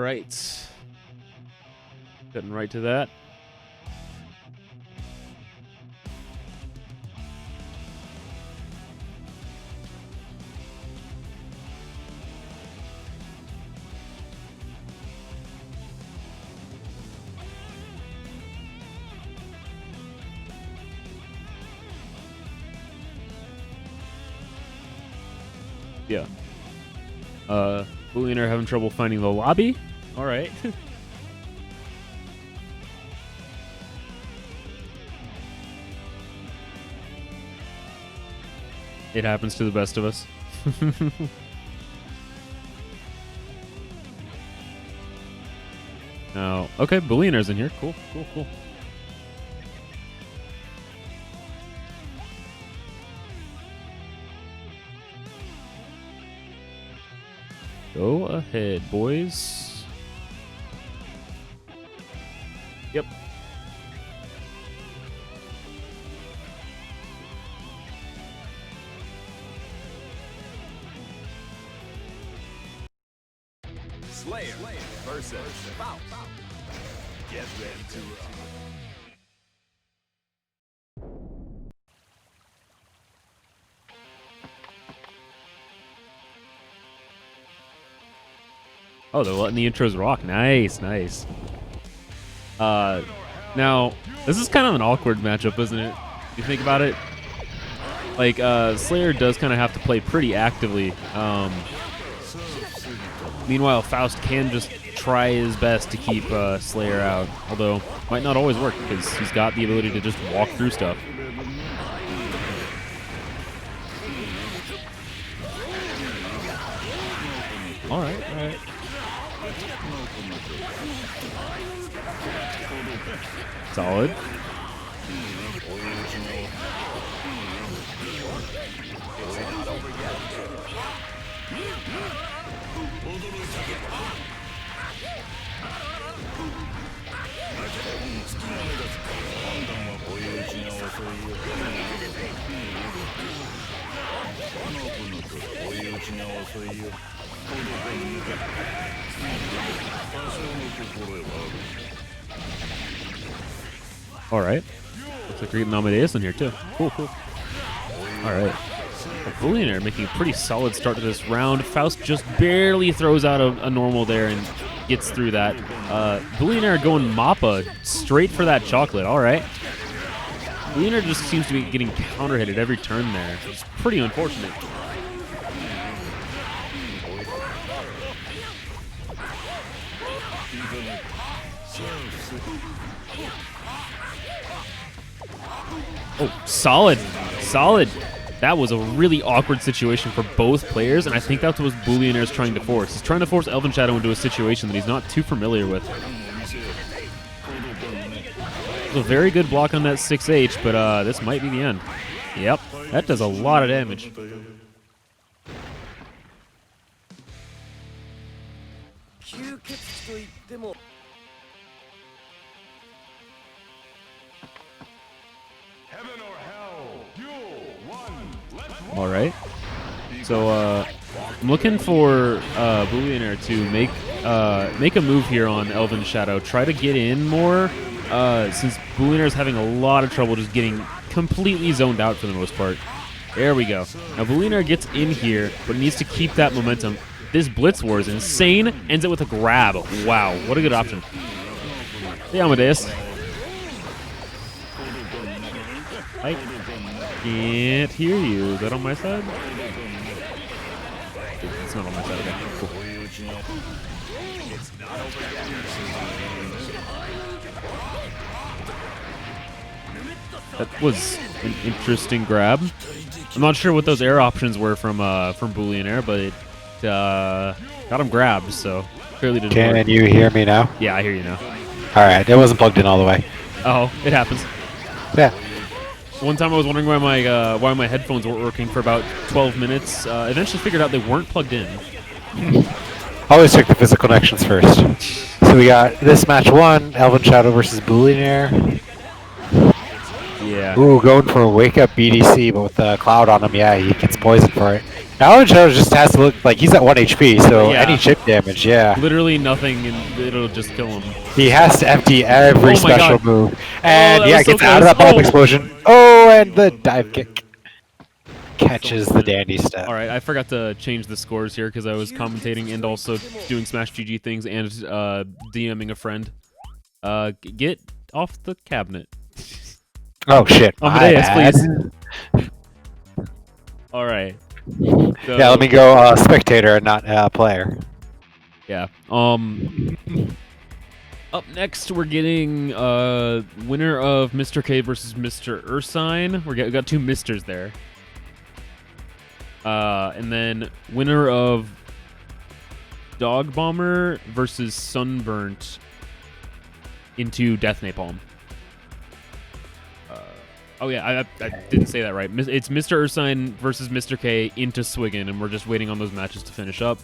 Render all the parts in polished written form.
right. Getting right to that. Yeah. Boolean are having trouble finding the lobby? Alright. It happens to the best of us. Now, okay, Booleaner's in here. Cool, cool, cool. Go ahead, boys. Yep. Slayer versus Faust. Get ready to rock. Oh, they're letting the intros rock. Nice, nice. Now, this is kind of an awkward matchup, isn't it? You think about it? Like, Slayer does kind of have to play pretty actively. Meanwhile, Faust can just try his best to keep Slayer out. Although, might not always work because he's got the ability to just walk through stuff. Alright, alright. Solid. Alright. Looks like we're getting Amadeus in here too. Cool, cool. Alright. Booleaner making a pretty solid start to this round. Faust just barely throws out a normal there and gets through that. Booleaner going Mappa straight for that chocolate. Alright. Booleaner just seems to be getting counter-hit at every turn there. It's pretty unfortunate. Oh, solid. Solid. That was a really awkward situation for both players, and I think that's what Booleaner is trying to force. He's trying to force Elven Shadow into a situation that he's not too familiar with. It was a very good block on that 6H, but this might be the end. Yep, that does a lot of damage. Alright. So, I'm looking for Booleaner to make a move here on Elven Shadow. Try to get in more, since Booleaner is having a lot of trouble just getting completely zoned out for the most part. There we go. Now, Booleaner gets in here, but he needs to keep that momentum. This Blitz War is insane. Ends it with a grab. Wow, what a good option. Hey, Amadeus. I can't hear you. Is that on my side? It's not on my side. Okay, cool. That was an interesting grab. I'm not sure what those air options were from Booleaner, but it got him grabbed, so clearly didn't work. Can you hear me now? Yeah, I hear you now. All right, it wasn't plugged in all the way. Oh, it happens. Yeah. One time I was wondering why my headphones weren't working for about 12 minutes. Eventually figured out they weren't plugged in. Always check the physical connections first. So we got this match 1, Elven Shadow versus Booleaner. Yeah. Ooh, going for a wake up BDC, but with the cloud on him, yeah, he gets poisoned for it. Alvin Shadow just has to look like he's at 1 HP, so Yeah. any chip damage, yeah. Literally nothing, and it'll just kill him. He has to empty every Oh my special God. move. And that yeah, was so gets out of close. that bomb Oh. explosion. Oh, and the dive kick catches the Almost did it. dandy step. All right, I forgot to change the scores here because I was commentating and also doing Smash GG things and DMing a friend. Get off the cabinet. Oh shit, my Amadeus, bad. please. All right. So, Yeah, let me go spectator and not player. Yeah. Up next, we're getting winner of Mr. K versus Mr. Ursine. We got two Misters there. And then winner of Dog Bomber versus Sunburnt into Death Napalm. Oh yeah, I didn't say that right. It's Mr. Ursine versus Mr. K into Swiggin, and we're just waiting on those matches to finish up.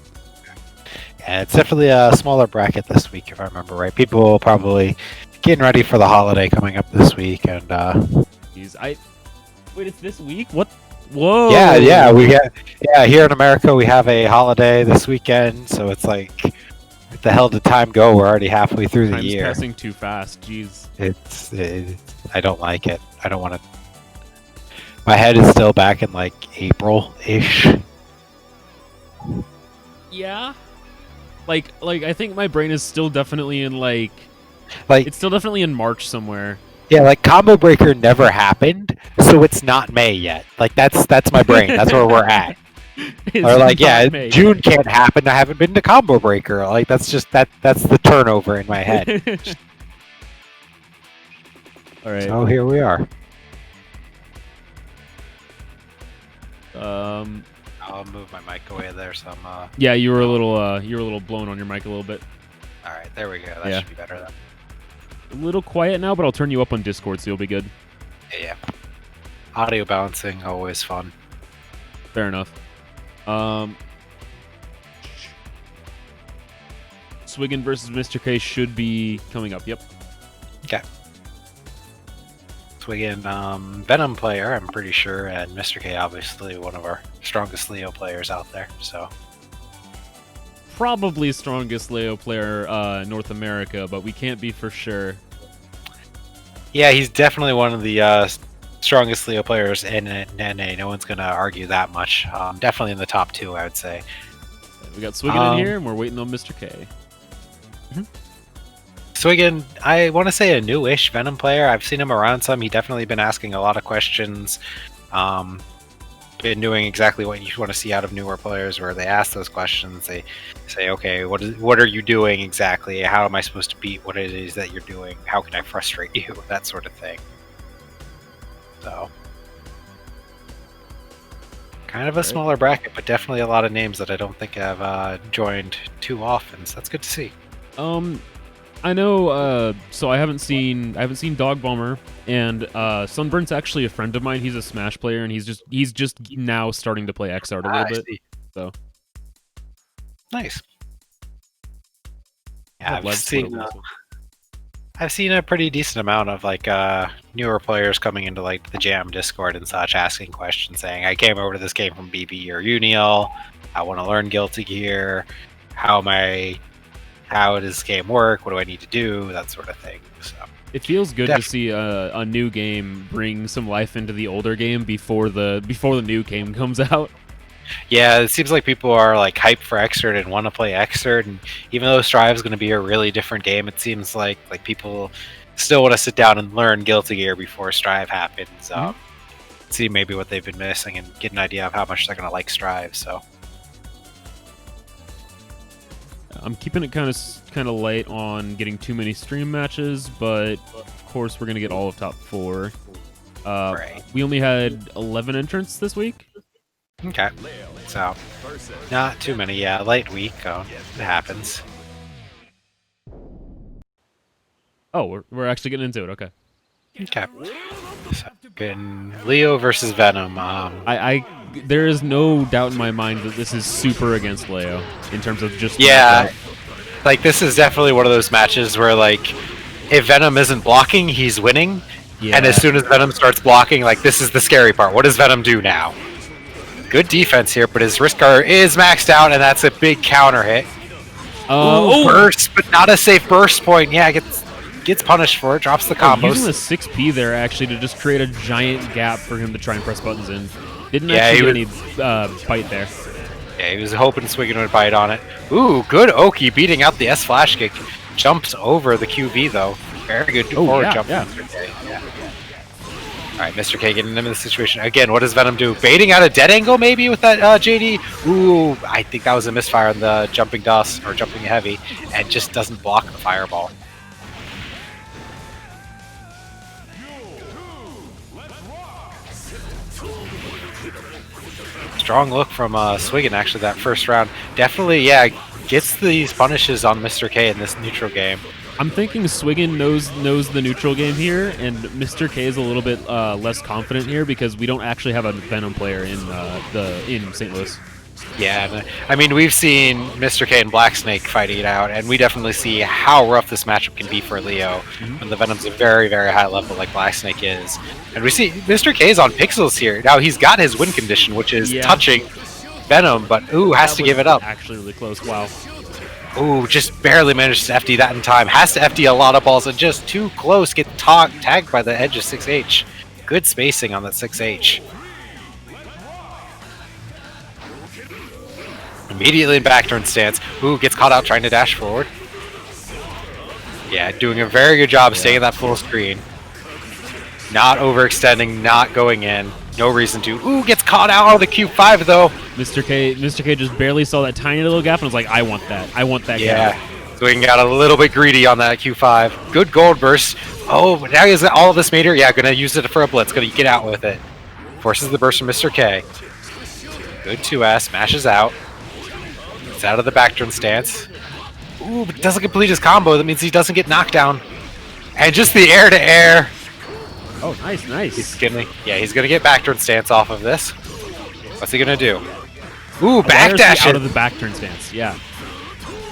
Yeah, it's definitely a smaller bracket this week, if I remember right. People probably getting ready for the holiday coming up this week, and Jeez, wait, it's this week? What? Whoa! yeah, here in America we have a holiday this weekend, so it's like, where the hell did time go? We're already halfway through the Time's year. passing too fast. Jeez. I don't like it. I don't want to. My head is still back in like April-ish. Yeah. Like I think my brain is still definitely in Like, it's still definitely in March somewhere. yeah, like Combo Breaker never happened, so it's not May yet. Like that's my brain. That's where we're at. It's Or like, yeah, not May. June can't happen. I haven't been to Combo Breaker. Like that's just that's the turnover in my head. All right. So here we are. I'll move my mic away there. So I'm. Yeah, you were a little blown on your mic a little bit. All right, there we go. That Yeah. should be better then. A little quiet now, but I'll turn you up on Discord, so you'll be good. Yeah. Audio balancing always fun. Fair enough. Swiggin versus Mr. K should be coming up. Yep. Okay. Swiggin, Venom player, I'm pretty sure, and Mr. K obviously one of our strongest Leo players out there. So Probably strongest Leo player North America, but we can't be for sure. yeah, he's definitely one of the strongest Leo players in NA. No one's gonna argue that much. Definitely in the top two, I would say. We got Swiggin in here, and we're waiting on Mr. K. Swiggin, I want to say a newish Venom player. I've seen him around some. He definitely been asking a lot of questions. Been doing exactly what you want to see out of newer players, where they ask those questions. They say, "Okay, what are you doing exactly? How am I supposed to beat what it is that you're doing? How can I frustrate you?" That sort of thing. So, kind of a smaller bracket, but definitely a lot of names that I don't think have joined too often. So that's good to see. I know. So I haven't seen Dog Bomber, and Sunburn's actually a friend of mine. He's a Smash player, and he's just now starting to play XR a little bit. See. So Nice. Yeah, Live split also. I've seen a pretty decent amount of like newer players coming into like the Jam Discord and such, asking questions, saying, "I came over to this game from BB or Uniel. I want to learn Guilty Gear. How does this game work? What do I need to do?" That sort of thing. So It feels good to see a new game bring some life into the older game before the new game comes out. yeah, it seems like people are like hyped for Xrd and want to play Xrd, and even though Strive is going to be a really different game, it seems like people still want to sit down and learn Guilty Gear before Strive happens. See maybe what they've been missing and get an idea of how much they're going to like Strive. So I'm keeping it kind of light on getting too many stream matches, but of course we're gonna get all of top 4. Right. We only had 11 entrants this week. okay, so not too many. Yeah, light week. Oh, it happens. Oh, we're actually getting into it. Okay. Okay. So, been Leo versus Venom. There is no doubt in my mind that this is super against Leo in terms of just Yeah, like this is definitely one of those matches where like if Venom isn't blocking, he's winning. Yeah. And as soon as Venom starts blocking, like this is the scary part. What does Venom do now? Good defense here, but his wrist guard is maxed out, and that's a big counter hit. Burst, but not a safe burst point. Yeah, gets punished for it, drops the combos. Using the 6P there, actually, to just create a giant gap for him to try and press buttons in. Didn't actually get any bite there. Yeah, he was hoping Swiggin would bite on it. Ooh, good Oki beating out the S flash kick. Jumps over the QV, though. Very good forward jump. Yeah. All right, Mr. K getting into the situation. Again, what does Venom do? Baiting out a dead angle, maybe, with that JD? Ooh, I think that was a misfire on the jumping dust, or jumping heavy, and just doesn't block the fireball. Strong look from Swiggin, actually, that first round. Definitely, yeah, gets these punishes on Mr. K in this neutral game. I'm thinking Swiggin knows the neutral game here, and Mr. K is a little bit less confident here because we don't actually have a Venom player in St. Louis. Yeah, I mean, we've seen Mr. K and Black Snake fighting it out, and we definitely see how rough this matchup can be for Leo when the Venom's a very, very high level like Black Snake is. And we see Mr. K's on pixels here. Now, he's got his win condition, which is touching Venom, but has to give it up. Actually really close, wow. Ooh, just barely managed to FD that in time. Has to FD a lot of balls and just too close. Get tagged by the edge of 6H. Good spacing on that 6H. Immediately in back turn stance. Ooh, gets caught out trying to dash forward. Yeah, doing a very good job staying in that full screen. Not overextending, not going in. No reason to. Ooh, gets caught out on the Q5 though. Mr. K just barely saw that tiny little gap and was like, I want that. I want that gap. So he got a little bit greedy on that Q5. Good gold burst. Oh, but now he's got all of this meter. Yeah, gonna use it for a blitz. Gonna get out with it. Forces the burst from Mr. K. Good 2S. Mashes out. It's out of the back turn stance. Ooh, but doesn't complete his combo. That means he doesn't get knocked down. And just the air to air. Oh, nice. He's gonna get back turn stance off of this. What's he gonna do? Ooh, backdash out of the back turn stance. Yeah.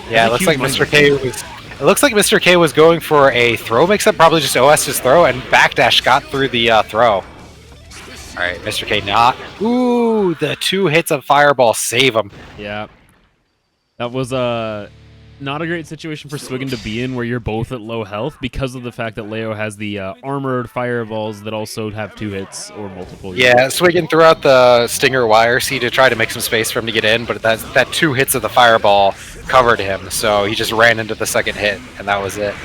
Yeah, it looks like Mr. K was. It looks like Mr. K was going for a throw mix-up, probably just OS's throw, and backdash got through the throw. All right, Mr. K not. Ooh, the 2 hits of fireball save him. Yeah. That was not a great situation for Swiggin to be in, where you're both at low health because of the fact that Leo has the armored fireballs that also have 2 hits or multiple. Yeah, Swiggin threw out the Stinger Wire Seed to try to make some space for him to get in, but that 2 hits of the fireball covered him, so he just ran into the second hit, and that was it.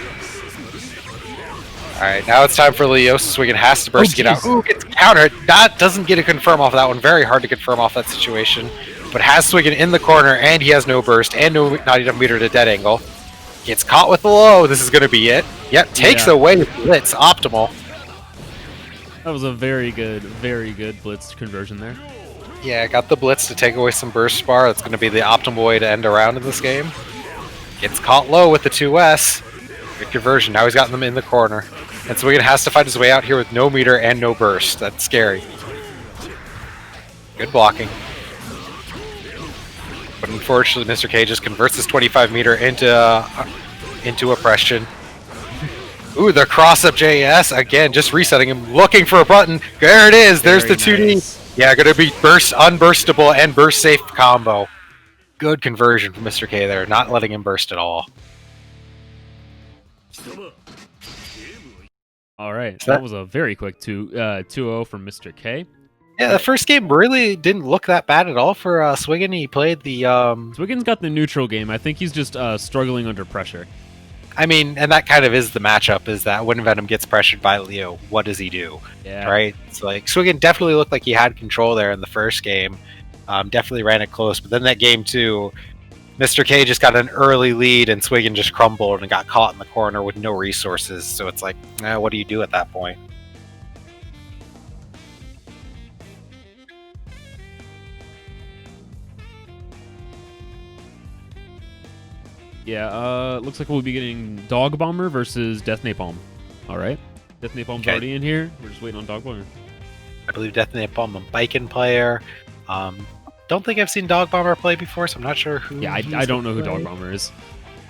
Alright, now it's time for Leo, so Swiggin has to burst to get out. Ooh, gets countered. That doesn't get a confirm off that one. Very hard to confirm off that situation. But has Swiggin in the corner, and he has no burst, and not enough meter to dead angle. Gets caught with the low. This is going to be it. Yep, takes away Blitz. Optimal. That was a very good Blitz conversion there. Yeah, got the Blitz to take away some burst bar. That's going to be the optimal way to end a round in this game. Gets caught low with the 2S. Good conversion. Now he's got them in the corner. And Swiggin has to fight his way out here with no meter and no burst. That's scary. Good blocking. But unfortunately, Mr. K just converts his 25 meter into oppression. Ooh, the cross-up JS. Again, just resetting him, looking for a button. There it is. There's the 2D. Nice. Yeah, going to be burst, unburstable, and burst safe combo. Good conversion from Mr. K there, not letting him burst at all. All right, that was a very quick 2-0 from Mr. K. Yeah, the first game really didn't look that bad at all for Swiggin. He played the... Swiggin's got the neutral game. I think he's just struggling under pressure. I mean, and that kind of is the matchup, is that when Venom gets pressured by Leo, what does he do? Yeah. Right? It's like, Swiggin definitely looked like he had control there in the first game. Definitely ran it close. But then that game, too, Mr. K just got an early lead, and Swiggin just crumbled and got caught in the corner with no resources. So it's like, what do you do at that point? Yeah, looks like we'll be getting Dog Bomber versus Death Napalm. All right. Death Napalm's already in here. We're just waiting on Dog Bomber. I believe Death Napalm, a Bikin player. Don't think I've seen Dog Bomber play before, so I'm not sure who. Yeah, I don't know who Dog Bomber is.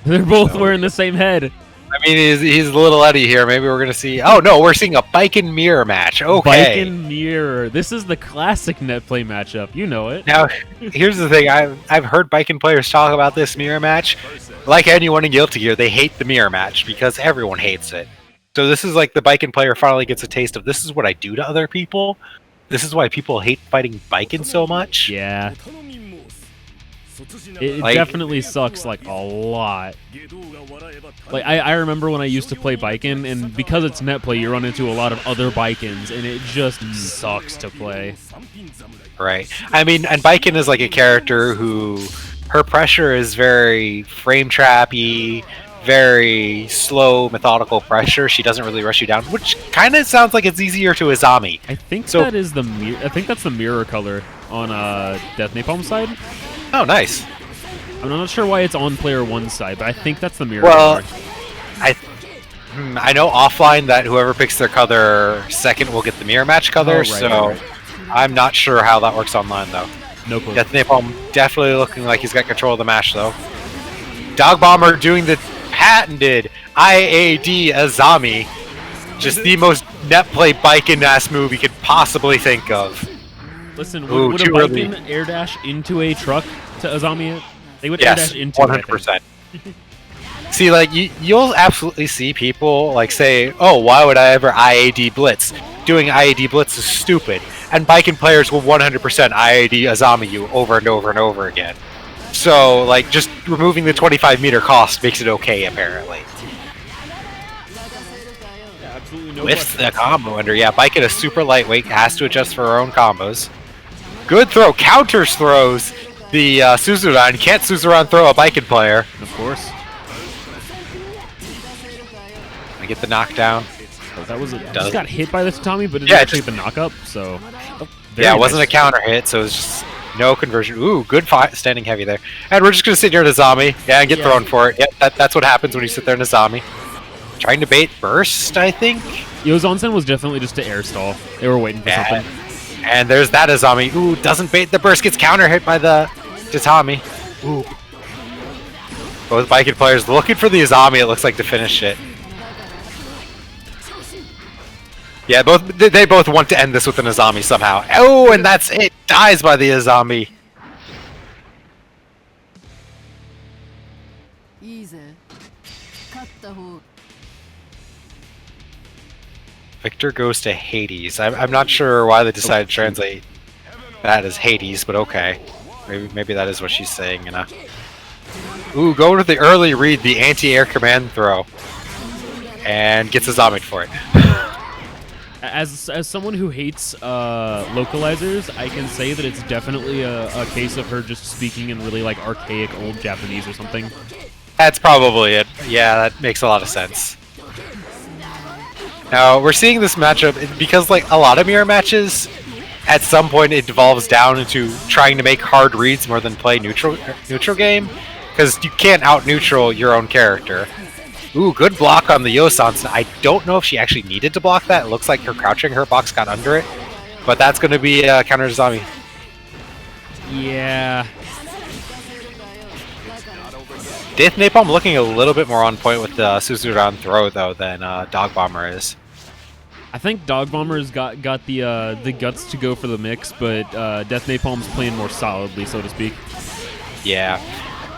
They're both wearing the same head. I mean, he's a little Eddie here. Maybe we're gonna see. Oh no, we're seeing a bike and mirror match. Okay. Bike and mirror. This is the classic net play matchup. You know it. Now, here's the thing. I've heard bike and players talk about this mirror match. Like anyone in Guilty Gear, they hate the mirror match because everyone hates it. So this is like the bike and player finally gets a taste of this is what I do to other people. This is why people hate fighting Baiken so much. Yeah. It Like- definitely sucks like a lot. Like I remember when I used to play Baiken, and because it's net play, you run into a lot of other Baikens, and it just sucks to play. Right. I mean, and Baiken is like a character who her pressure is very frame trappy, very slow, methodical pressure. She doesn't really rush you down, which kind of sounds like it's easier to Azami. I think So- that is the I think that's the mirror color on Death Napalm's side. Oh, nice. I'm not sure why it's on player one's side, but I think that's the mirror Well, color. I know offline that whoever picks their color second will get the mirror match color, Oh, right, so right. I'm not sure how that works online though. No clue. Death Napalm definitely looking like he's got control of the match though. Dog Bomber doing the patented IAD Azami. Just the most net play Baiken ass move you could possibly think of. Listen, Ooh, would a too early. Baiken air dash into a truck to Azami it? They would air Yes, dash into it, I think. 100%. See, like, you'll absolutely see people, like, say, oh, why would I ever IAD Blitz? Doing IAD Blitz is stupid. And Baiken players will 100% IAD Azami you over and over and over again. So, like, just removing the 25-meter cost makes it okay, apparently. Yeah, absolutely no With question. the combo under, yeah, Baiken is super lightweight, has to adjust for her own combos. Good throw, counters throws the Suzuran. Can't Suzuran throw a Baiken player? Of course. I get the knockdown. Oh, that was Does- just got hit by the tatami, but didn't Yeah, actually just- get the knock up, so... Oh, Yeah, very it wasn't nice. a counter hit, so it was just no conversion. Ooh, good fight, standing heavy there. And we're just going to sit here in Azami. Yeah, and get Yeah. thrown for it. Yep, that's what happens when you sit there in Azami. Trying to bait burst, I think? Yozansen was definitely just to air stall. They were waiting for Yeah. something. And there's that Azami. Ooh, doesn't bait the burst, gets counter hit by the tatami. Ooh. Both Baiken players looking for the Azami, it looks like, to finish it. Yeah, they both want to end this with an Azami somehow. Oh, and that's it. Dies by the Azami. いいぜ勝った方 Victor goes to Hades. I'm not sure why they decided to translate that as Hades, but okay. Maybe that is what she's saying, you know. Ooh, go to the early read, the anti-air command throw. And gets a zombie for it. As someone who hates localizers, I can say that it's definitely a case of her just speaking in really like archaic old Japanese or something. That's probably it. Yeah, that makes a lot of sense. Now, we're seeing this matchup because, like, a lot of mirror matches, at some point it devolves down into trying to make hard reads more than play neutral game, because you can't out-neutral your own character. Ooh, good block on the Yosansen. I don't know if she actually needed to block that. It looks like her crouching her box got under it, but that's going to be a counter to zombie. Yeah. Death Napalm looking a little bit more on point with the Suzuran throw, though, than Dog Bomber is. I think Dog Bomber's got the guts to go for the mix, but Death Napalm's playing more solidly, so to speak. Yeah.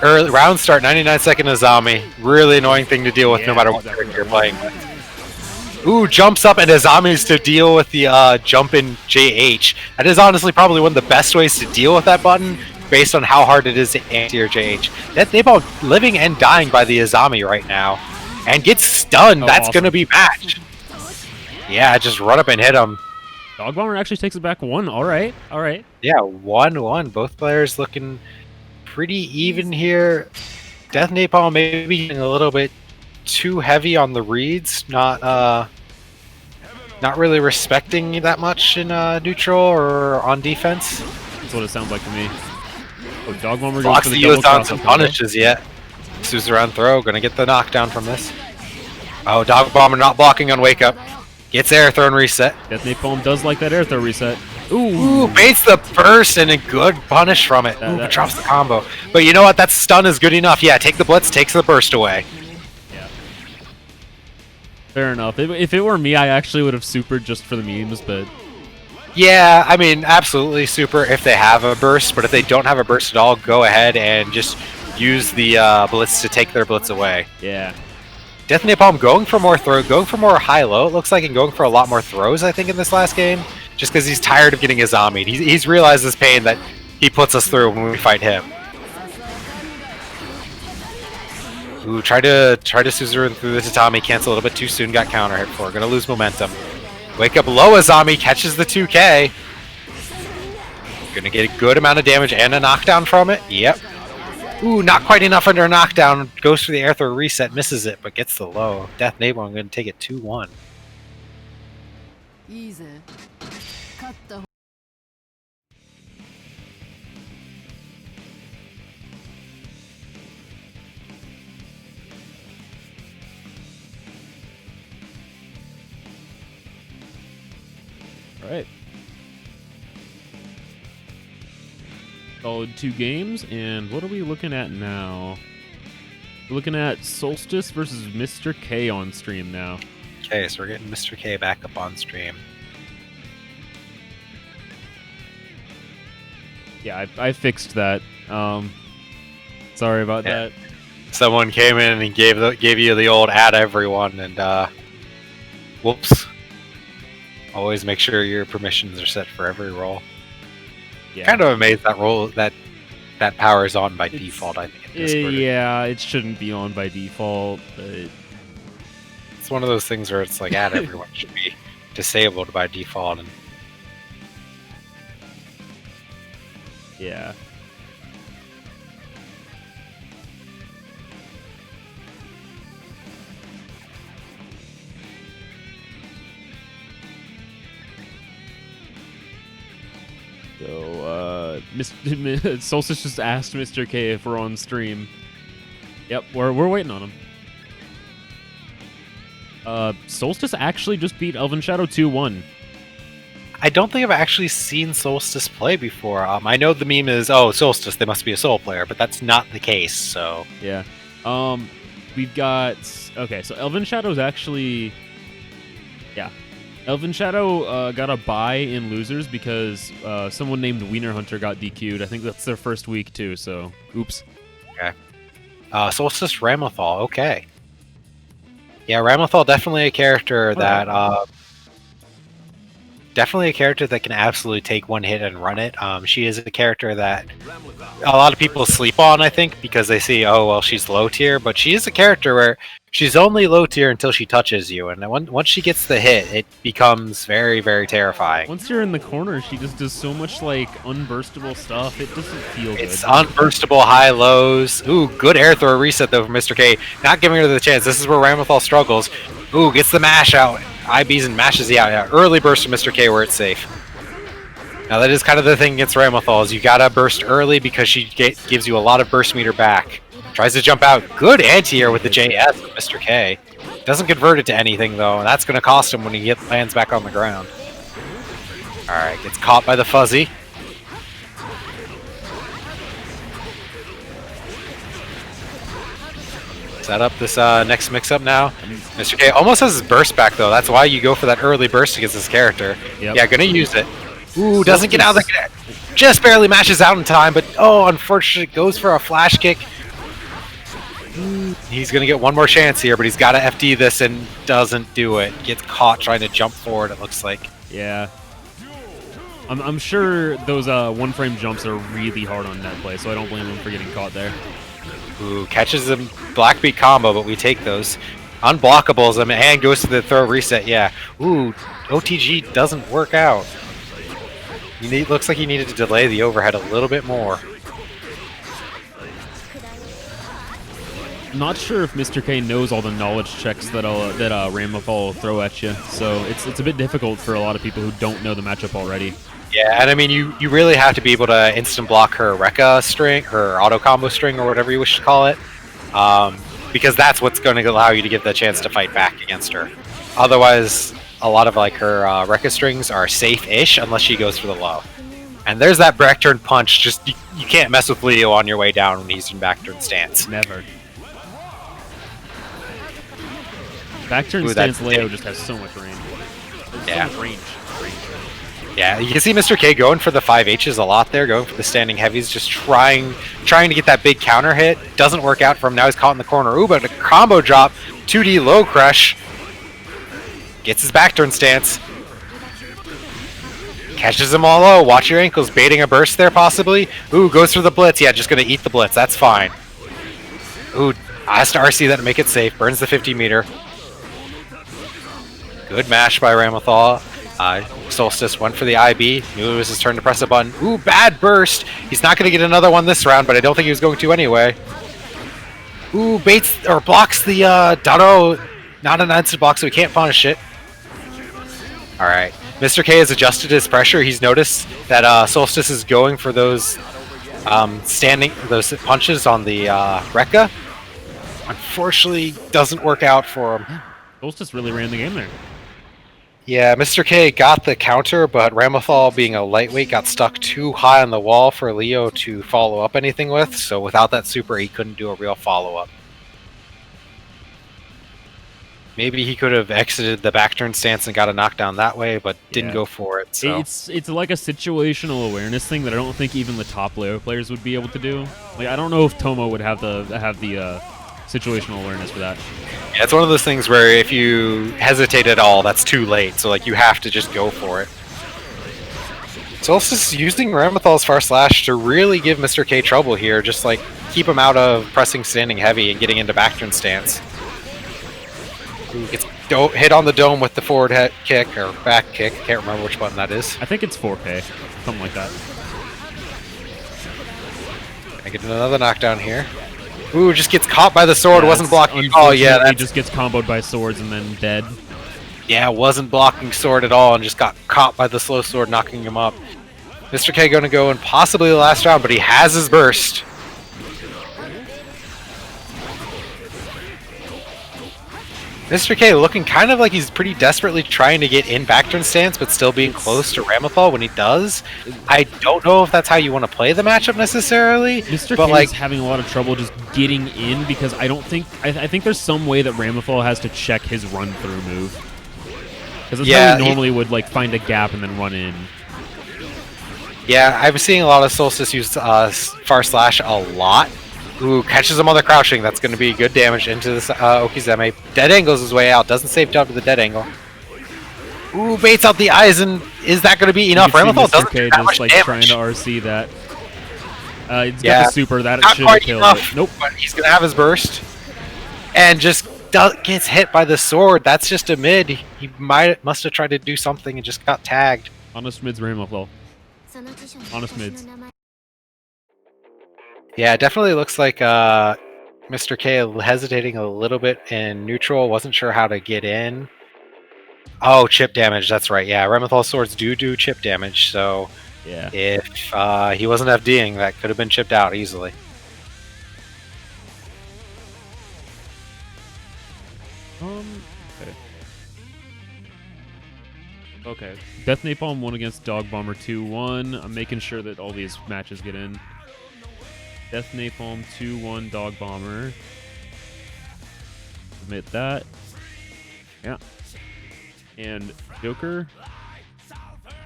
Early round start, 99-second Azami. Really annoying thing to deal with no Yeah, matter what exactly. character you're playing with. Ooh, jumps up and Azami's to deal with the jump in JH. That is honestly probably one of the best ways to deal with that button, based on how hard it is to anti-air JH. That they both living and dying by the Azami right now. And gets stunned. Oh, That's awesome. going to be match. Yeah, just run up and hit him. Dog Bomber actually takes it back one. All right. All right. Yeah, 1-1. Both players looking pretty even here. Death Napalm maybe getting a little bit too heavy on the reads, not really respecting that much in neutral or on defense. That's what it sounds like to me. Oh, Dog Bomber goes Blocks for the the double Yosan cross some up combo. punishes yet. Suzuran throw, gonna get the knockdown from this. Oh, Dog Bomber not blocking on wake up. Gets air thrown reset. Death Napalm does like that air throw reset. Ooh, baits the burst and a good punish from it. Ooh, that- drops the combo. But you know what? That stun is good enough. Yeah, take the blitz, takes the burst away. Yeah. Fair enough. If it were me, I actually would have supered just for the memes, but Yeah, I mean, absolutely super if they have a burst, but if they don't have a burst at all, go ahead and just use the blitz to take their blitz away. yeah. Death Napalm going for more going for more high-low, it looks like, and going for a lot more throws, I think, in this last game, just because he's tired of getting his zombied. He's realized this pain that he puts us through when we fight him. Ooh, try to Suzerain through the tatami, cancel a little bit too soon, got counter hit for, gonna lose momentum. Wake up low Azami, catches the 2K. Gonna get a good amount of damage and a knockdown from it. Yep. Ooh, not quite enough under a knockdown. Goes for the air throw reset, misses it, but gets the low. Death Napalm, I'm gonna take it 2-1. いいぜ勝った方 All right. Solid 2 games, and what are we looking at now? We're looking at Solstice versus Mr. K on stream now. Okay, so we're getting Mr. K back up on stream. Yeah, I fixed that. Sorry about that. Someone came in and gave you the old add everyone, and whoops. Always make sure your permissions are set for every role. Yeah. Kind of amazed that role that power is on by default. I think. In Discord. Yeah, it shouldn't be on by default, but It's one of those things where it's like add everyone should be disabled by default, and yeah. So, Solstice just asked Mr. K if we're on stream. Yep, we're waiting on him. Solstice actually just beat Elven Shadow 2-1. I don't think I've actually seen Solstice play before. I know the meme is, oh, Solstice, they must be a Soul player, but that's not the case, so... Yeah. We've got... Okay, so Elven Shadow's actually... Yeah. Elven Shadow got a bye in losers because someone named Wiener Hunter got DQ'd. I think that's their first week, too, so... Oops. Okay. Solstice Ramathal, okay. Yeah, Ramathal definitely a character that... definitely a character that can absolutely take one hit and run it. She is a character that a lot of people sleep on, I think, because they see, oh, well, she's low tier, but she is a character where she's only low tier until she touches you, and once she gets the hit, it becomes very, very terrifying. Once you're in the corner, she just does so much, like, unburstable stuff. It doesn't feel good. It's unburstable high lows. Ooh, good air throw reset, though, from Mr. K. Not giving her the chance. This is where Ramathal struggles. Ooh, gets the mash out. IBs and mashes the out. Yeah, early burst from Mr. K where it's safe. Now that is kind of the thing against Ramathal, is you gotta burst early because she gives you a lot of burst meter back. Tries to jump out. Good anti-air with the JS from Mr. K. Doesn't convert it to anything though, and that's gonna cost him when he lands back on the ground. Alright, gets caught by the fuzzy. Set up this next mix-up now. Mr. K almost has his burst back, though. That's why you go for that early burst against this character. Yep. Yeah, gonna use it. Ooh, doesn't get out of the... Just barely matches out in time, but oh, unfortunately, goes for a flash kick. He's gonna get one more chance here, but he's got to FD this and doesn't do it. Gets caught trying to jump forward, it looks like. Yeah. I'm sure those one-frame jumps are really hard on net play, so I don't blame him for getting caught there. Ooh, catches the Blackbeat combo, but we take those. Unblockables him and goes to the throw reset, yeah. Ooh, OTG doesn't work out. Looks like he needed to delay the overhead a little bit more. Not sure if Mr. K knows all the knowledge checks that Ramathal will throw at you, so it's a bit difficult for a lot of people who don't know the matchup already. Yeah, and I mean, you really have to be able to instant block her Rekka string, her auto combo string, or whatever you wish to call it, because that's what's going to allow you to get the chance to fight back against her. Otherwise, a lot of like her Rekka strings are safe-ish unless she goes for the low. And there's that back turn punch. Just you can't mess with Leo on your way down when he's in back turn stance. Never. Back turn Ooh, stance that's- Leo just has so much range. There's Yeah. so much range. Yeah, you can see Mr. K going for the 5Hs a lot there, going for the standing heavies, just trying to get that big counter hit. Doesn't work out for him. Now he's caught in the corner. Ooh, but a combo drop, 2D low crush. Gets his back turn stance. Catches him all low. Watch your ankles. Baiting a burst there, possibly. Ooh, goes for the blitz. Yeah, just going to eat the blitz. That's fine. Ooh, has to RC that to make it safe. Burns the 50 meter. Good mash by Ramathal. Solstice went for the IB. Knew it was his turn to press a button. Ooh, bad burst. He's not going to get another one this round, but I don't think he was going to anyway. Ooh, baits or blocks the Dado. Not an instant block, so he can't punish it. All right. Mr. K has adjusted his pressure. He's noticed that Solstice is going for those those punches on the Rekka. Unfortunately, doesn't work out for him. Solstice really ran the game there. Yeah, Mr. K got the counter, but Ramathal, being a lightweight, got stuck too high on the wall for Leo to follow up anything with, so without that super, he couldn't do a real follow-up. Maybe he could have exited the back turn stance and got a knockdown that way, but didn't go for it. So It's like a situational awareness thing that I don't think even the top Leo players would be able to do. Like, I don't know if Tomo would have the situational awareness for that. yeah, it's one of those things where if you hesitate at all, that's too late. So like you have to just go for it. Solstice using Ramathal's Far Slash to really give Mr. K trouble here, just like keep him out of pressing standing heavy and getting into back turn stance. Ooh, gets hit on the dome with the forward kick or back kick. Can't remember which button that is. I think it's 4K, something like that. I get another knockdown here. Ooh, just gets caught by the sword. Yeah, Wasn't blocking. Oh unfortunately, yeah, that just gets comboed by swords and then dead. yeah, wasn't blocking sword at all and just got caught by the slow sword, knocking him up. Mr. K going to go in possibly the last round, but he has his burst. Mr. K looking kind of like he's pretty desperately trying to get in back turn stance, but still being close to Ramathal when he does. I don't know if that's how you want to play the matchup necessarily. Mr. But K like, is having a lot of trouble just getting in because I don't think I think there's some way that Ramathal has to check his run through move. Because that's yeah, how he normally would like find a gap and then run in. Yeah, I'm seeing a lot of Solstice use Far Slash a lot. Ooh, catches him on the crouching. That's going to be good damage into this Okizeme. Dead angles his way out. Doesn't save jump to the dead angle. Ooh, baits out the eyes, and is that going to be enough? Ramathal doesn't do K that just much like damage. trying to RC that. He's Yeah, got the super. That not should have quite killed enough, it. Nope. but he's going to have his burst. And just gets hit by the sword. That's just a mid. He must have tried to do something and just got tagged. Honest mid's Ramathal. Honest mids. Yeah, it definitely looks like Mr. K hesitating a little bit in neutral. Wasn't sure how to get in. Oh, chip damage. That's right. Yeah, Ramathal swords do chip damage. So Yeah. if he wasn't FDing, that could have been chipped out easily. Okay. Okay. Death Napalm won against Dog Bomber 2-1. I'm making sure that all these matches get in. Death Napalm 2-1 Dog Bomber. Submit that. Yeah. And Joker.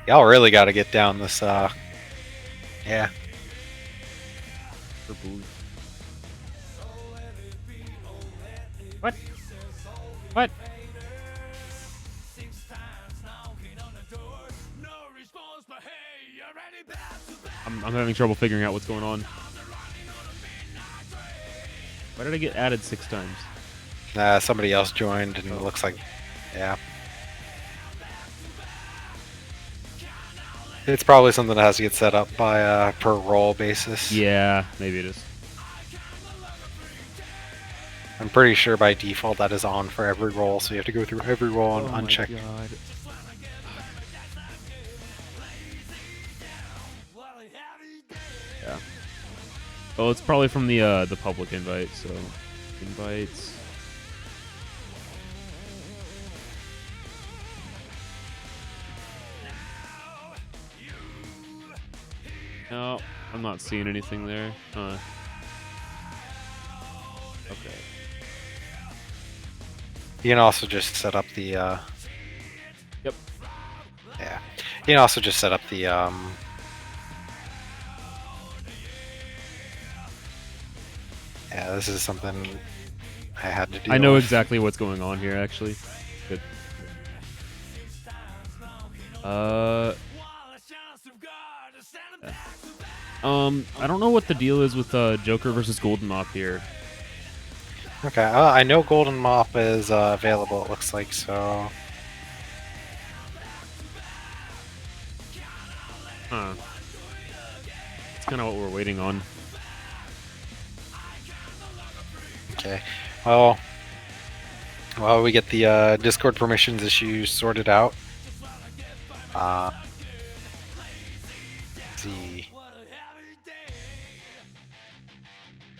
Y'all really got to get down this. Yeah. For Bully. What? What? I'm having trouble figuring out what's going on. Why did I get added 6 times? Somebody else joined, and it looks like, yeah. It's probably something that has to get set up by per roll basis. Yeah, maybe it is. I'm pretty sure by default that is on for every roll, so you have to go through every roll and uncheck. My God. Yeah. Oh, it's probably from the public invite. So, invites. No, I'm not seeing anything there. Huh. Okay. You can also just set up the. Yep. Yeah. You can also just set up the. Yeah, this is something I had to do. I know exactly what's going on here, actually. Good. I don't know what the deal is with Joker versus Golden Mop here. Okay, I know Golden Mop is available. It looks like so. Huh. That's kind of what we're waiting on. Okay. Well, while we get the Discord permissions issues sorted out. Let's see.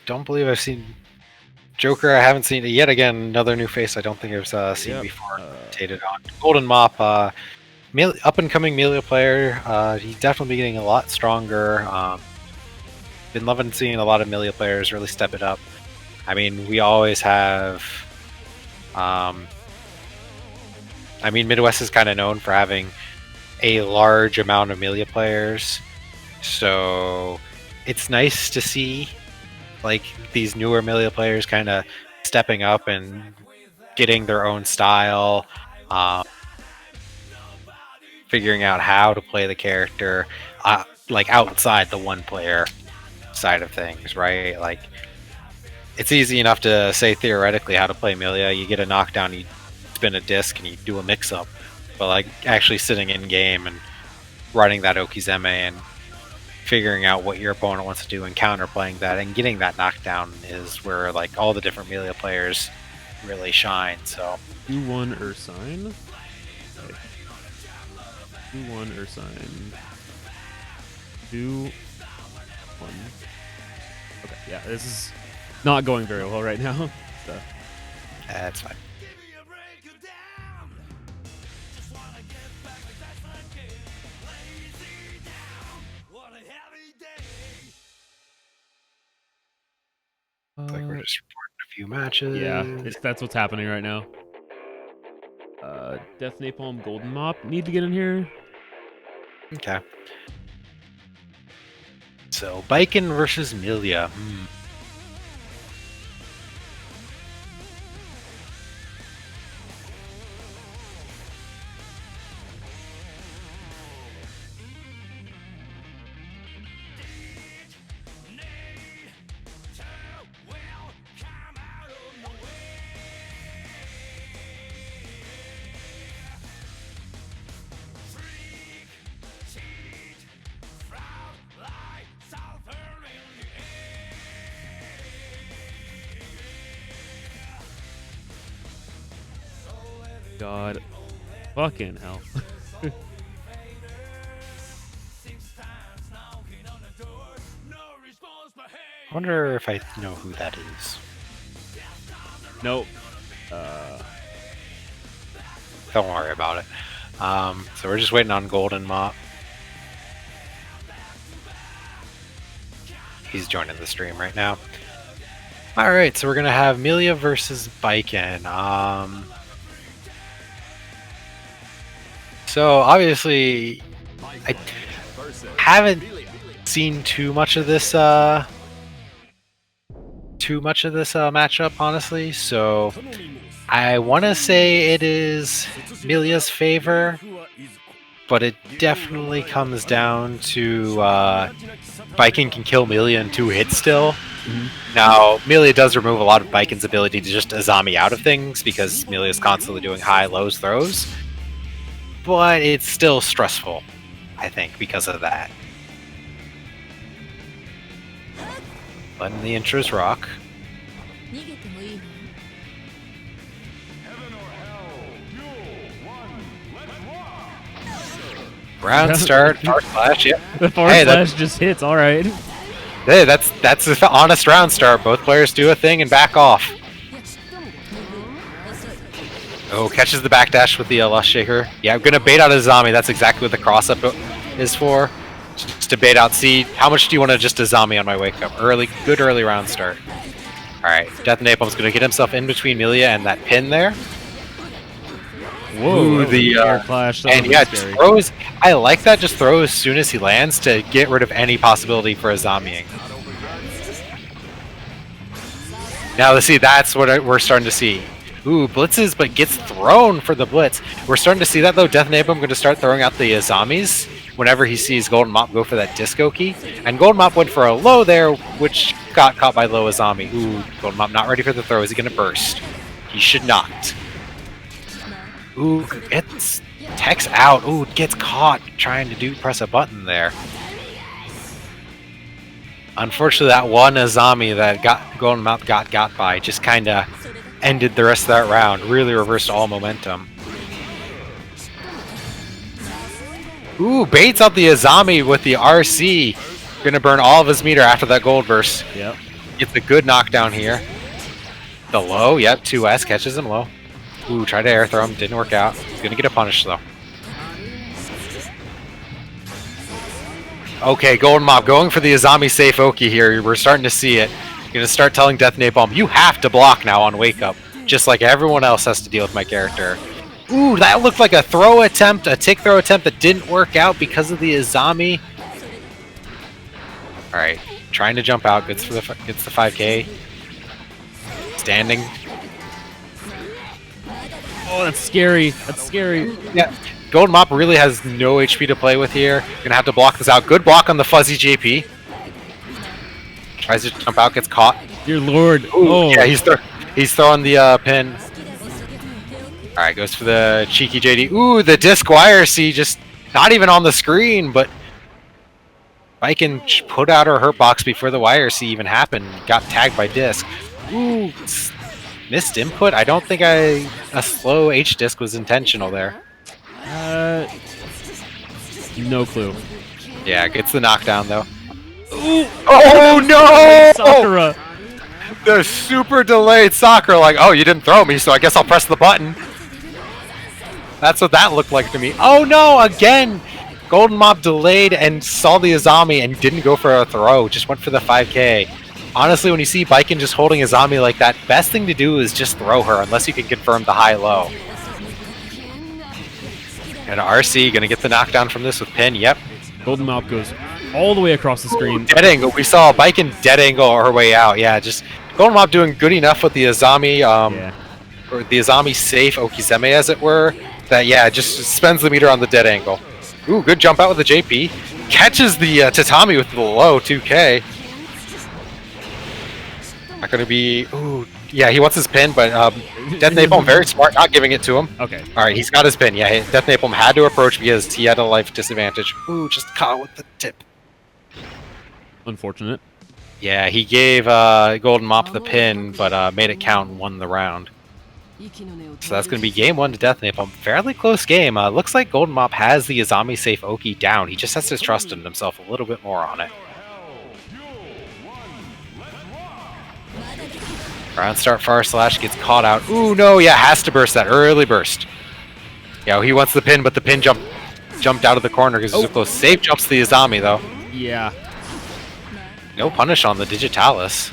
Don't believe I've seen Joker. I haven't seen it yet. Again, another new face I don't think I've seen before. Rotated on Golden Mop, up and coming Melia player. He's definitely getting a lot stronger. Been loving seeing a lot of Melia players really step it up. I mean, we always have. I mean, Midwest is kind of known for having a large amount of Melia players, so it's nice to see like these newer Melia players kind of stepping up and getting their own style, figuring out how to play the character, like outside the one player side of things, right? Like it's easy enough to say theoretically how to play Melia. You get a knockdown, you spin a disc, and you do a mix-up. But like actually sitting in game and running that Okizeme and figuring out what your opponent wants to do and counterplaying that and getting that knockdown is where like all the different Melia players really shine. So 2-1 Ursine. Okay. 2-1 Ursine. 2-1. Okay, yeah, this is not going very well right now. So. That's fine. Looks like we're just reporting a few matches. Yeah, that's what's happening right now. Death Napalm, Golden Mop need to get in here. Okay. So, Biken versus Melia. God. Fucking hell. I wonder if I know who that is. Nope. Don't worry about it. So we're just waiting on Golden Mop. He's joining the stream right now. Alright, so we're going to have Melia versus Biken. So obviously, I haven't seen too much of this matchup, honestly. So I want to say it is Melia's favor, but it definitely comes down to Biken can kill Melia in 2 hits still. Mm-hmm. Now, Melia does remove a lot of Biken's ability to just Azami out of things because Melia is constantly doing high, lows, throws. But it's still stressful, I think, because of that. Letting the intros rock. Round start, Far Slash, yep. The Far Slash just hits, alright. Hey, that's an honest round start. Both players do a thing and back off. Oh, catches the backdash with the Lust Shaker. Yeah, I'm gonna bait out a Azami. That's exactly what the cross-up is for. Just to bait out seed. How much do you want to just Azami on my wake up? Good early round start. Alright, Death Napalm's gonna get himself in between Melia and that pin there. Whoa, Ooh, that was the, an air clash. That and was yeah, scary. just throws. I like that. Just throw as soon as he lands to get rid of any possibility for a zombieing. Now, see, that's what we're starting to see. Ooh, blitzes, but gets thrown for the blitz. We're starting to see that, though. Death Napalm going to start throwing out the zombies whenever he sees Golden Mop go for that disco key. And Golden Mop went for a low there, which got caught by low Azami. Ooh, Golden Mop not ready for the throw. Is he going to burst? He should not. Ooh, it's Tech's out. Ooh, gets caught trying to press a button there. Unfortunately, that one Azami that Golden Mop got by just kind of ended the rest of that round. Really reversed all momentum. Ooh, baits out the Azami with the RC. Gonna burn all of his meter after that gold burst. Yep. Gets a good knockdown here. The low, yep, 2S catches him low. Ooh, tried to air throw him, didn't work out. He's gonna get a punish though. Okay, Golden Mop going for the Azami safe Oki here. We're starting to see it. Gonna start telling Death Napalm, you have to block now on Wake Up, just like everyone else has to deal with my character. Ooh, that looked like a throw attempt, a tick throw attempt that didn't work out because of the Azami. All right, trying to jump out, gets the 5K. Standing. Oh, that's scary. That's scary. Yeah, Golden Mop really has no HP to play with here. Gonna have to block this out. Good block on the fuzzy JP. Tries to jump out, gets caught. Dear Lord. Ooh, Oh. yeah, he's throwing the pin. All right, goes for the cheeky JD. Ooh, the disc YRC just not even on the screen, but Viking put out her hurt box before the YRC even happened. Got tagged by disc. Ooh, missed input. I don't think a slow H disc was intentional there. No clue. Yeah, gets the knockdown though. Ooh. Oh no! Sakura. The super delayed Sakura, like, oh, you didn't throw me, so I guess I'll press the button. That's what that looked like to me. Oh no, again! Golden Mop delayed and saw the Azami and didn't go for a throw, just went for the 5K. Honestly, when you see Biken just holding Azami like that, best thing to do is just throw her, unless you can confirm the high-low. And RC gonna get the knockdown from this with pin, yep. Golden Mop goes all the way across the screen. Dead angle, we saw Biken dead angle her way out, yeah, just Golden Mop doing good enough with the Azami, or the Azami safe Okizeme as it were, that yeah, just spends the meter on the dead angle. Ooh, good jump out with the JP. Catches the Tatami with the low 2K. Not gonna be. Ooh, yeah, he wants his pin, but Death Napalm very smart, not giving it to him. Okay. All right, he's got his pin. Yeah, Death Napalm had to approach because he had a life disadvantage. Ooh, just caught with the tip. Unfortunate. Yeah, he gave Golden Mop the pin, but made it count and won the round. So that's going to be game 1 to Death Napalm. Fairly close game. Looks like Golden Mop has the Azami safe Oki down. He just has to trust in himself a little bit more on it. Round start far slash gets caught out. Ooh, no, yeah, has to burst that early burst. Yeah, he wants the pin, but the pin jumped out of the corner because it's so close. Safe jumps the Azami, though. Yeah. No punish on the Digitalis.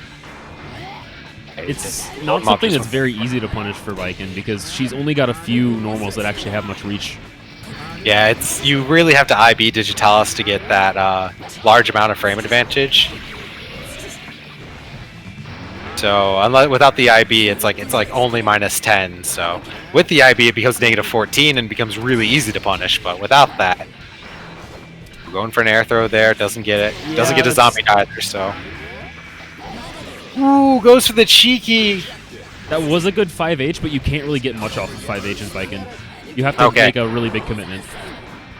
It's not something that's very easy to punish for Viken because she's only got a few normals that actually have much reach. Yeah, you really have to IB Digitalis to get that large amount of frame advantage. So without the IB, it's like only -10. So with the IB, it becomes -14 and becomes really easy to punish. But without that, going for an air throw there, doesn't get it. Yeah, doesn't get a zombie either. So. Ooh, goes for the cheeky. That was a good 5H, but you can't really get much off of 5H in Viken. You have to make a really big commitment.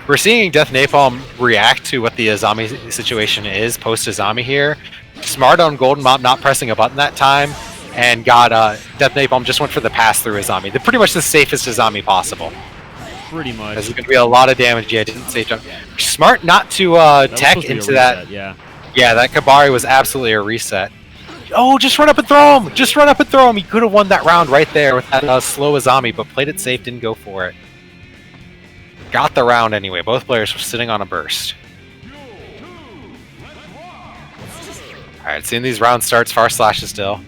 We're seeing Death Napalm react to what the Azami situation is post-Azami here. Smart on Golden Mop not pressing a button that time, and got Death Napalm just went for the pass-through Azami. They're pretty much the safest Azami possible. Pretty much. There's going to be a lot of damage. Yeah, didn't safe jump. Smart not to tech into that. Yeah. Yeah, that Kabari was absolutely a reset. Oh, just run up and throw him! Just run up and throw him! He could have won that round right there with that slow Azami, but played it safe, didn't go for it. Got the round anyway. Both players were sitting on a burst. Alright, seeing these round starts, far slashes still.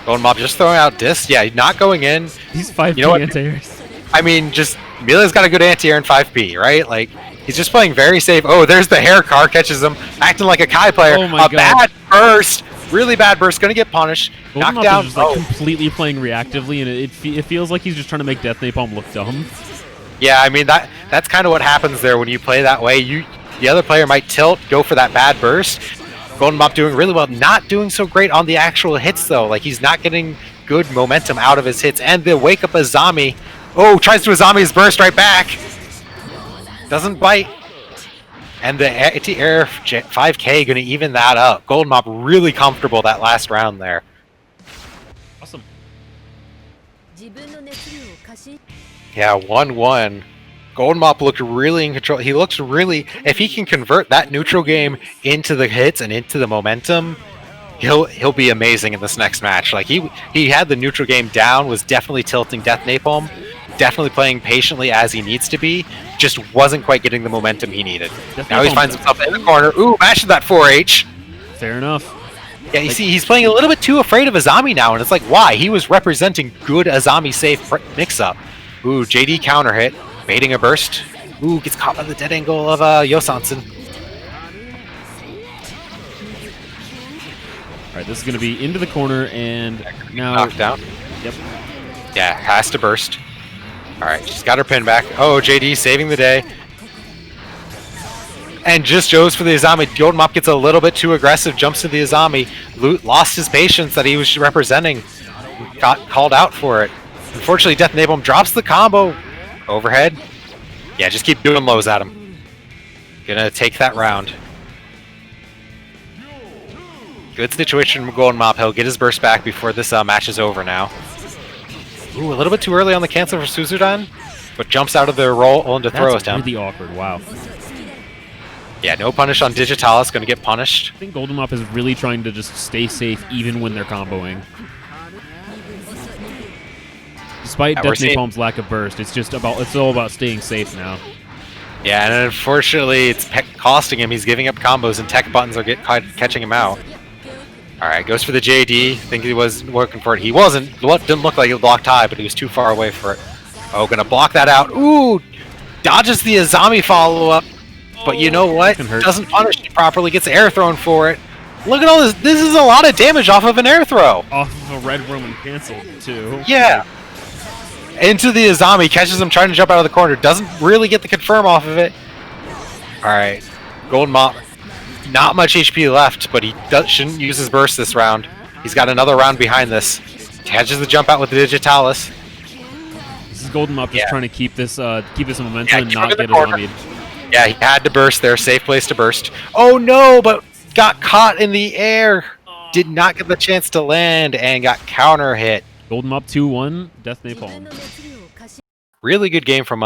Golden Mop just throwing out discs. Yeah, not going in. He's 5 you know what? anti-airs. I mean, just Melee's got a good anti-air in 5P, right? Like, he's just playing very safe. Oh, there's the hair car, catches him, acting like a Kai player. Oh my God. Bad burst, really bad burst, gonna get punished. Golden Knocked Mop down. is just like completely playing reactively, and it feels like he's just trying to make Death Napalm look dumb. Yeah, I mean that's kind of what happens there when you play that way. The other player might tilt, go for that bad burst. Golden Mop doing really well, not doing so great on the actual hits though. Like he's not getting good momentum out of his hits. And the wake up Azami, oh, tries to Azami his burst right back. Doesn't bite. And the anti-air 5K gonna even that up. Golden Mop really comfortable that last round there. Awesome. Yeah, 1-1. Golden Mop looked really in control. He looks really, if he can convert that neutral game into the hits and into the momentum, he'll be amazing in this next match. Like he had the neutral game down, was definitely tilting Death Napalm, definitely playing patiently as he needs to be, just wasn't quite getting the momentum he needed. Now he finds himself in the corner. Ooh, mashing that 4H. Fair enough. Yeah, you see, he's playing a little bit too afraid of Azami now, and it's like, why? He was representing good Azami safe mix-up. Ooh, JD counter hit, baiting a burst. Ooh, gets caught by the dead angle of Yosansen. All right, this is going to be into the corner, and now... Knocked down. Yep. Yeah, has to burst. All right, she's got her pin back. Oh, JD saving the day. And just goes for the Azami. Golden Mop gets a little bit too aggressive, jumps to the Azami. Lost his patience that he was representing. Got called out for it. Unfortunately, Death Napalm drops the combo. Overhead. Yeah, just keep doing lows at him. Gonna take that round. Good situation from Golden Mop. He'll get his burst back before this match is over now. Ooh, a little bit too early on the cancel for Suzudan, but jumps out of the roll into throws That's down. really awkward, wow. Yeah, no punish on Digitalis, gonna get punished. I think Golden Mop is really trying to just stay safe even when they're comboing. Despite Death Napalm's lack of burst, it's all about staying safe now. Yeah, and unfortunately, it's costing him. He's giving up combos, and tech buttons are catching him out. All right, goes for the JD. Think he was working for it. He wasn't. Didn't look like he blocked high, but he was too far away for it. Oh, gonna block that out. Ooh, dodges the Azami follow-up. But you know what? Doesn't punish it properly. Gets air thrown for it. Look at all this. This is a lot of damage off of an air throw. Off of a red Roman cancel, too. Yeah. Into the Azami, catches him trying to jump out of the corner. Doesn't really get the confirm off of it. Alright. Golden Mop. Not much HP left, but he shouldn't use his burst this round. He's got another round behind this. Catches the jump out with the Digitalis. This is Golden Mop just trying to keep this momentum and not get Azami'd. Azami'd. Yeah, he had to burst there. Safe place to burst. Oh no, but got caught in the air. Did not get the chance to land and got counter hit. Golden Mop 2-1, Death Napalm. Really good game from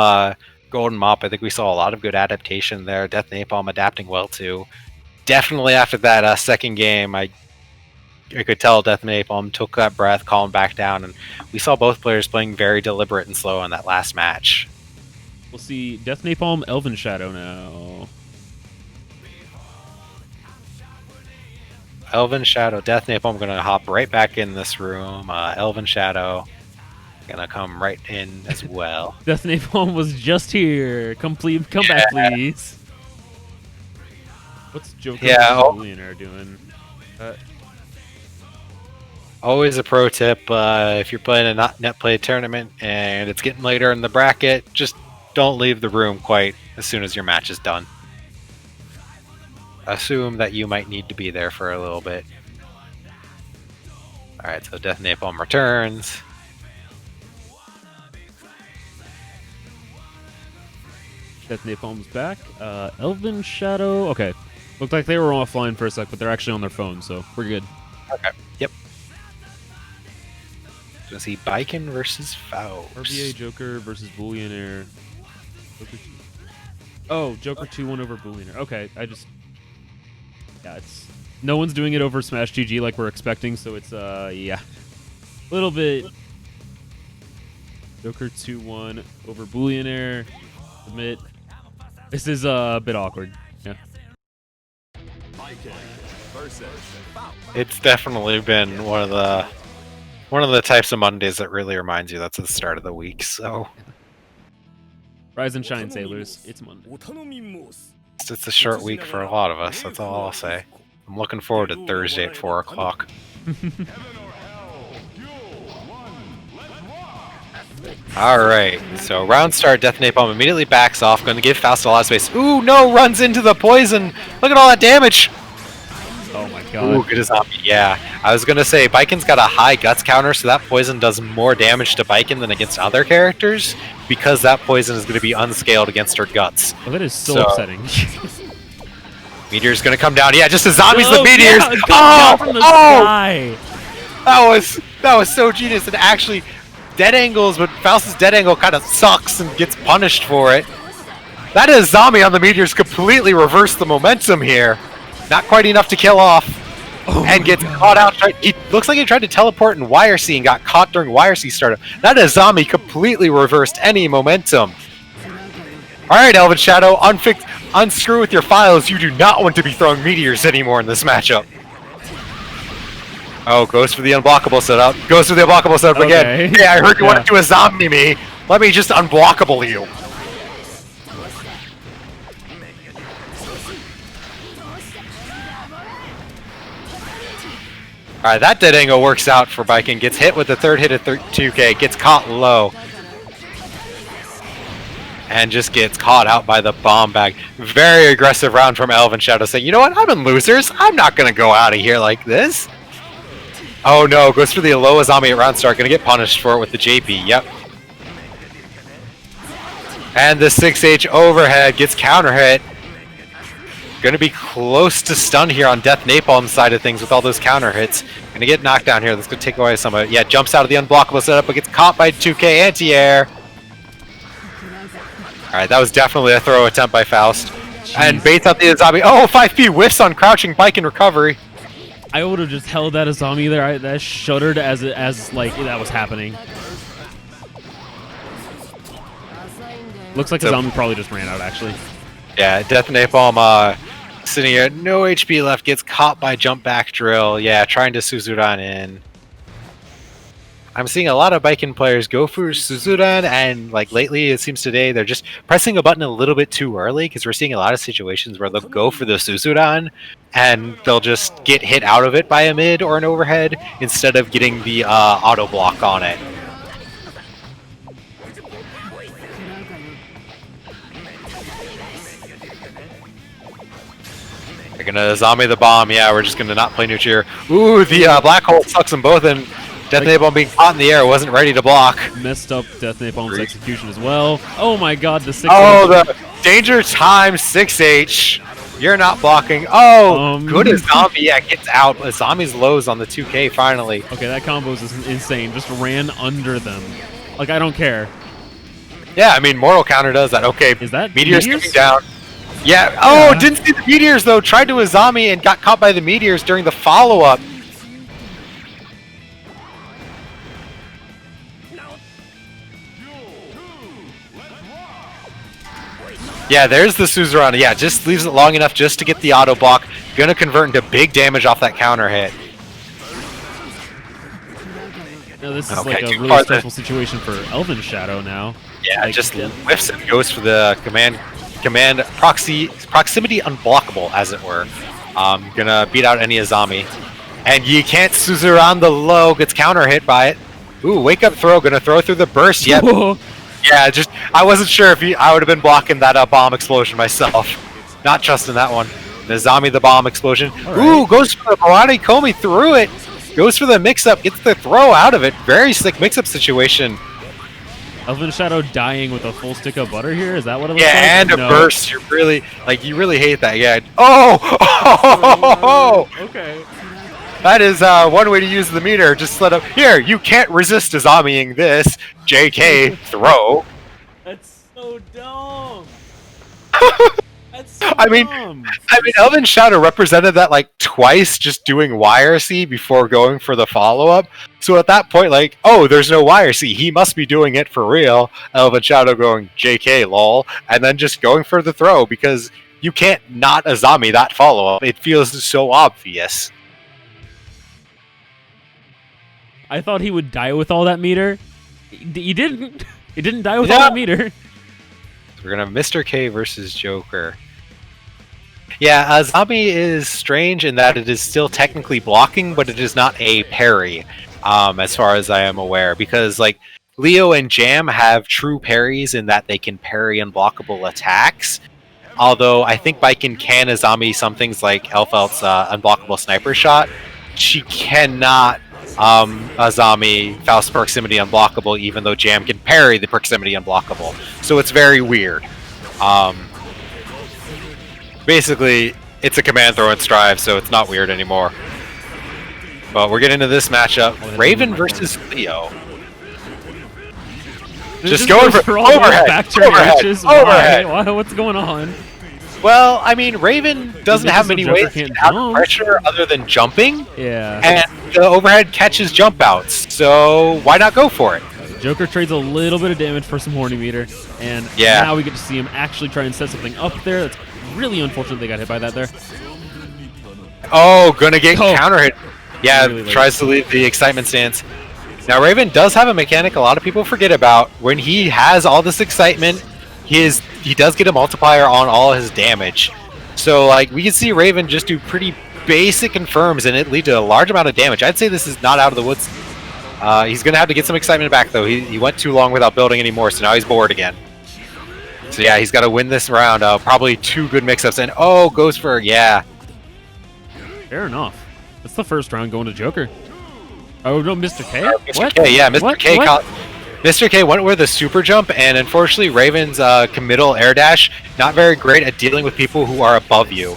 Golden Mop. I think we saw a lot of good adaptation there. Death Napalm adapting well too. Definitely after that second game, I could tell Death Napalm took that breath, calmed back down, and we saw both players playing very deliberate and slow in that last match. We'll see Death Napalm, Elven Shadow now. Elven Shadow, Death Napalm going to hop right back in this room. Elven Shadow going to come right in as well. Death Napalm was just here. Come back, please. What's Joker Millionaire doing? Always a pro tip, if you're playing a not net play tournament and it's getting later in the bracket, just don't leave the room quite as soon as your match is done. Assume that you might need to be there for a little bit. Alright, so Death Napalm returns. Death Napalm's back. Elven Shadow. Okay. Looked like they were offline for a sec, but they're actually on their phone, so we're good. Okay. Yep. So see Baiken versus Faust. RBA Joker versus Billionaire. Joker 2. Oh, Joker 2-1 over Billionaire. Okay, yeah, it's no one's doing it over Smash GG like we're expecting, so it's yeah. A little bit Joker 2-1 over Billionaire. Admit. This is a bit awkward. Yeah. It's definitely been one of the types of Mondays that really reminds you that's the start of the week, so Rise and shine, sailors. It's Monday. It's a short week for a lot of us. That's all I'll say. I'm looking forward to Thursday at 4 o'clock. Alright, so round start, Death Napalm immediately backs off, going to give Faust a lot of space. Ooh, no, runs into the poison! Look at all that damage! Oh my god. Ooh, good as zombie, yeah. I was going to say, Baiken's got a high guts counter, so that poison does more damage to Baiken than against other characters, because that poison is going to be unscaled against her guts. Oh, that is so upsetting. Meteor's going to come down. Yeah, just the zombies, the meteors! Yeah, it comes down from the sky. That was so genius, and actually... dead angles, but Faust's dead angle kind of sucks and gets punished for it. That is zombie on the meteors completely reversed the momentum here. Not quite enough to kill off. And gets caught out. He looks like he tried to teleport in YRC and got caught during YRC startup. That is zombie completely reversed any momentum. Alright, Elven Shadow, unscrew with your files. You do not want to be throwing meteors anymore in this matchup. Oh, goes for the unblockable setup. Goes for the unblockable setup again. Hey, I heard you wanted to a zombie me. Let me just unblockable you. Alright, that dead angle works out for Baiken. Gets hit with the third hit at 2K. Gets caught low. And just gets caught out by the bomb bag. Very aggressive round from Elven Shadow saying, you know what, I'm in losers. I'm not going to go out of here like this. Oh no, goes for the Aloha zombie at round start, gonna get punished for it with the JP, yep. And the 6H overhead gets counter hit. Gonna be close to stun here on Death Napalm side of things with all those counter hits. Gonna get knocked down here, that's gonna take away some of it. Yeah, jumps out of the unblockable setup, but gets caught by 2K anti-air. Alright, that was definitely a throw attempt by Faust. Jeez. And baits out the zombie. Oh, 5P whiffs on crouching Baiken recovery. I would have just held that as zombie there. That shuddered as like that was happening. Looks like a zombie probably just ran out, actually. Yeah, Death Napalm sitting here, no HP left, gets caught by jump back drill. Yeah, trying to Suzuran in. I'm seeing a lot of Baiken players go for Suzuran, and like lately, it seems today, they're just pressing a button a little bit too early, because we're seeing a lot of situations where they'll go for the Suzuran, and they'll just get hit out of it by a mid or an overhead, instead of getting the auto block on it. They're gonna zombie the bomb, yeah, we're just gonna not play neutral here. Ooh, the black hole sucks them both in. Death Napalm being caught in the air, wasn't ready to block. Messed up Death Napalm's execution as well. Oh my god, the 6H. Oh, the danger time 6H. You're not blocking. Oh, good as zombie. Yeah, gets out. Zombie's lows on the 2K finally. Okay, that combo is insane. Just ran under them. Like, I don't care. Yeah, I mean, Mortal Counter does that. Okay, is that meteors coming down? Yeah. Oh, didn't see the meteors though. Tried to a zombie and got caught by the meteors during the follow-up. Yeah, there's the Suzerain. Yeah, just leaves it long enough just to get the auto block. Gonna convert into big damage off that counter hit. No, this is like a really stressful situation for Elven Shadow now. Yeah, like, just whiffs and goes for the command proximity unblockable, as it were. Gonna beat out any zombie. And you can't Suzerain the low, gets counter hit by it. Ooh, wake up throw, gonna throw through the burst. Yep. Yeah, just I wasn't sure if I would have been blocking that bomb explosion myself. Not trusting that one. The zombie, the bomb explosion. Right. Ooh, goes for the Barani Komi through it. Goes for the mix-up, gets the throw out of it. Very slick mix-up situation. Elven Shadow dying with a full stick of butter here. Is that what it looks like? Yeah, and a burst. You really hate that. Yeah. Oh! Okay. That is one way to use the meter. Just let up. Here, you can't resist a zombieing this. JK, throw. That's so dumb. That's so I mean, Elven Shadow represented that like twice, just doing YRC before going for the follow-up. So at that point, like, oh, there's no YRC. He must be doing it for real. Elven Shadow going JK, lol, and then just going for the throw because you can't not a zombie that follow-up. It feels so obvious. I thought he would die with all that meter. He didn't. He didn't die with all that meter. We're gonna have Mr. K versus Joker. Yeah, Zombie is strange in that it is still technically blocking, but it is not a parry, as far as I am aware. Because like Leo and Jam have true parries in that they can parry unblockable attacks. Although I think Baiken can a Zombie some things like Elfelt's unblockable sniper shot. She cannot a Zombie Faust proximity unblockable, even though Jam can parry the proximity unblockable. So it's very weird. Basically, it's a command throw and strive, so it's not weird anymore. But we're getting into this matchup. Raven versus Leo. Just going for all those overhead, back turn overhead, H's. overhead. Why? What's going on? Well, I mean, Raven doesn't have many Joker ways to can't get out of jump. pressure other than jumping, Yeah. and the overhead catches jump outs, so why not go for it? Joker trades a little bit of damage for some horny meter, and Yeah. now we get to see him actually try and set something up there. That's really unfortunate they got hit by that there. Oh, gonna get Oh. counter hit. Yeah, Really late. tries to leave the excitement stance. Now Raven does have a mechanic a lot of people forget about. When he has all this excitement, he does get a multiplier on all his damage. So like we can see Raven just do pretty basic confirms and it lead to a large amount of damage. I'd say this is not out of the woods. He's gonna have to get some excitement back though. He went too long without building anymore, so now he's bored again. So yeah, he's got to win this round. Probably 2 good mix-ups, and oh, goes for yeah. Fair enough. That's the first round going to Joker. Oh no, Mr. K? Mr. What? K, yeah, Mr. What? K. What? Mr. K went with a super jump, and unfortunately, Raven's committal air dash not very great at dealing with people who are above you.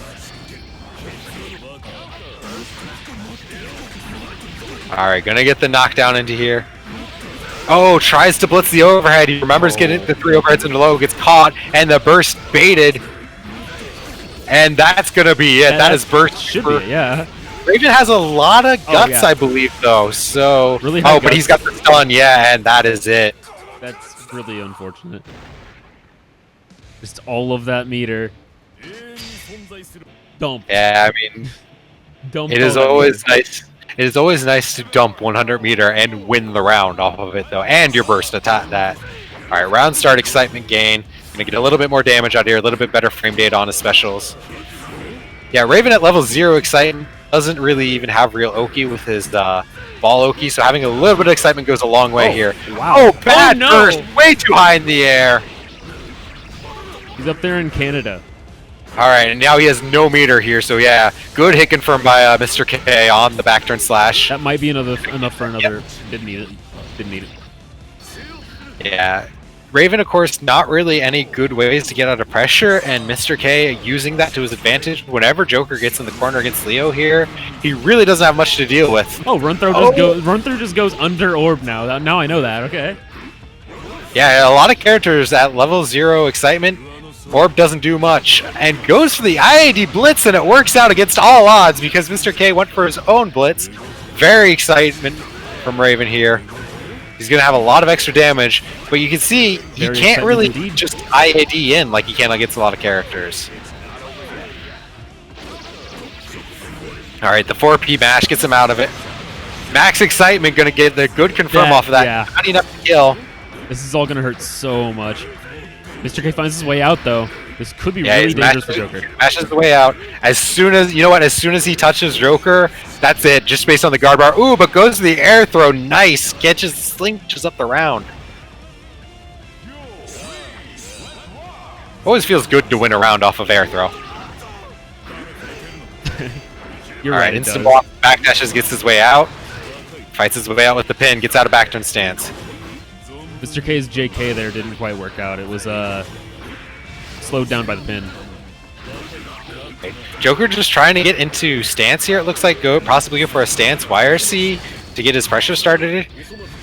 All right, gonna get the knockdown into here. Oh, tries to blitz the overhead. He remembers getting the 3 overheads into low, gets caught, and the burst baited. And that's gonna be it. That is burst. Should be, yeah. Raven has a lot of guts, yeah. I believe, though. So, Really high oh, but he's got the stun, yeah, and that is it. That's really unfortunate. Just all of that meter. Dump. Yeah, I mean, Dump. it is all that always meter. nice. It is always nice to dump 100 meter and win the round off of it, though, and your burst attack that. All right, round start, excitement gain. Gonna get a little bit more damage out here, a little bit better frame data on his specials. Yeah, Raven at level 0 excitement doesn't really even have real Oki with his ball Oki, so having a little bit of excitement goes a long way here. Wow. Oh, bad no. burst, way too high in the air. He's up there in Canada. All right, and now he has no meter here, so yeah, good hit confirmed by Mr. K on the back turn slash. That might be enough for another. Didn't need it. Didn't need it. Yeah. Raven, of course, not really any good ways to get out of pressure, and Mr. K using that to his advantage. Whenever Joker gets in the corner against Leo here, he really doesn't have much to deal with. Oh, run through just goes under orb now. Now I know that. Okay. Yeah, a lot of characters at level 0 excitement, orb doesn't do much, and goes for the IAD blitz, and it works out against all odds because Mr. K went for his own blitz. Very excitement from Raven here. He's going to have a lot of extra damage, but you can see he Very can't really indeed. just IAD in like he can against a lot of characters. Alright, the 4P mash gets him out of it. Max excitement going to get the good confirm Yeah, off of that. yeah. Not enough to kill. This is all gonna hurt so much. Mr. K finds his way out though. This could be Yeah, really he's dangerous for Joker. Mashes the way out. As soon as, you know what, as soon as he touches Joker, that's it, just based on the guard bar. Ooh, but goes to the air throw. Nice. Slinches up the round. Always feels good to win a round off of air throw. You're All right. right, It instant does. block, backdashes, gets his way out. Fights his way out with the pin, gets out of back turn stance. Mr. K's JK there didn't quite work out. It was slowed down by the pin. Okay. Joker just trying to get into stance here. It looks like possibly go for a stance YRC to get his pressure started.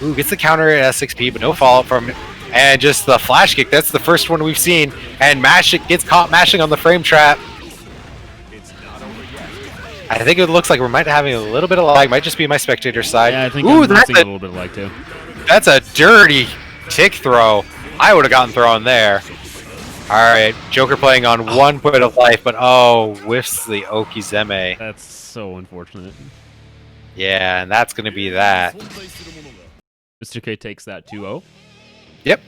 Ooh, gets the counter at S6P, but no follow from it. And just the flash kick. That's the first one we've seen. And gets caught mashing on the frame trap. I think it looks like we might be having a little bit of lag. Might just be my spectator side. Yeah, I think Ooh, I'm that's seeing a a, little bit of lag too. that's a dirty tick throw. I would have gotten thrown there. Alright, Joker playing on 1 point of life, but oh, whiffs the Okizeme. That's so unfortunate. Yeah, and that's going to be that. Mr. K takes that 2-0. Yep.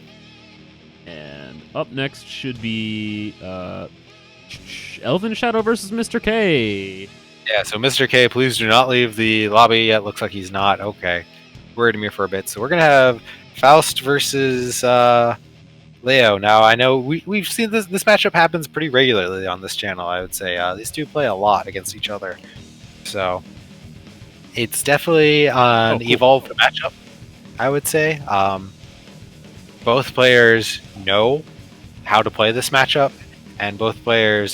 And up next should be Elven Shadow versus Mr. K. Yeah, so Mr. K, please do not leave the lobby yet. Looks like he's not. Okay. Worried me for a bit. So we're going to have Faust versus Leo. Now, I know we've seen this matchup happens pretty regularly on this channel, I would say. These two play a lot against each other. So it's definitely an evolved matchup, I would say. Both players know how to play this matchup, and both players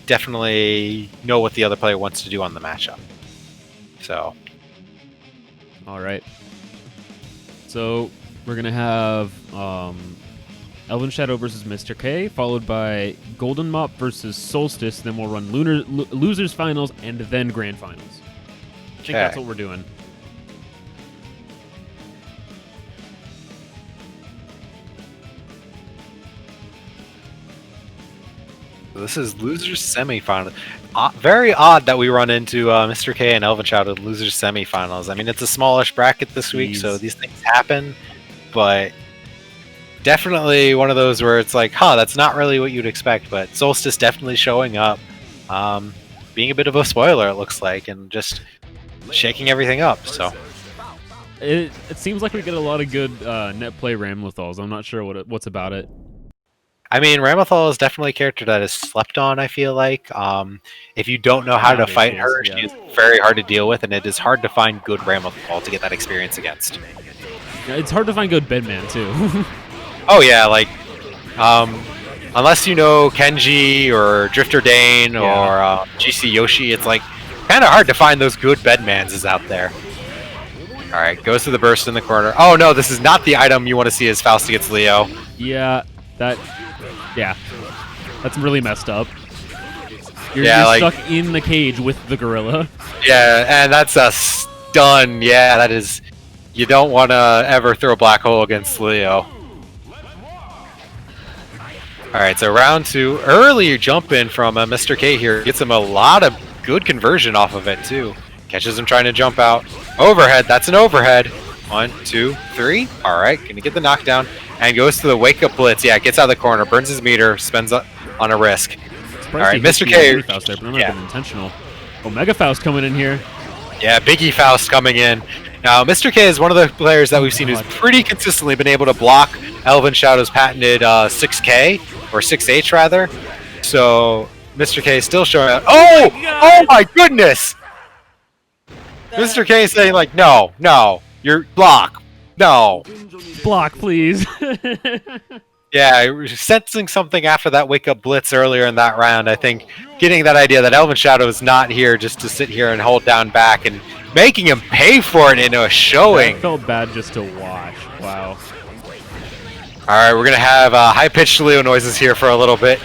definitely know what the other player wants to do on the matchup. So, all right. So we're gonna have Elven Shadow versus Mr. K, followed by Golden Mop versus Solstice. Then we'll run losers finals and then grand finals. I think that's what we're doing. This is losers semifinal. Very odd that we run into Mr. K and Elven Shadow losers semifinals. I mean, it's a smallish bracket this week, so these things happen. But definitely one of those where it's like, that's not really what you'd expect. But Solstice definitely showing up, being a bit of a spoiler, it looks like, and just shaking everything up. So it seems like we get a lot of good net play Ramlethal's. I'm not sure what's about it. I mean, Ramlethal is definitely a character that is slept on, I feel like. If you don't know how to fight her, she's very hard to deal with, and it is hard to find good Ramlethal to get that experience against. Yeah, it's hard to find good Bedman, too. Oh, yeah, like, unless you know Kenji or Drifter Dane or GC Yoshi, it's, like, kind of hard to find those good Bedmans out there. Alright, goes to the burst in the corner. Oh, no, this is not the item you want to see as Faust against Leo. Yeah, that's really messed up. You're stuck in the cage with the gorilla. Yeah, and that's a stun. Yeah, that is. You don't want to ever throw a black hole against Leo. Alright, so round 2. Early jump in from Mr. K here. Gets him a lot of good conversion off of it, too. Catches him trying to jump out. Overhead, that's an overhead. 1, 2, 3. Alright, gonna get the knockdown. And goes to the wake-up blitz. Yeah, gets out of the corner, burns his meter, spends on a risk. All right, Mr. K. Faust there, but not even intentional. Oh, Mega Faust coming in here. Yeah, Biggie Faust coming in. Now, Mr. K is one of the players that we've seen who's pretty consistently been able to block Elven Shadow's patented 6K, or 6H rather. So, Mr. K is still showing up. Oh my goodness! Mr. K is saying, like, no, you're block. No. Block, please. Yeah, sensing something after that wake-up blitz earlier in that round, I think getting that idea that Elven Shadow is not here just to sit here and hold down back and making him pay for it in a showing. That felt bad just to watch. Wow. Alright, we're going to have high-pitched Leo noises here for a little bit.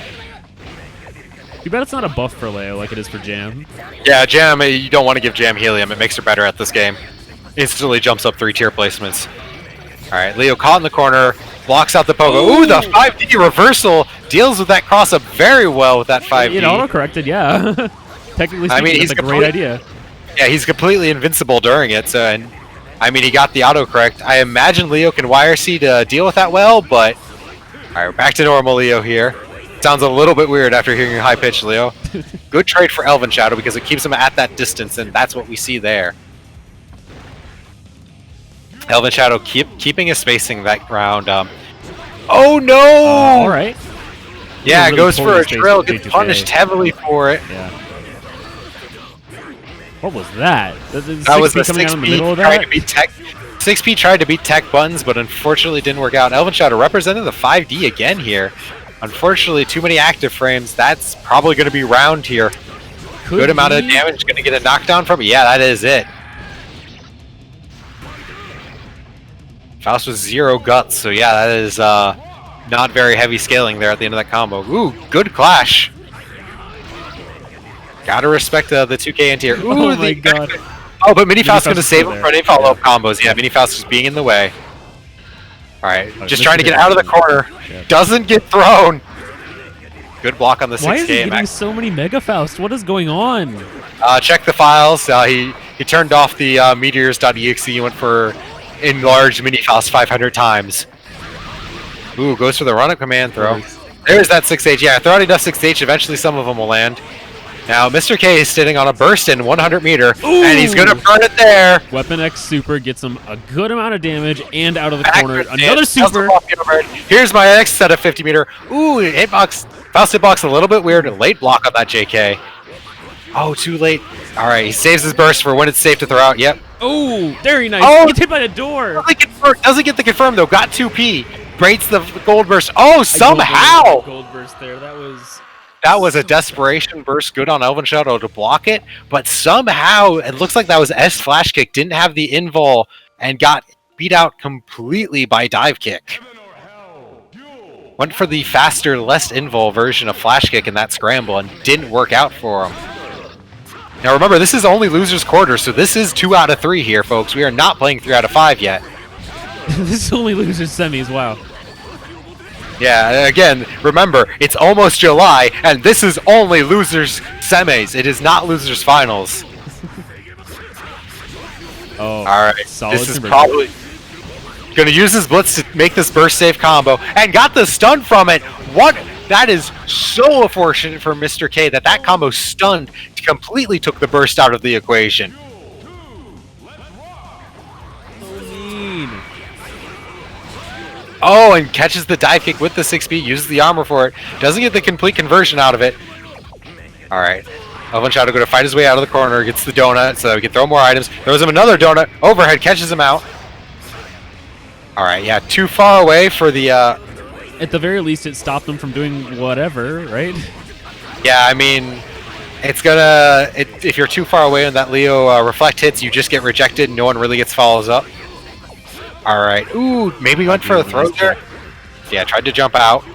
Too bad it's not a buff for Leo like it is for Jam. Yeah, Jam, you don't want to give Jam helium. It makes her better at this game. Instantly jumps up 3-tier placements. Alright, Leo caught in the corner, blocks out the pogo. Ooh, the 5D reversal deals with that cross-up very well with that 5D. It auto-corrected, yeah. Technically speaking, that's a great idea. Yeah, he's completely invincible during it, so, and I mean, he got the autocorrect. I imagine Leo can YRC to deal with that well, but... Alright, back to normal Leo here. Sounds a little bit weird after hearing high-pitched Leo. Good trade for Elven Shadow because it keeps him at that distance, and that's what we see there. Elven Shadow keeping his spacing that round. Oh no! All right. Yeah, really goes for a drill, gets punished heavily for it. Yeah. What was that? That was the 6P trying to beat Tech. 6P tried to beat Tech buttons, but unfortunately didn't work out. Elven Shadow representing the 5D again here. Unfortunately, too many active frames. That's probably going to be round here. Good amount of damage. Going to get a knockdown from it. Yeah, that is it. Faust with 0 guts, so yeah, that is not very heavy scaling there at the end of that combo. Ooh, good clash. Gotta respect the 2K anti-air. Ooh, oh my god. Oh, but Mini Faust's gonna save him for any follow-up combos. Yeah, Mini Faust is being in the way. Alright, just trying to get out of the corner. Yeah. Doesn't get thrown. Good block on the 6K. Why is he getting so many Mega Faust? What is going on? Check the files. He turned off the meteors.exe and went for enlarged Mini Faust 500 times. Ooh, goes for the run-up command throw. There's that 6H. Yeah, throw out enough 6H. Eventually, some of them will land. Now, Mr. K is sitting on a burst in 100 meter, and he's going to burn it there. Weapon X super gets him a good amount of damage and out of the Back corner. to Another it. super. Here's my next set of 50 meter. Ooh, hitbox. Bounce hitbox a little bit weird. Late block on that JK. Oh, too late. All right, he saves his burst for when it's safe to throw out. Yep. Oh, very nice. Oh! Gets hit by the door. Doesn't get the confirm, though. Got 2P. Breaks the gold burst. Oh, somehow! Gold burst there. That was a desperation burst, good on Elven Shadow to block it, but somehow it looks like that was S flash kick, didn't have the invul, and got beat out completely by dive kick. Went for the faster, less invul version of flash kick in that scramble and didn't work out for him. Now remember, this is only loser's quarter, so this is 2 out of 3 here, folks. We are not playing 3 out of 5 yet. This is only losers semis. Wow. Yeah, again, remember, it's almost July, and this is only losers semis. It is not losers finals. Oh, all right. Solid This is conversion. probably going to use his blitz to make this burst safe combo, and got the stun from it. What? That is so unfortunate for Mr. K that combo stunned, completely took the burst out of the equation. Oh, and catches the dive kick with the 6B, uses the armor for it. Doesn't get the complete conversion out of it. Alright. Elven Shadow going to fight his way out of the corner, gets the donut so that we can throw more items. Throws him another donut, overhead, catches him out. Alright, yeah, too far away for the... At the very least, it stopped them from doing whatever, right? Yeah, I mean, it's gonna... if you're too far away and that Leo reflect hits, you just get rejected and no one really gets follows up. Alright, ooh, maybe went for a throw there. Yeah, tried to jump out.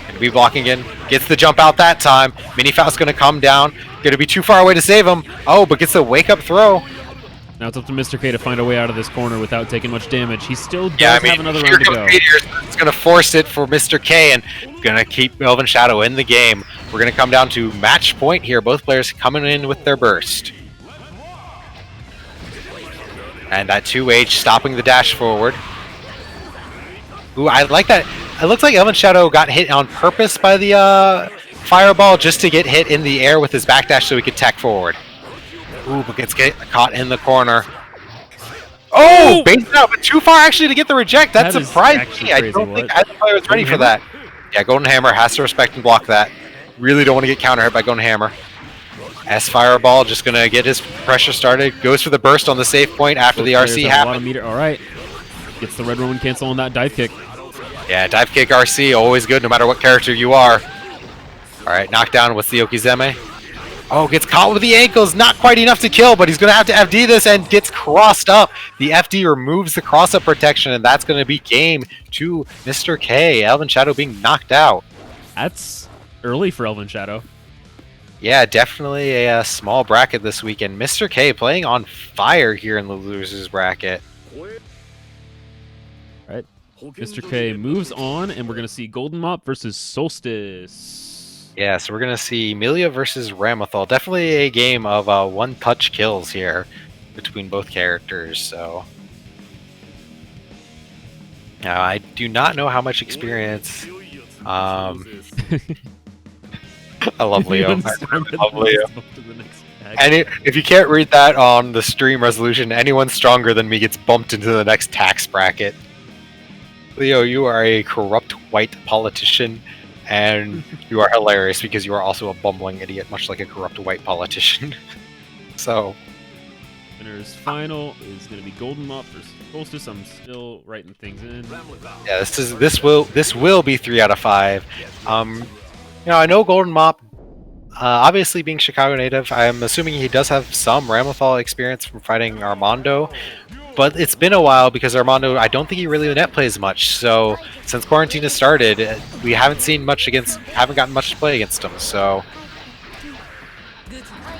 Gonna be blocking in. Gets the jump out that time. Mini Foul's gonna come down. Gonna be too far away to save him. Oh, but gets a wake-up throw. Now it's up to Mr. K to find a way out of this corner without taking much damage. He still does Yeah, I mean, have another here round to comes go. Meteors. It's gonna force it for Mr. K and gonna keep Elven Shadow in the game. We're gonna come down to match point here. Both players coming in with their burst. And that 2H stopping the dash forward. Ooh, I like that. It looks like Elven Shadow got hit on purpose by the fireball just to get hit in the air with his backdash so he could tech forward. Ooh, but gets caught in the corner. Oh, based out, but too far actually to get the reject. That surprised me. I don't think either player was ready for that. Yeah, Golden Hammer has to respect and block that. Really don't want to get counter hit by Golden Hammer. S Fireball just going to get his pressure started. Goes for the burst on the safe point after the RC happens. All right. Gets the Red Roman cancel on that dive kick. Yeah, dive kick RC, always good no matter what character you are. Alright, knockdown with the Okizeme. Oh, gets caught with the ankles. Not quite enough to kill, but he's going to have to FD this and gets crossed up. The FD removes the cross-up protection, and that's going to be game to Mr. K. Elven Shadow being knocked out. That's early for Elven Shadow. Yeah, definitely a small bracket this weekend. Mr. K playing on fire here in the losers bracket. Right. Mr. K moves on, and we're going to see Golden Mop versus Solstice. Yeah, so we're going to see Milia versus Ramathal. Definitely a game of one-touch kills here between both characters, so... Now, I do not know how much experience... I love Leo. I love Leo. And if you can't read that on the stream resolution, anyone stronger than me gets bumped into the next tax bracket. Leo, you are a corrupt white politician, and you are hilarious because you are also a bumbling idiot, much like a corrupt white politician. So, winner's final is going to be Golden Mop versus Solstice. I'm still writing things in. Yeah, this will be 3 out of 5. I know Golden Mop, obviously being Chicago native, I'm assuming he does have some Ramathal experience from fighting Armando. But it's been a while because Armando, I don't think he really net plays much. So since quarantine has started, we haven't gotten much to play against him. So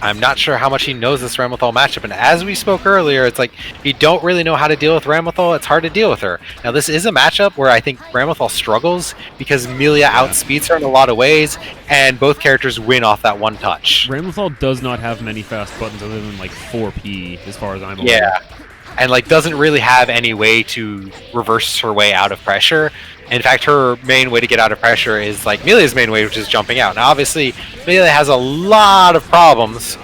I'm not sure how much he knows this Ramathal matchup. And as we spoke earlier, it's like if you don't really know how to deal with Ramathal, it's hard to deal with her. Now this is a matchup where I think Ramathal struggles because Milia outspeeds her in a lot of ways, and both characters win off that one touch. Ramathal does not have many fast buttons other than like 4P as far as I'm aware. Yeah. and like doesn't really have any way to reverse her way out of pressure. In fact, her main way to get out of pressure is like Melia's main way, which is jumping out. Now, obviously, Melia has a lot of problems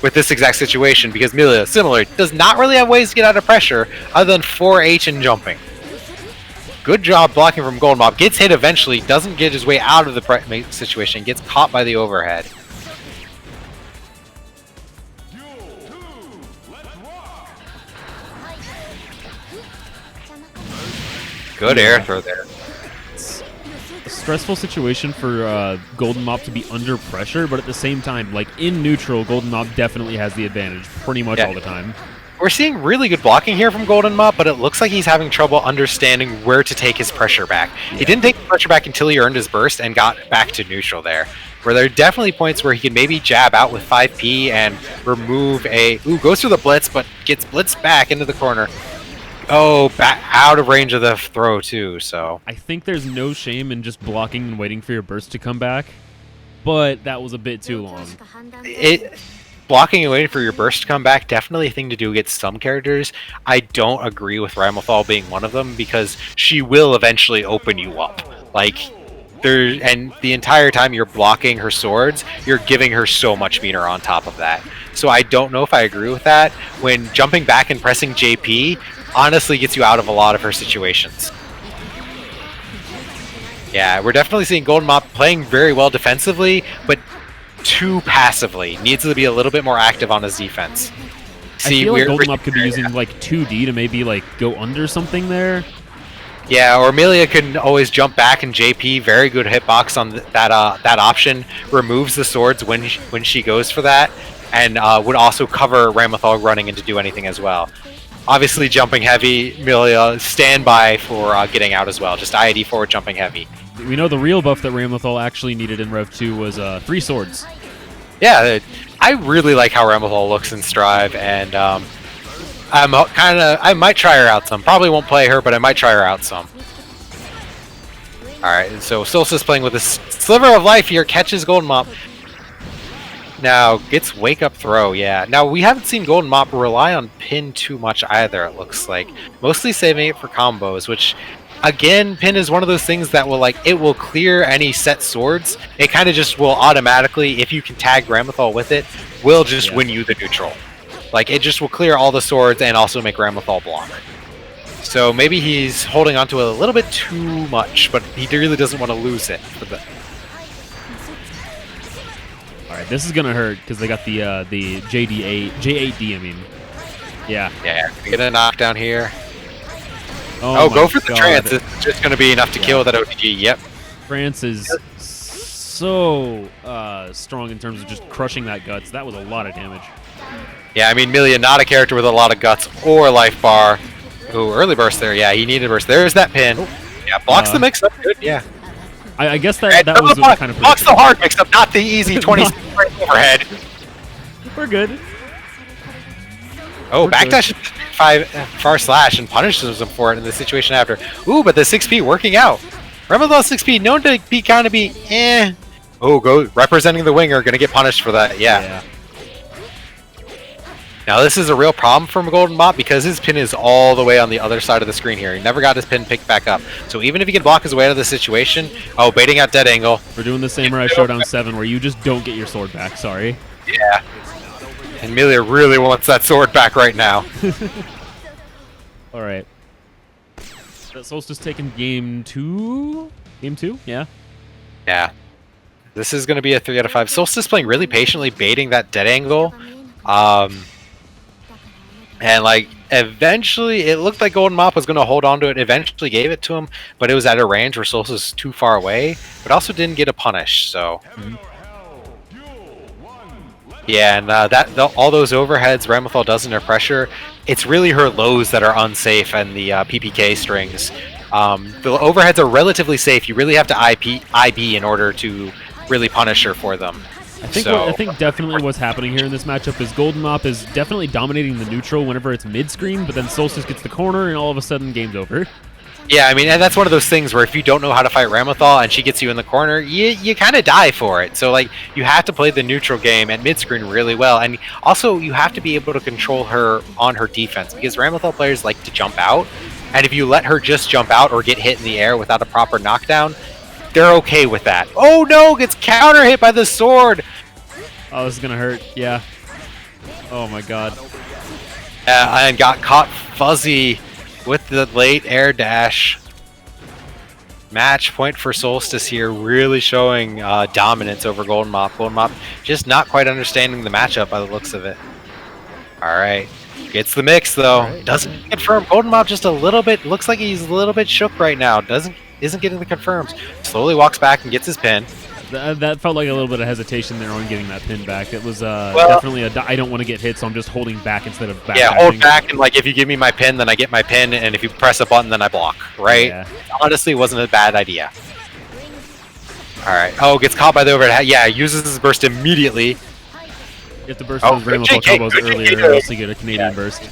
with this exact situation because Melia, similar, does not really have ways to get out of pressure other than 4H and jumping. Good job blocking from Golden Mob. Gets hit eventually, doesn't get his way out of the situation, gets caught by the overhead. Good air throw there. It's a stressful situation for Golden Mop to be under pressure, but at the same time, like in neutral, Golden Mop definitely has the advantage pretty much all the time. We're seeing really good blocking here from Golden Mop, but it looks like he's having trouble understanding where to take his pressure back. Yeah. He didn't take the pressure back until he earned his burst and got back to neutral there. Where there are definitely points where he can maybe jab out with 5P and remove a... Ooh, goes through the blitz, but gets blitzed back into the corner. Oh, back out of range of the throw too, so... I think there's no shame in just blocking and waiting for your burst to come back, but that was a bit too long. Blocking and waiting for your burst to come back, definitely a thing to do against some characters. I don't agree with Ramlethal being one of them, because she will eventually open you up. Like, and the entire time you're blocking her swords, you're giving her so much meter on top of that. So I don't know if I agree with that. When jumping back and pressing JP honestly gets you out of a lot of her situations. Yeah, we're definitely seeing Golden Mop playing very well defensively, but too passively. Needs to be a little bit more active on his defense. See, I feel like Golden Mop could be using like 2D to maybe like go under something there. Yeah, or Amelia can always jump back and JP, very good hitbox on that option. Removes the swords when she goes for that, and would also cover Ramlethal running in to do anything as well. Obviously jumping heavy, Amelia standby for getting out as well. Just IID forward jumping heavy. We know the real buff that Ramlethal actually needed in Rev 2 was 3 swords. Yeah, I really like how Ramlethal looks in Strive, and I might try her out some. Probably won't play her, but I might try her out some. Alright, so Solstice playing with a sliver of life here, catches Golden Mop. Now, gets Wake Up Throw, yeah. Now, we haven't seen Golden Mop rely on Pin too much either, it looks like. Mostly saving it for combos, which, again, Pin is one of those things that will, like, it will clear any set swords. It kind of just will automatically, if you can tag Ramlethal with it, will just win you the neutral. Like, it just will clear all the swords and also make Ramlethal block. So maybe he's holding onto it a little bit too much, but he really doesn't want to lose it. Alright, this is gonna hurt because they got the J8D, I mean. Yeah. Yeah, get a knockdown here. Oh go for the trance. It's just gonna be enough to kill that OTG, yep. France is so strong in terms of just crushing that guts. That was a lot of damage. Yeah, I mean, Melia, not a character with a lot of guts or life bar. Ooh, early burst there. Yeah, he needed a burst. There's that pin. Yeah, blocks the mix-up. Good, yeah. I guess that was kind of... Blocks the hard mix-up, not the easy 20 overhead. We're good. Oh, backdash 5 far slash and punishes him for it in the situation after. Ooh, but the 6P working out. Ramlethal 6P known to be kind of be eh. Oh, go representing the winger, gonna get punished for that. Yeah. Now this is a real problem for Golden Mop because his pin is all the way on the other side of the screen here. He never got his pin picked back up. So even if he can block his way out of the situation, oh, baiting out dead angle. We're doing the Samurai Showdown 7 where you just don't get your sword back, sorry. Yeah. And Melia really wants that sword back right now. Alright. Solstice taking game 2? Game 2? Yeah. Yeah. This is going to be a 3 out of 5. Solstice playing really patiently, baiting that dead angle. And like eventually it looked like Golden Mop was going to hold on to it, eventually gave it to him, but it was at a range where Solstice was too far away, but also didn't get a punish, so... Yeah, and all those overheads Ramlethal does under pressure, it's really her lows that are unsafe and the PPK strings. The overheads are relatively safe, you really have to IB in order to really punish her for them. I think definitely what's happening here in this matchup is Golden Mop is definitely dominating the neutral whenever it's mid-screen, but then Solstice gets the corner and all of a sudden game's over. Yeah, I mean, and that's one of those things where if you don't know how to fight Ramlethal and she gets you in the corner, you kind of die for it. So, like, you have to play the neutral game at mid-screen really well. And also, you have to be able to control her on her defense because Ramlethal players like to jump out. And if you let her just jump out or get hit in the air without a proper knockdown, they're okay with that. Oh, no! Gets counter hit by the sword! Oh, this is going to hurt. Yeah. Oh, my God. And got caught fuzzy with the late air dash. Match point for Solstice here, really showing dominance over Golden Mop. Golden Mop just not quite understanding the matchup by the looks of it. Alright. Gets the mix though. Right. Doesn't confirm. Golden Mop just a little bit, looks like he's a little bit shook right now. Isn't getting the confirms. Slowly walks back and gets his pin. That felt like a little bit of hesitation there on getting that pin back. It was definitely I don't want to get hit, so I'm just holding back instead of back. Yeah, hold back, and like if you give me my pin, then I get my pin, and if you press a button, then I block, right? Yeah. Honestly, wasn't a bad idea. Alright. Oh, gets caught by the overhead. Yeah, uses his burst immediately. You have to burst those Ramlethal combos earlier, or else you get a Canadian burst.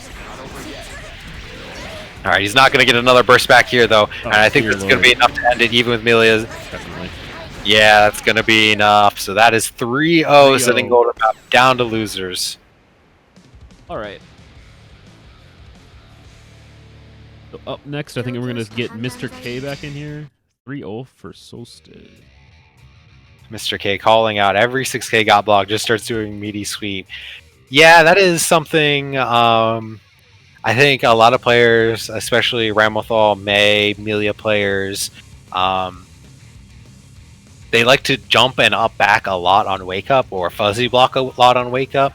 Alright, he's not going to get another burst back here, though. Oh, And I think that's going to be enough to end it, even with Milia's. Definitely. Yeah, that's going to be enough. So that is 3-0, sending Golden Mop down to losers. All right. So up next, I think we're going to get Mr. K back in here. 3-0 for Solstice. Mr. K calling out every 6K got blocked, just starts doing meaty sweep. Yeah, that is something I think a lot of players, especially Ramlethal, May, Milia players, they like to jump and up back a lot on wake up or fuzzy block a lot on wake up.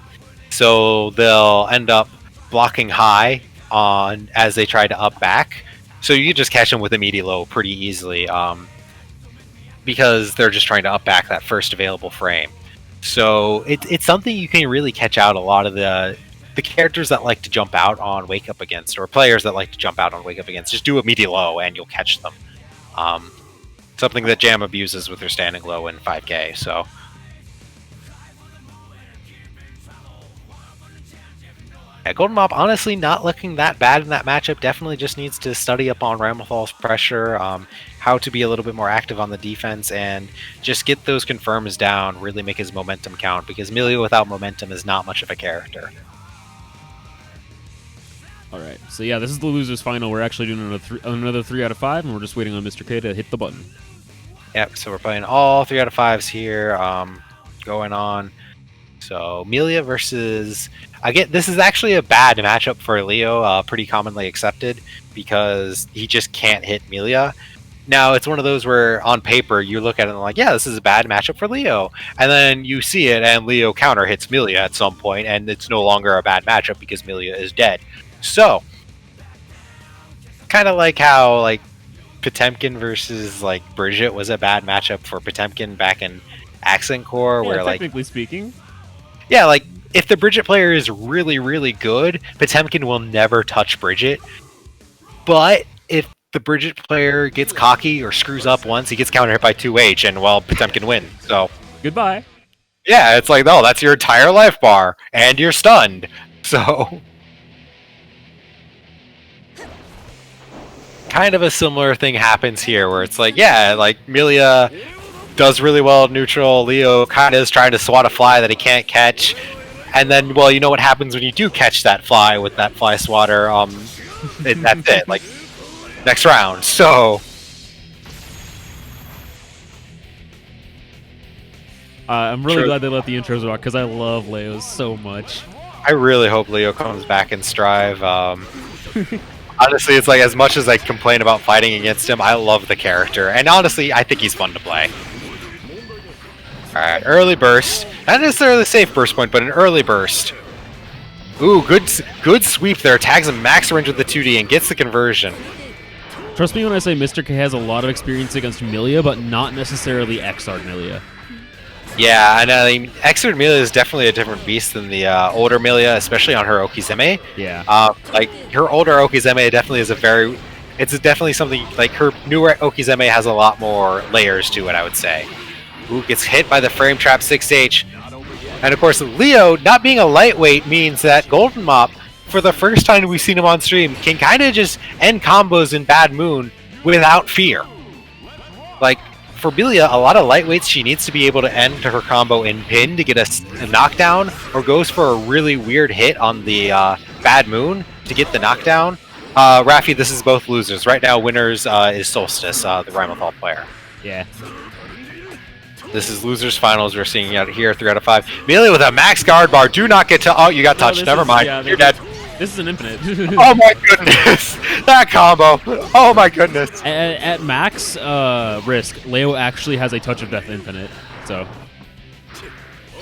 So they'll end up blocking high on as they try to up back. So you just catch them with a meaty low pretty easily because they're just trying to up back that first available frame. So it's something you can really catch out a lot of the characters that like to jump out on wake up against, or players that like to jump out on wake up against. Just do a meaty low and you'll catch them. Something that Jam abuses with her standing low in 5K. So. Yeah, Golden Mop honestly not looking that bad in that matchup. Definitely just needs to study up on Ramlethal's pressure, how to be a little bit more active on the defense, and just get those confirms down, really make his momentum count, because Milia without momentum is not much of a character. All right. So yeah, this is the losers final. We're actually doing another 3 out of 5, and we're just waiting on Mr. K to hit the button. Yep, so we're playing all 3 out of 5s here going on. So Milia versus... this is actually a bad matchup for Leo, pretty commonly accepted, because he just can't hit Milia. Now, it's one of those where, on paper, you look at it and like, yeah, this is a bad matchup for Leo. And then you see it, and Leo counter hits Milia at some point, and it's no longer a bad matchup because Milia is dead. So, kind of like how, like, Potemkin versus, like, Bridget was a bad matchup for Potemkin back in Accent Core, Yeah, where, like... technically speaking. Yeah, like, if the Bridget player is really, really good, Potemkin will never touch Bridget. But if the Bridget player gets cocky or screws up once, he gets counter hit by 2H, and, well, Potemkin wins. So, Goodbye. yeah, it's like, oh, that's your entire life bar, and you're stunned. So, kind of a similar thing happens here, where it's like, yeah, like, Milia does really well at neutral, Leo kind of is trying to swat a fly that he can't catch, and then, well, you know what happens when you do catch that fly with that fly swatter, and that's it, like, next round. So I'm really glad they let the intros rock, because I love Leo's so much. I really hope Leo comes back in Strive. Honestly, it's like, as much as I complain about fighting against him, I love the character, and honestly, I think he's fun to play. Alright, early burst. Not necessarily a safe burst point, but an early burst. Ooh, good sweep there. Tags him max range with the 2D and gets the conversion. Trust me when I say Mr. K has a lot of experience against Milia, but not necessarily XR Milia. Yeah, and I mean, Xrd Milia is definitely a different beast than the older Milia, especially on her Okizeme. Yeah. Like, her older Okizeme definitely is it's definitely something, like, her newer Okizeme has a lot more layers to it, I would say. Ooh, gets hit by the frame trap 6H. And of course, Leo, not being a lightweight, means that Golden Mop, for the first time we've seen him on stream, can kind of just end combos in Bad Moon without fear. Like, for Melia, a lot of lightweights, she needs to be able to end her combo in pin to get a knockdown, or goes for a really weird hit on the Bad Moon to get the knockdown. Rafi, this is both losers. Right now, winners is Solstice, the Rhymothal player. Yeah. This is losers finals. We're seeing out here, 3 out of 5. Melia with a max guard bar. Do not get to. Oh, you got touched. Never mind. Yeah, You're dead. This is an infinite. Oh my goodness! That combo. Oh my goodness. At max risk, Leo actually has a touch of death infinite. So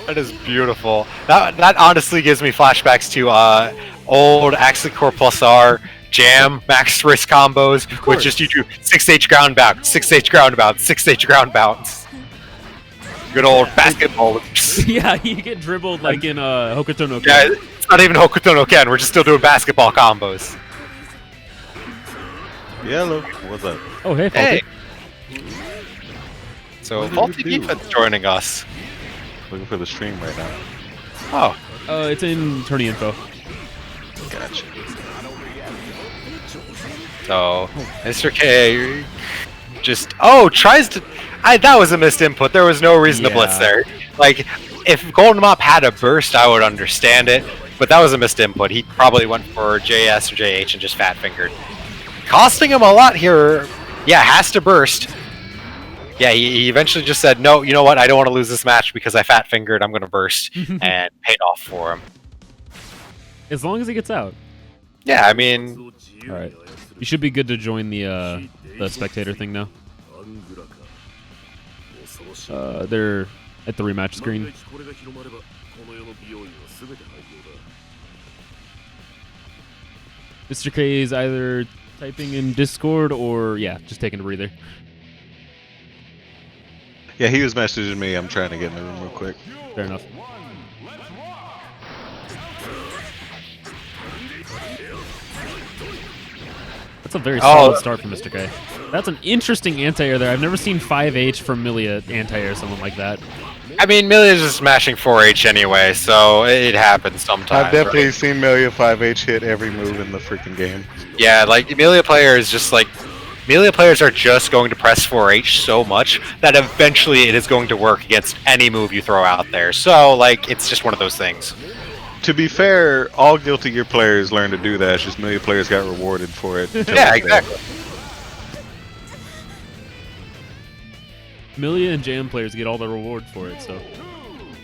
That is beautiful. That honestly gives me flashbacks to old Axicor plus R jam max risk combos, which just you do 6H ground bounce, 6H ground bounce, 6H ground bounce. Good old basketball loops. yeah, you get dribbled like in Hokuto no Ken. Yeah, it's not even Hokuto no Ken. We're just still doing basketball combos. Yellow, what's up? Oh hey, Hey. Faulty. So What did Faulty we do? Defense joining us. Looking for the stream right now. Oh, It's in tourney info. Gotcha. so Mr. K just tries to. That was a missed input. There was no reason to blitz Yeah. there. Like, if Golden Mop had a burst, I would understand it, but that was a missed input. He probably went for JS or JH and just fat fingered, costing him a lot here. Yeah, has to burst. Yeah, he eventually just said, no, you know what? I don't want to lose this match because I fat fingered. I'm going to burst, and paid off for him. As long as he gets out. Yeah, I mean, All right. You should be good to join the spectator thing now. They're at the rematch screen. Mr. K is either typing in Discord or just taking a breather. Yeah, he was messaging me. I'm trying to get in the room real quick. Fair enough. That's a very solid start from Mr. K. That's an interesting anti-air there. I've never seen 5H from Milia anti-air someone like that. I mean, Milia's just smashing 4H anyway, so it happens sometimes. I've definitely right? seen Melia 5H hit every move in the freaking game. Yeah, like Milia player is just like Milia players are just going to press 4H so much that eventually it is going to work against any move you throw out there. So like it's just one of those things. To be fair, all Guilty Gear players learned to do that. It's just Melia players got rewarded for it. until Yeah, this day. exactly. Milia and Jam players get all the reward for it, so.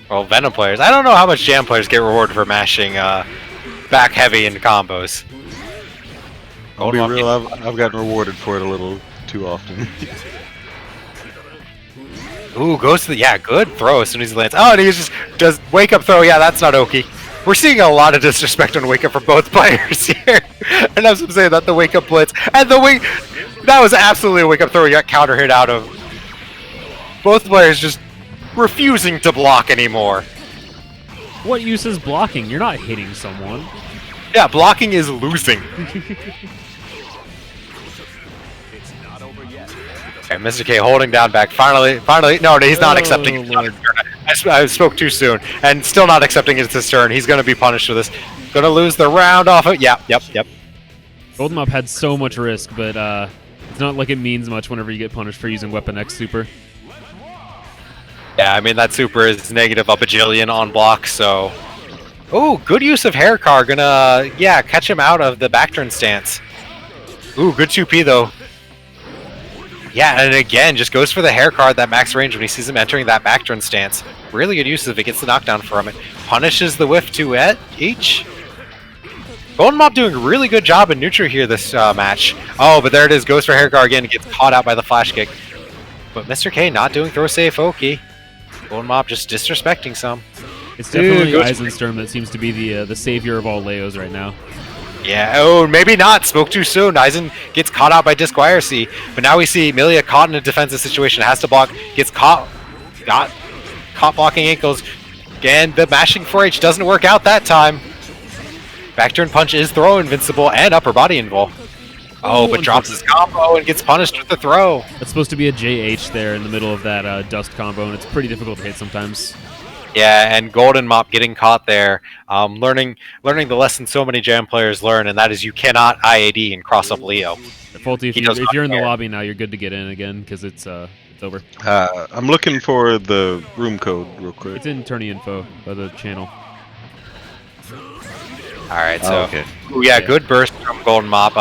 Well, Venom players. I don't know how much Jam players get rewarded for mashing back heavy in combos. I'll be real, I've gotten rewarded for it a little too often. Ooh, goes to the good throw as soon as he lands. Oh, and he just does wake up throw. Yeah, that's not Oki. We're seeing a lot of disrespect on wake up from both players here. And as I'm saying that the wake up blitz and the wake that was absolutely a wake up throw. He got counter hit out of. Both players just refusing to block anymore. What use is blocking? You're not hitting someone. Yeah, blocking is losing. Okay, Mr. K holding down back. Finally, no, he's not accepting. It's not his turn. I spoke too soon, and still not accepting it's his turn. He's going to be punished for this. Going to lose the round off it. Yep. Golden Mop had so much risk, but it's not like it means much whenever you get punished for using Weapon X Super. Yeah, I mean, that super is negative a bajillion on block, so... Ooh, good use of hair car. Gonna, catch him out of the back turn stance. Ooh, good 2P, though. Yeah, and again, just goes for the hair card at that max range when he sees him entering that back turn stance. Really good use of it. Gets the knockdown from it. Punishes the whiff to each. Golden Mop doing a really good job in neutral here this match. Oh, but there it is. Goes for hair guard again. Gets caught out by the flash kick. But Mr. K not doing throw safe Oki. Golden Mop just disrespecting some. It's definitely Eisensturm that seems to be the savior of all Leos right now. Yeah, oh, maybe not. Spoke too soon. Eisen gets caught out by Disquiracy. But now we see Milia caught in a defensive situation. Has to block. Gets caught. Got caught blocking ankles. Again, the mashing 4H doesn't work out that time. Back turn punch is throw invincible and upper body invul. Oh, but drops his combo and gets punished with the throw. That's supposed to be a JH there in the middle of that dust combo, and it's pretty difficult to hit sometimes. Yeah, and Golden Mop getting caught there, learning the lesson so many Jam players learn, and that is you cannot IAD and cross up Leo. Faulty, He does if not you're in the care. lobby now, you're good to get in again because it's over. I'm looking for the room code real quick. It's in tourney info of the channel. All right, so okay. ooh, yeah, good burst from Golden Mop.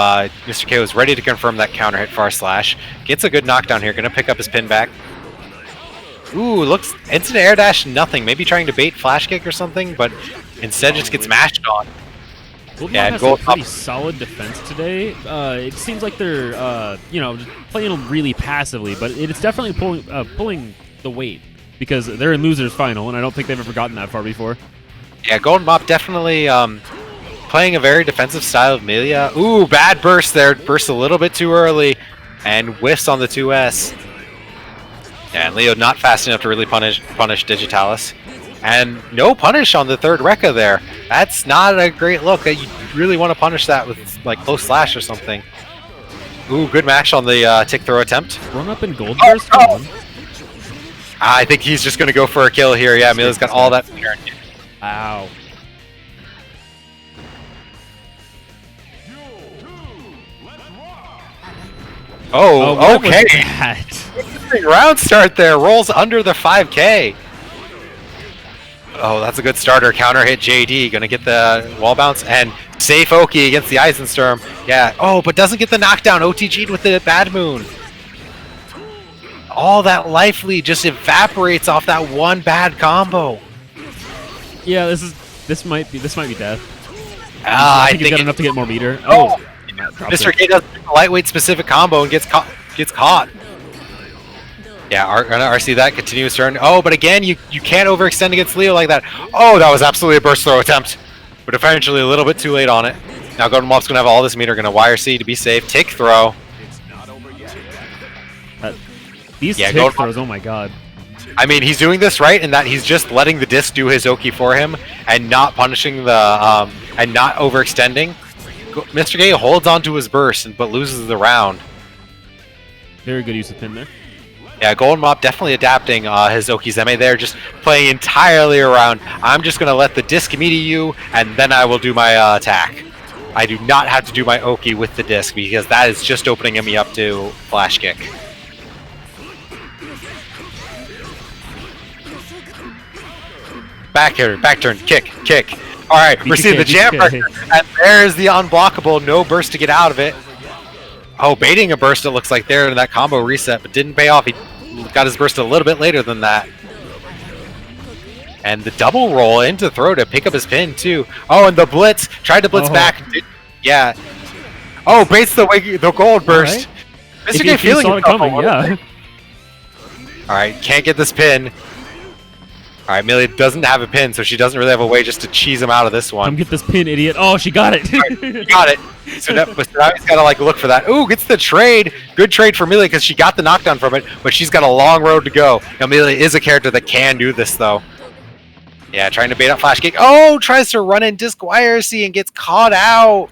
Mr. K was ready to confirm that counter hit far slash. Gets a good knockdown here, gonna pick up his pin back. Ooh, looks instant air dash, nothing. Maybe trying to bait flash kick or something, but instead just gets mashed on. Golden Yeah, Mop has Golden a pretty Mop- solid defense today. It seems like they're just playing them really passively, but it's definitely pulling the weight because they're in losers final, and I don't think they've ever gotten that far before. Yeah, Golden Mop definitely playing a very defensive style of Melia. Ooh, bad burst there. Burst a little bit too early and whiffs on the 2S. Yeah, and Leo not fast enough to really punish Digitalis. And no punish on the third Rekka there. That's not a great look. You really want to punish that with like close slash or something. Ooh, good match on the tick throw attempt. Run up in gold burst. Come on. I think he's just going to go for a kill here. Yeah, Melia's got all that. Wow. Oh, what was okay. that? Round start there. Rolls under the 5K. Oh, that's a good starter. Counter hit JD. Gonna get the wall bounce and safe Oki against the Eisensturm. Yeah. Oh, but doesn't get the knockdown. OTG'd with the Bad Moon. All that life lead just evaporates off that one bad combo. Yeah, this might be death. I think he's got it- enough to get more meter. Oh, Mr. K does a lightweight specific combo and gets caught. Yeah, gonna RC that, continuous turn. Oh, but again, you can't overextend against Leo like that. Oh, that was absolutely a burst throw attempt. But eventually a little bit too late on it. Now Golden Mop's gonna have all this meter, gonna wire C to be safe. Tick throw. These Yeah, tick Golden throws. Oh my god. I mean, he's doing this right in that he's just letting the disc do his Oki for him and not punishing the and not overextending. Mr. K holds onto his burst but loses the round. Very good use of pin there. Yeah, Golden Mop definitely adapting his Okizeme there, just playing entirely around. I'm just going to let the disc meet you, and then I will do my attack. I do not have to do my Oki with the disc, because that is just opening me up to flash kick. Back turn, kick. Alright, we're seeing the jam pressure, and there's the unblockable, no burst to get out of it. Oh, baiting a burst it looks like there in that combo reset, but didn't pay off. He got his burst a little bit later than that. And the double roll into throw to pick up his pin too. Oh, and the blitz. Tried to blitz back. Yeah. Oh, baits the gold burst. Right. Mr. K If you feeling saw it himself a coming, little yeah. bit. Alright, can't get this pin. Alright, Melia doesn't have a pin, so she doesn't really have a way just to cheese him out of this one. Come get this pin, idiot. Oh, she got it. Right, got it. So now he's got to like look for that. Ooh, gets the trade. Good trade for Melia because she got the knockdown from it, but she's got a long road to go. Now Melia is a character that can do this though. Yeah, trying to bait up flash kick. Oh, tries to run in disc wire C and gets caught out.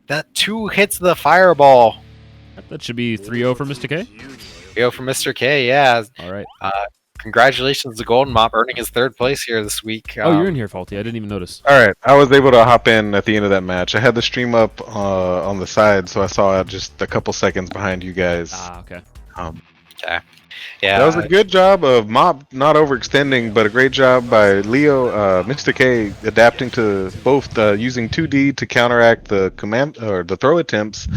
That 2 hits the fireball. That should be 3-0 for Mr. K. Go for Mr. K, yeah. All right. Congratulations to Golden Mop earning his 3rd place here this week. Oh, you're in here, Faulty. I didn't even notice. All right, I was able to hop in at the end of that match. I had the stream up on the side, so I saw just a couple seconds behind you guys. Ah, okay. Okay. Yeah. That was a good job of Mop not overextending, but a great job by Leo, Mr. K, adapting to both using 2D to counteract the command or the throw attempts,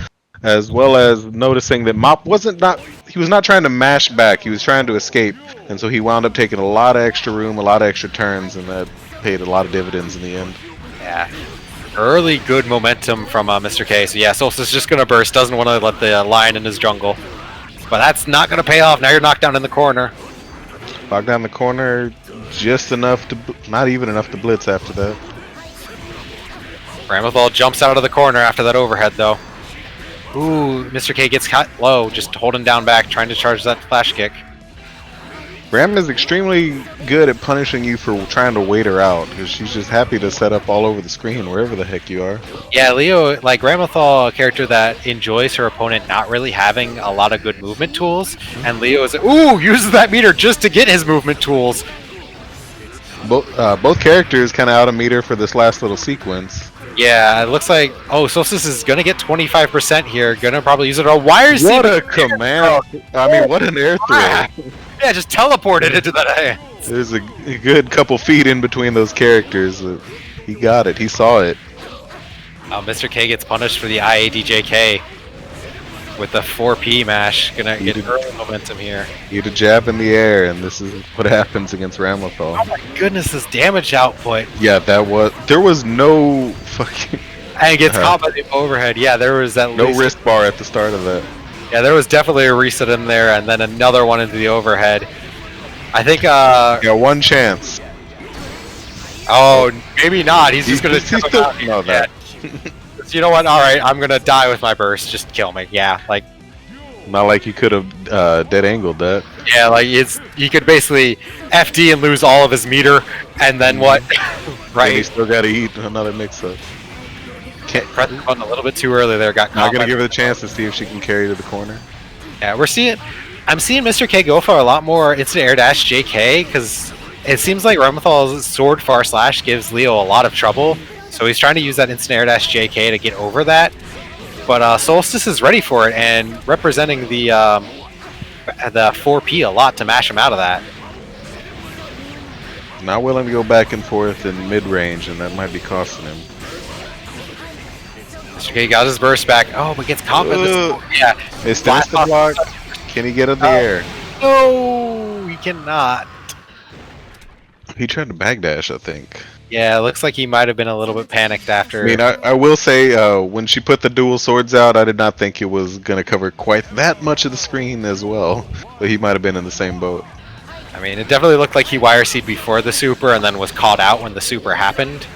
as well as noticing that Mop was not trying to mash back. He was trying to escape, and so he wound up taking a lot of extra room, a lot of extra turns, and that paid a lot of dividends in the end. Yeah. Early good momentum from Mr. K. So yeah, Solstice just going to burst. Doesn't want to let the lion in his jungle. But that's not going to pay off. Now you're knocked down in the corner. Knocked down the corner, just enough to, not even enough to blitz after that. Ramethal jumps out of the corner after that overhead though. Ooh, Mr. K gets cut low, just holding down back, trying to charge that flash kick. Ram is extremely good at punishing you for trying to wait her out, because she's just happy to set up all over the screen, wherever the heck you are. Yeah, Leo, like Ramethal, a character that enjoys her opponent not really having a lot of good movement tools, and Leo is, uses that meter just to get his movement tools. Both characters kind of out of meter for this last little sequence. Yeah, it looks like Solstice is gonna get 25% here. Gonna probably use it on wire. What a command! I mean, what an air throw! Yeah, just teleported into that hand. There's a good couple feet in between those characters. He got it. He saw it. Mr. K gets punished for the IADJK with the 4P mash. Gonna get early momentum here. He had a jab in the air, and this is what happens against Ramlethal. Oh my goodness, this damage output. Yeah, there was no fucking And it gets caught by the overhead. Yeah, there was that no wrist bar at the start of that. Yeah, there was definitely a reset in there, and then another one into the overhead. I think. Yeah, one chance. Oh, maybe not. He's just gonna. He's still know that. You know what? All right, I'm gonna die with my burst. Just kill me. Yeah, like. Not like you could have dead angled that. Yeah, like he could basically FD and lose all of his meter, and then what? Right. Right. He still got to eat another mix-up. Can't press the button a little bit too early there. Got. Not gonna give her the chance to see if she can carry to the corner. Yeah, I'm seeing Mr. K go for a lot more instant air dash JK because it seems like Remethal's sword far slash gives Leo a lot of trouble. So he's trying to use that instant air dash JK to get over that. But Solstice is ready for it and representing the 4P a lot to mash him out of that. Not willing to go back and forth in mid-range, and that might be costing him. Mr. K got his burst back. Oh, but gets caught by this. Yeah. It stands to block. Can he get in the air? No, he cannot. He tried to backdash, I think. Yeah, it looks like he might have been a little bit panicked after. I mean, I will say, when she put the dual swords out, I did not think it was going to cover quite that much of the screen as well. But he might have been in the same boat. I mean, it definitely looked like he wire seed before the super and then was caught out when the super happened.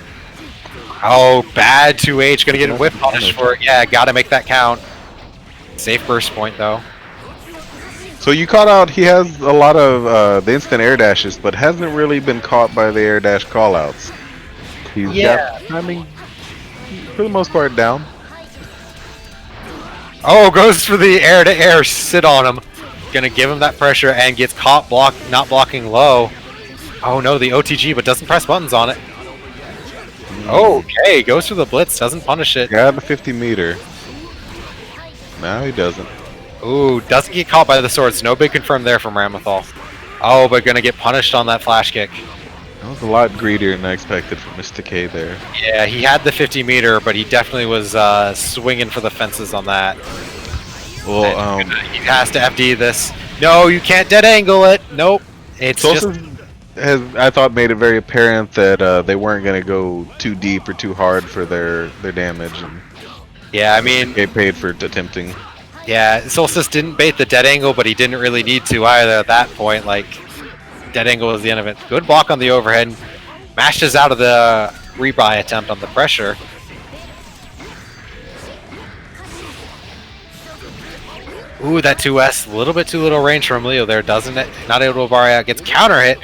Oh, bad 2H. Gonna get a whip punish for it. Yeah, gotta make that count. Safe burst point, though. So you caught out, he has a lot of the instant air dashes, but hasn't really been caught by the air dash callouts. He's got timing, for the most part, down. Oh, goes for the air to air sit on him. Gonna give him that pressure and gets caught not blocking low. Oh no, the OTG, but doesn't press buttons on it. Okay, goes for the blitz, doesn't punish it. Got the 50 meter. No, he doesn't. Ooh, doesn't get caught by the swords. No big confirm there from Ramlethal. Oh, but gonna get punished on that flash kick. That was a lot greedier than I expected from Mr. K there. Yeah, he had the 50 meter, but he definitely was swinging for the fences on that. Well, he has to FD this. No, you can't dead angle it. Nope. It's Sosa just... has, I thought, made it very apparent that they weren't going to go too deep or too hard for their damage. And yeah, I mean... they paid for attempting. Yeah, Solstice didn't bait the dead angle, but he didn't really need to either at that point. Like, dead angle was the end of it. Good block on the overhead. Mashes out of the rebuy attempt on the pressure. Ooh, that 2S, a little bit too little range from Leo there, doesn't it? Not able to bar out, gets counter hit.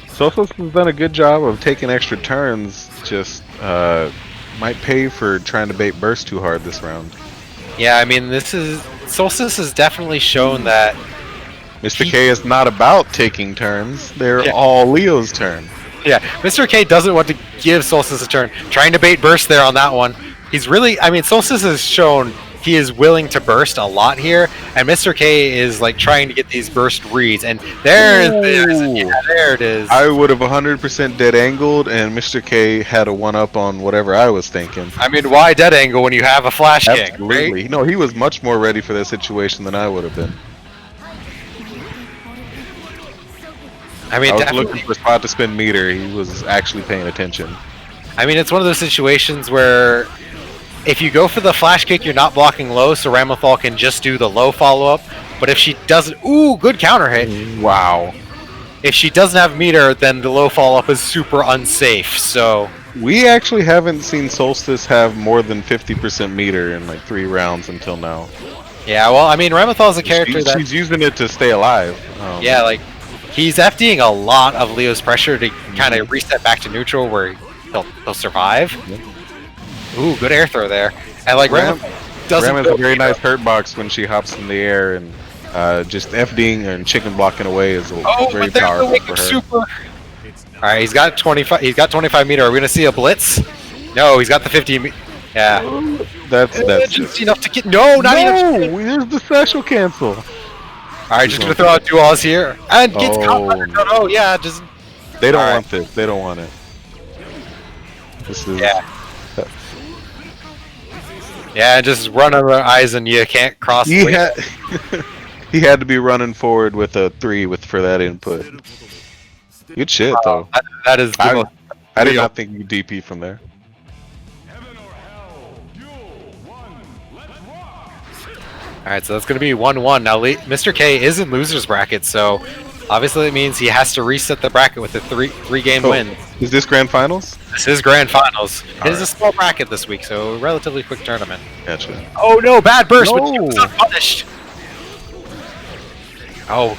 Sosa's has done a good job of taking extra turns, just might pay for trying to bait burst too hard this round. Yeah, I mean, Solstice has definitely shown that Mr. K is not about taking turns, they're all Leo's turn. Yeah, Mr. K doesn't want to give Solstice a turn. Trying to bait burst there on that one. He's really, I mean, Solstice has shown he is willing to burst a lot here, and Mr. K is like trying to get these burst reads, and there it is. I would have 100% dead angled, and Mr. K had a one-up on whatever I was thinking. I mean, why dead angle when you have a flash kick? Absolutely. Right? No, he was much more ready for that situation than I would have been. I mean, I was definitely looking for a spot to spin meter. He was actually paying attention. I mean, it's one of those situations where if you go for the flash kick, you're not blocking low, so Ramlethal can just do the low follow-up. But if she doesn't... Ooh, good counter hit. Wow. If she doesn't have meter, then the low follow-up is super unsafe, so... We actually haven't seen Solstice have more than 50% meter in like 3 rounds until now. Yeah, well, I mean, Ramlethal is a character that... She's using it to stay alive. Yeah, like, he's FDing a lot of Leo's pressure to kind of reset back to neutral where he'll survive. Ooh, good air throw there. And like Ram has a very nice hurt box when she hops in the air and Just FDing and chicken blocking away is very but there's the powerful wake for up her. super. All right, he's got 25. He's got 25 meter. Are we gonna see a blitz? No, he's got the 50. Yeah, That's just enough to get. No, not even. There's the special cancel. All right, just gonna throw out duels here and gets caught. Oh yeah, just. They don't All right. want this. They don't want it. This is Yeah, just run over eyes and you can't cross. he had he had to be running forward with a 3 for that input. Good shit though. That is. The most I did real. not think you DP from there. All right, so that's gonna be 1-1 now. Mr. K is in losers bracket, so obviously it means he has to reset the bracket with a three game win. Is this grand finals? This is grand finals. It is right. a small bracket this week, so a relatively quick tournament. Gotcha. Oh no, bad burst, but he No. was unpunished. Oh,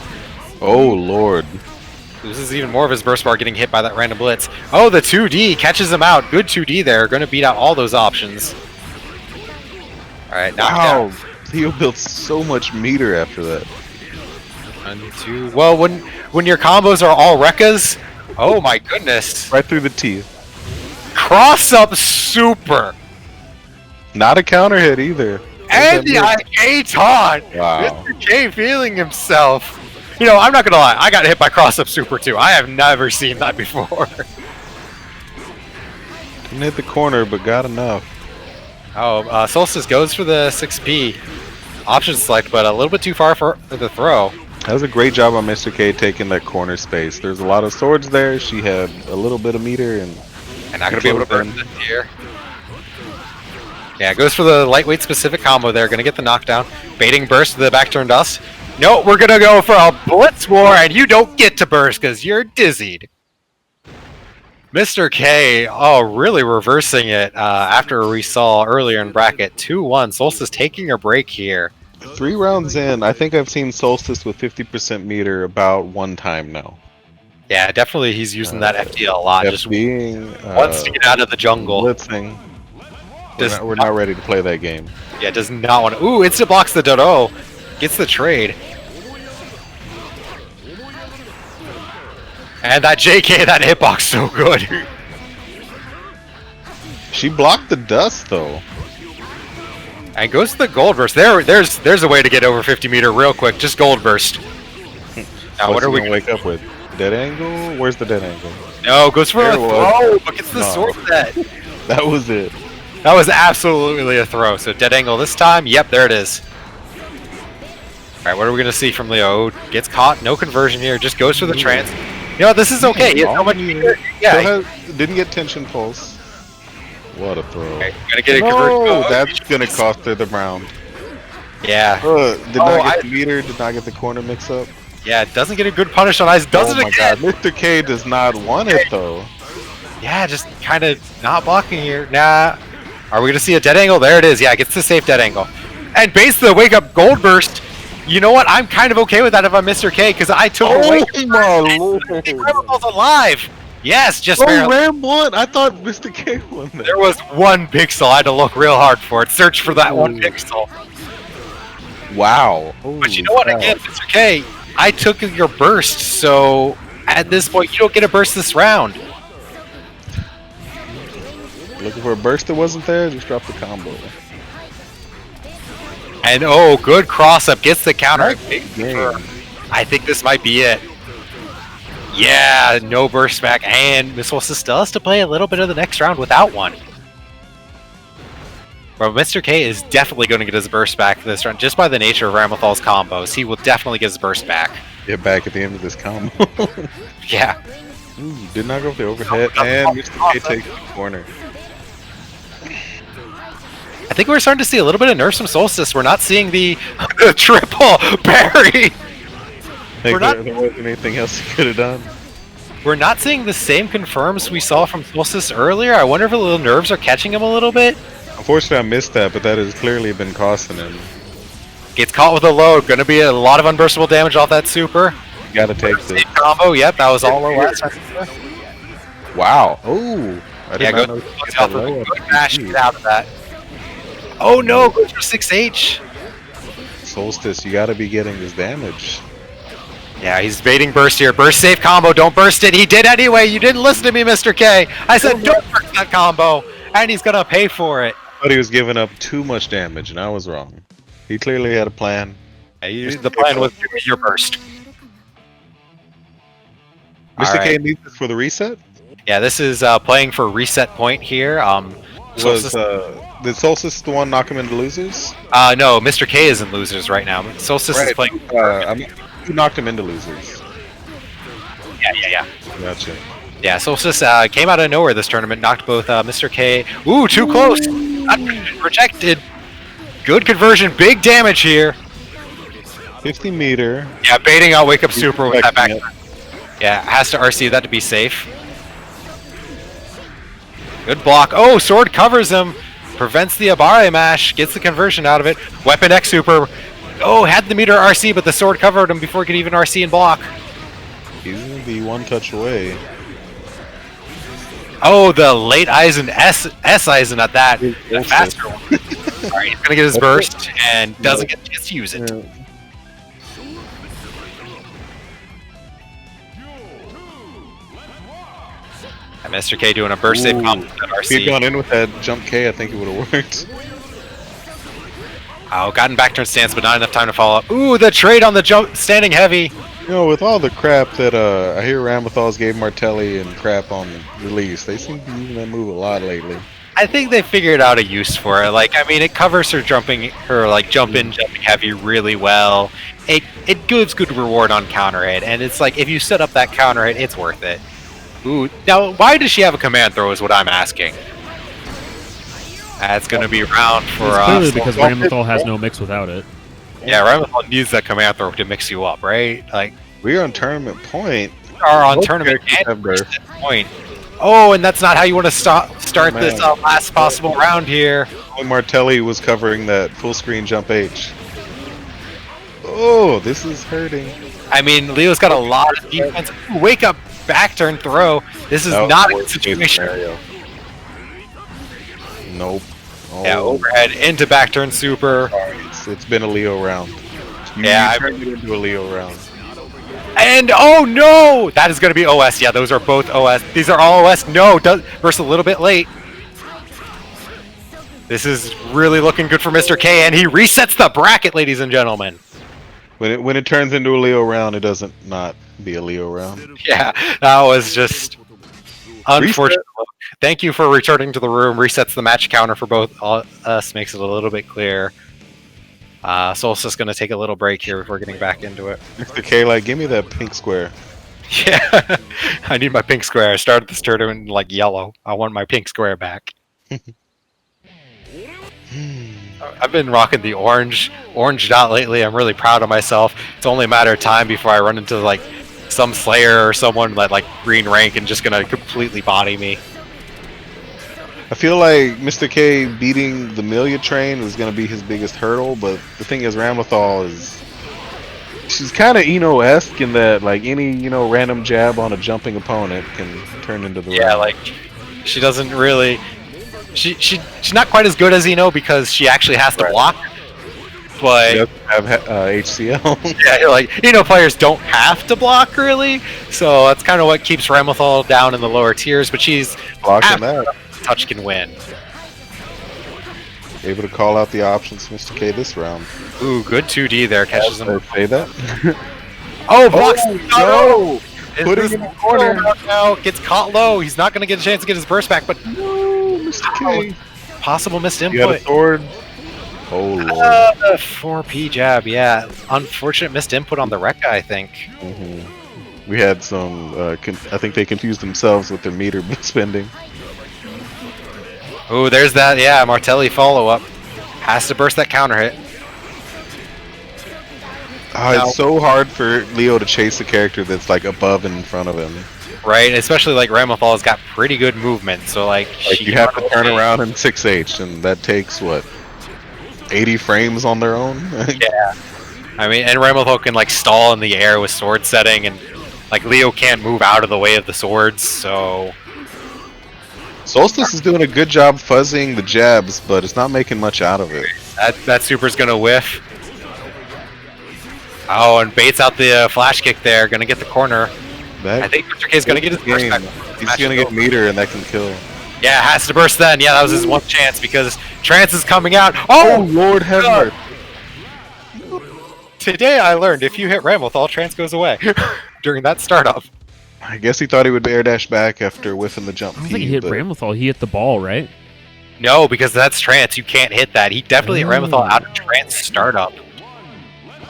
Oh lord. this is even more of his burst bar getting hit by that random blitz. Oh, the 2D catches him out. Good 2D there. Going to beat out all those options. All right, knockdown. Wow. Theo built so much meter after that. 1, 2. Well, when your combos are all Rekkas, oh my goodness. Right through the teeth. Cross up super. Not a counter hit either. And the IK taunt. Wow. Mr. K feeling himself. You know, I'm not gonna lie. I got hit by cross up super too. I have never seen that before. Didn't hit the corner, but got enough. Oh, Solstice goes for the 6P option select, but a little bit too far for the throw. That was a great job on Mr. K taking that corner space. There's a lot of swords there. She had a little bit of meter and not gonna be able to burn this here. Yeah, goes for the lightweight specific combo there. Gonna get the knockdown. Baiting burst to the back turn dust. No, we're gonna go for a blitz war, and you don't get to burst because you're dizzied. Mr. K, really reversing it after we saw earlier in bracket 2-1. Solstice taking a break here. 3 rounds in. I think I've seen Solstice with 50% meter about 1 time now. Yeah, definitely he's using that FDL a lot. Just being wants to get out of the jungle. blitzing. Does We're not ready to play that game. Yeah, does not want to. Ooh, insta blocks the Dodo. Gets the trade. And that JK, that hitbox, so good. She blocked the dust though. And goes to the gold burst. There's a way to get over 50 meter real quick. Just gold burst. Now what are we gonna wake up with? Dead angle? Where's the dead angle? No, goes for There a it was. throw, but gets the No. sword set. That was it. That was absolutely a throw. So dead angle this time. Yep, there it is. All right, what are we gonna see from Leo? Gets caught. No conversion here. Just goes for the trance. You know, this is okay. He has so much meter. Yeah. Didn't get tension pulse. What a throw. Okay, gonna get a conversion. No, that's gonna cost her the round. Yeah. Did not get the meter, did not get the corner mix up. Yeah, doesn't get a good punish on ice. Does Oh it my again. god, Mr. K does not want it though. Yeah, just kind of not blocking here. Nah. Are we going to see a dead angle? There it is. Yeah, gets the safe dead angle. And base the wake up gold burst. You know what? I'm kind of okay with that if I'm Mr. K because I took away. Oh my lord. Criminal's alive. Yes, just Oh, barely. Ram won. I thought Mr. K won that. There was 1 pixel. I had to look real hard for it. Search for that 1 pixel. Wow. But you know what? Again, Mr. K, I took your burst, so at this point, you don't get a burst this round. Looking for a burst that wasn't there, just drop the combo. And good cross up. Gets the counter. Nice game. I think this might be it. Yeah, no burst back. And Miss Solstice still has to play a little bit of the next round without one. But Mr. K is definitely going to get his burst back this round. Just by the nature of Ramothal's combos, he will definitely get his burst back. Get back at the end of this combo. Yeah. Ooh, did not go for the overhead, and Mr. K takes the corner. I think we're starting to see a little bit of nerfs from Solstice. We're not seeing the triple parry. Think We're not- there wasn't anything else he could have done. We're not seeing the same confirms we saw from Solstice earlier. I wonder if the little nerves are catching him a little bit. Unfortunately, I missed that, but that has clearly been costing him. Gets caught with a load. Going to be a lot of unburstable damage off that super. You gotta take this. Combo. Yep, that was all low last time. Wow. Oh. I did Yeah, not go know get that low. dash. Get out of that. Oh no, goes for 6H. Solstice, you gotta be getting this damage. Yeah, he's baiting burst here. Burst safe combo. Don't burst it. He did anyway. You didn't listen to me, Mr. K. I said don't burst that combo, and he's gonna pay for it. But he was giving up too much damage, and I was wrong. He clearly had a plan. The plan was your burst. Mr. K Alright. needs this for the reset? Yeah, this is playing for reset point here. Was Solstice the one knock him into losers? No, Mr. K is in losers right now. Solstice is playing. Who knocked him into losers? Yeah. Gotcha. Yeah, Solstice came out of nowhere this tournament, knocked both Mr. K. Ooh, too close! Rejected. Good conversion, big damage here. 50 meter. Yeah, baiting out Wake Up Super with that back. It. Yeah, has to RC that to be safe. Good block. Oh, sword covers him. Prevents the Abare mash. Gets the conversion out of it. Weapon X Super. Oh, had the meter RC, but the sword covered him before he could even RC and block. He's gonna be one touch away. Oh, the late Eisen S Eisen at that. The faster one. Alright, he's gonna get his burst and doesn't get a chance to use it. And Mr. K doing a burst save combo with that If he'd RC. gone in with that jump K, I think it would have worked. Oh, gotten back turn stance, but not enough time to follow up. Ooh, the trade on the jump, standing heavy. You know, with all the crap that I hear Ramethals gave Martelli and crap on release, they seem to be using that move a lot lately. I think they figured out a use for it. Like, I mean, it covers her jumping, jumping heavy really well. It gives good reward on counter hit, and it's like if you set up that counter hit, it's worth it. Ooh, now why does she have a command throw? Is what I'm asking. That's gonna be round for It's clearly because Ramethal has no mix without it. Yeah, Ramethal needs that command throw to mix you up, right? Like, We're on tournament point. we are on Both tournament characters have and burst. at this point. Oh, and that's not how you want to start this Man. last possible round here. Martelli was covering that full screen jump H. Oh, this is hurting. I mean, Leo's got a lot of defense. Ooh, wake up, back turn throw. This is That was not the a good worst case situation. scenario. Nope. Oh, Yeah, overhead into back turn super. it's been a Leo round. Yeah, you turned it into a Leo round. And oh no! That is going to be OS. Yeah, those are both OS. These are all OS. No, burst a little bit late. This is really looking good for Mr. K, and he resets the bracket, ladies and gentlemen. When it turns into a Leo round, it doesn't not be a Leo round. Yeah, that was just unfortunate. Thank you for returning to the room. Resets the match counter for both us, makes it a little bit clear. Solstice going to take a little break here before getting back into it. Mr. K, like, give me that pink square. Yeah, I need my pink square. I started this tournament in like yellow. I want my pink square back. I've been rocking the orange dot lately. I'm really proud of myself. It's only a matter of time before I run into like some Slayer or someone like green rank and just gonna completely body me. I feel like Mr. K beating the Milia train was going to be his biggest hurdle, but the thing is, Ramethal is... She's kind of Eno-esque in that, like, any, random jab on a jumping opponent can turn into the round. Like, she doesn't really... She's not quite as good as Eno because she actually has to block. But... She doesn't have HCL. yeah, like, Eno players don't have to block, really. So that's kind of what keeps Ramethal down in the lower tiers, but she's... Blocking that. Touch can win. Able to call out the options, Mr. K, this round. Ooh, good 2D there. Catches him. Did I say that? Oh, blocks! No! Is Putting this in the corner. now gets caught low. He's not going to get a chance to get his burst back, but No, Mr. K. possible missed You got a input. sword? Oh, Lord. 4P jab, yeah. Unfortunate missed input on the Rekka, I think. We had some, I think they confused themselves with their meter spending. Ooh, there's that, yeah, Martelli follow-up. Has to burst that counter hit. It's so hard for Leo to chase a character that's like above and in front of him. Right, especially like Ramethal has got pretty good movement, so like she You have to turn around in 6H, and that takes, what, 80 frames on their own? Yeah. I mean, and Ramethal can like stall in the air with sword setting, and like Leo can't move out of the way of the swords, so... Solstice is doing a good job fuzzing the jabs, but it's not making much out of it. That super's gonna whiff. Oh, and baits out the flash kick there. Gonna get the corner. That I think Mr. K is gonna get his first game. back. He's gonna get meter, and that can kill. Yeah, has to burst then. Yeah, that was his one chance because Trance is coming out. Oh, Oh, Lord have mercy. today I learned if you hit Ramlethal, Trance goes away during that startup. I guess he thought he would air dash back after whiffing the jump. I don't think he hit Ramlethal. He hit the ball, right? No, because that's Trance. You can't hit that. He definitely hit Ramlethal out of Trance startup.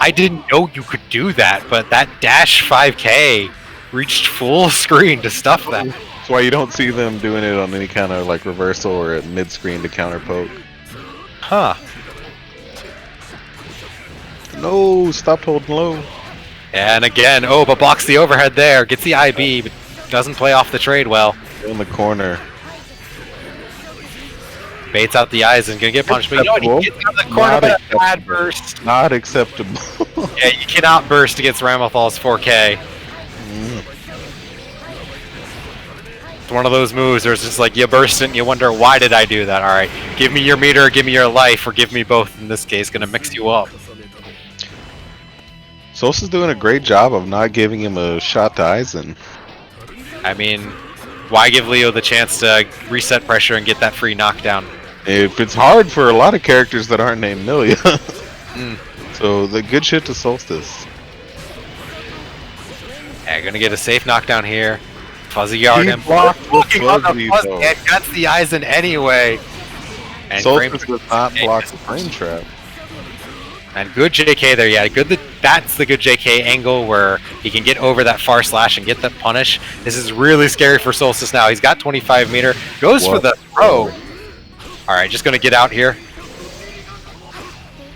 I didn't know you could do that, but that dash 5K reached full screen to stuff that. That's why you don't see them doing it on any kind of like reversal or at mid screen to counter poke. Huh. No, stopped holding low. And again, oh, but blocks the overhead there. Gets the IB, but doesn't play off the trade well. In the corner. Baits out the eyes and gonna get punched. But you know what? He gets out of the corner, Not but a bad acceptable. burst. Not acceptable. Yeah, you cannot burst against Ramothal's 4K. It's one of those moves where it's just like you burst it and you wonder, why did I do that? Alright, give me your meter, give me your life, or give me both in this case. Gonna mix you up. Sosa's doing a great job of not giving him a shot to Aizen. I mean, why give Leo the chance to reset pressure and get that free knockdown? If it's hard for a lot of characters that aren't named Milia. So the good shit to Solstice. Yeah, gonna get a safe knockdown here. Fuzzy yard He him. blocked the Looking on the Fuzzy, Fuzzy though. and cuts the Aizen anyway. And Solstice Frame- does not block the frame trap. And good JK there, yeah. Good. That's the good JK angle where he can get over that far slash and get that punish. This is really scary for Solstice now. He's got 25 meter. Goes for the throw. All right, just gonna get out here.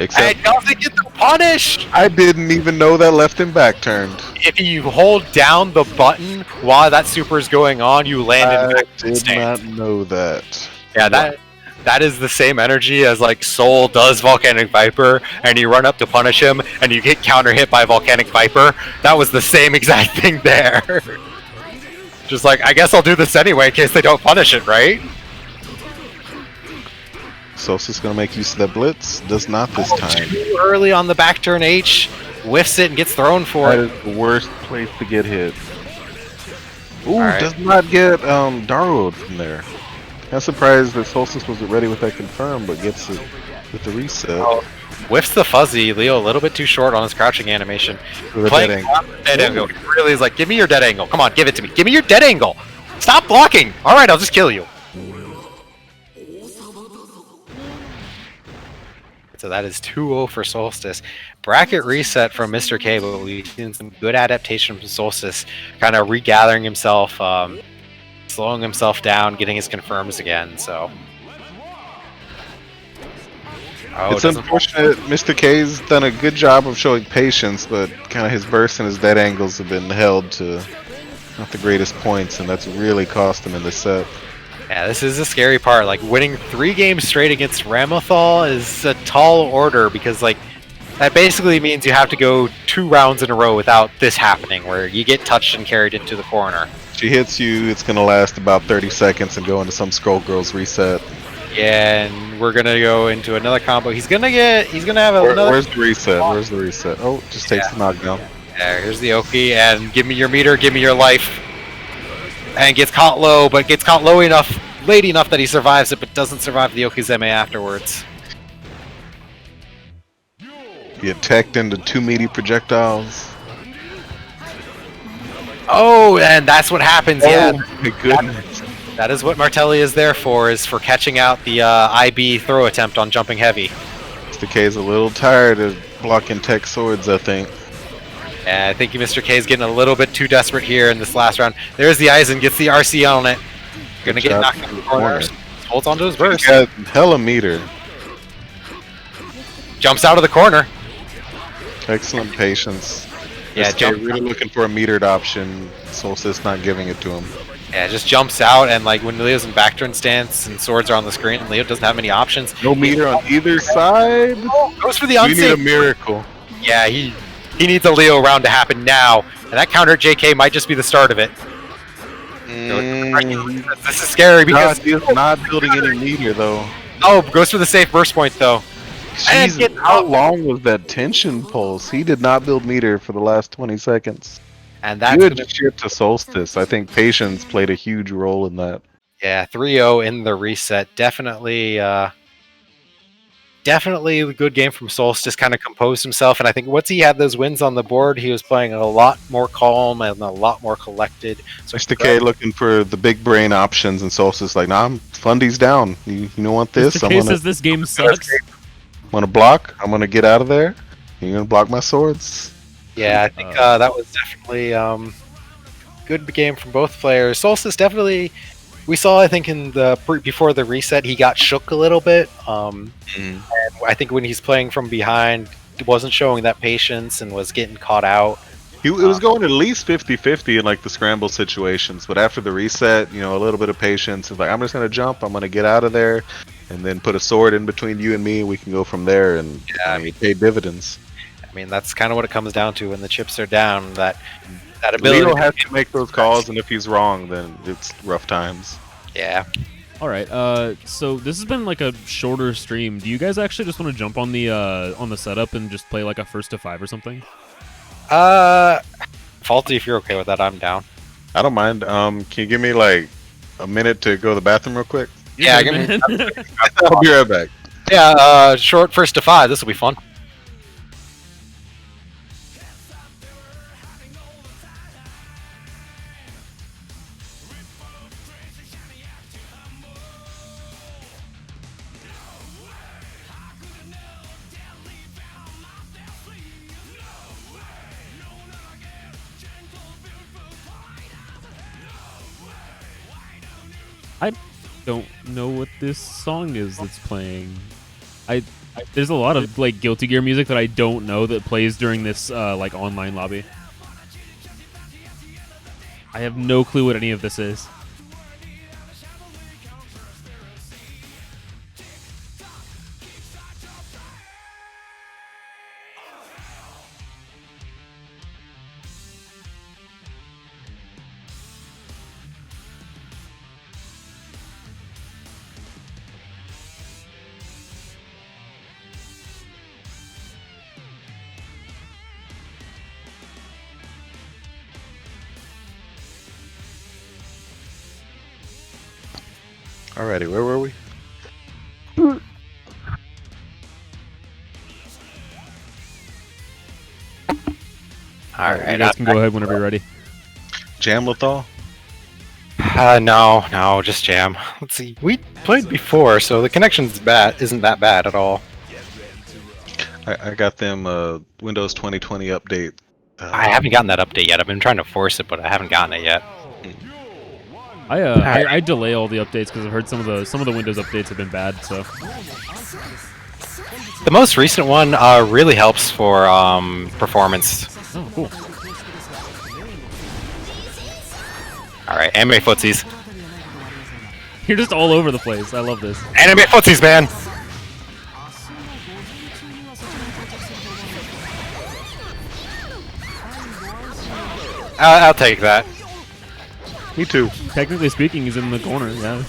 Except And doesn't get the punish. I didn't even know that left and back turned. If you hold down the button while that super is going on, you land in I back did stance. not know that. Yeah, that is the same energy as like Soul does Volcanic Viper, and you run up to punish him, and you get counter hit by Volcanic Viper. That was the same exact thing there. Just like, I guess I'll do this anyway in case they don't punish it, right? Solstice gonna make use of that blitz. Does not this time. Too early on the back turn H, whiffs it and gets thrown for That it. is the worst place to get hit. Ooh, Alright. does not get Darwood from there. I'm surprised that Solstice wasn't ready with that confirm, but gets it with the reset. Oh, whiffs the Fuzzy. Leo a little bit too short on his crouching animation. With a Playing dead angle. off the dead angle. He really is like, give me your dead angle. Come on, give it to me. Give me your dead angle. Stop blocking. All right, I'll just kill you. So that is 2-0 for Solstice. Bracket reset from Mr. K, but we've seen some good adaptation from Solstice, kind of regathering himself, slowing himself down, getting his confirms again. So. Oh, It's doesn't- unfortunate. Mr. K's done a good job of showing patience, but kind of his bursts and his dead angles have been held to not the greatest points, and that's really cost him in the set. Yeah, this is a scary part. Like, winning 3 games straight against Ramothal is a tall order because, like, that basically means you have to go 2 rounds in a row without this happening, where you get touched and carried into the corner. She hits you, it's gonna last about 30 seconds and go into some Scroll Girls reset. Yeah, and we're gonna go into another combo. He's gonna have another. Where's the reset? Where's the reset? Oh, just takes the knockdown. There, here's the Oki, and give me your meter, give me your life. And gets caught low, but gets caught low enough, late enough that he survives it, but doesn't survive the Okizeme afterwards. Get teched into 2 meaty projectiles. Oh, and that's what happens, yeah. Oh my goodness. That is what Martelli is there for, is for catching out the IB throw attempt on jumping heavy. Mr. K's a little tired of blocking tech swords, I think. And I think Mr. K is getting a little bit too desperate here in this last round. There's the Aizen, gets the RC on it. Gonna get job knocked to in the the corner. corner. Holds onto his He's burst. got hella meter. Jumps out of the corner. Excellent patience. Yeah, Mr. K jump. really looking for a metered option. Solstice not giving it to him. Yeah, just jumps out, and like when Leo's in back turn stance and swords are on the screen, and Leo doesn't have many options. No meter on either side. Goes for the We need a unsafe. miracle. Yeah, he needs a Leo round to happen now, and that counter JK might just be the start of it. This is scary because God, he is not building any meter though. oh, goes for the safe burst point though. Jesus, how long was that tension pulse? He did not build meter for the last 20 seconds. And You that's had gonna, shipped to Solstice. I think patience played a huge role in that. yeah, 3-0 in the reset. Definitely, definitely a good game from Solstice. Kind of composed himself, and I think once he had those wins on the board, he was playing a lot more calm and a lot more collected. So Mr. K looking for the big brain options, and Solstice like, nah, I'm Fundy's down. You don't want this? Mr. K says this game sucks. I'm gonna block. I'm gonna get out of there. You're gonna block my swords. yeah, I think that was definitely good game from both players. Solstice definitely. We saw, I think, in the before the reset, he got shook a little bit. And I think when he's playing from behind, he wasn't showing that patience and was getting caught out. It was going at least 50-50 in like the scramble situations, but after the reset, you know, a little bit of patience. It's like, I'm just gonna jump. I'm gonna get out of there, and then put a sword in between you and me. We can go from there, and Yeah, I mean, pay dividends. I mean, that's kind of what it comes down to when the chips are down. That ability. Leo has to make those calls, and if he's wrong, then it's rough times. Yeah. All right. So this has been like a shorter stream. Do you guys actually just want to jump on the setup and just play like a 1st to 5 or something? Faulty, if you're okay with that, I'm down. I don't mind. Can you give me like a minute to go to the bathroom real quick? Yeah, You're give good, me. man. I'll be right back. Yeah, short 1st to 5. This will be fun. I don't know what this song is that's playing. There's a lot of like Guilty Gear music that I don't know that plays during this like online lobby. I have no clue what any of this is. Alrighty, where were we? All You right. guys can go ahead whenever you're ready. Jam Lethal? No, just jam. Let's see. We played before, so the connection's isn't that bad at all. I got them Windows 2020 update. I haven't gotten that update yet. I've been trying to force it, but I haven't gotten it yet. I delay all the updates because I've heard some of the Windows updates have been bad. So The most recent one really helps for performance. oh cool. All right, anime footsies. You're just all over the place. I love this. Anime footsies, man. I'll take that. Me too. Technically speaking, he's in the corner. Yeah.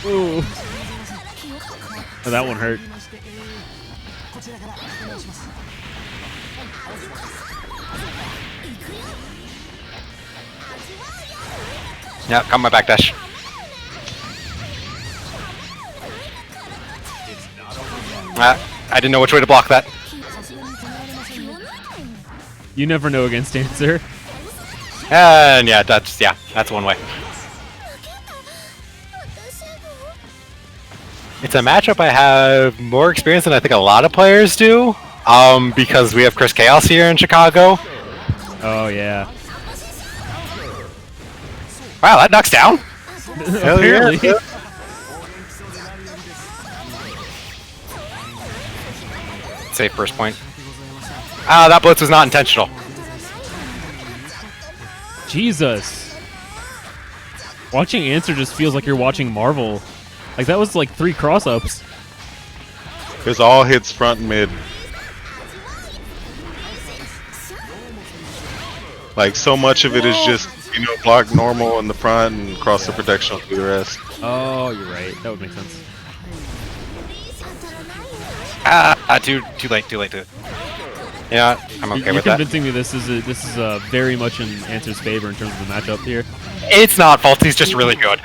Ooh. Oh, that one hurt. Yeah, come my backdash. I didn't know which way to block that. You never know against Dancer. And yeah, that's one way. It's a matchup I have more experience than I think a lot of players do. Because we have Chris Chaos here in Chicago. Oh yeah. Wow, that knocks down. Apparently. yeah. Safe first point. Ah, that blitz was not intentional. Jesus. Watching Answer just feels like you're watching Marvel. Like that was like 3 cross-ups. It's all hits front and mid. Like so much of it is just You know, block normal in the front and cross the protection through the rest. Oh, you're right. That would make sense. Too late. Yeah, I'm okay You're with that. convincing me this is very much in Answer's favor in terms of the matchup here. It's not fault. He's just really good.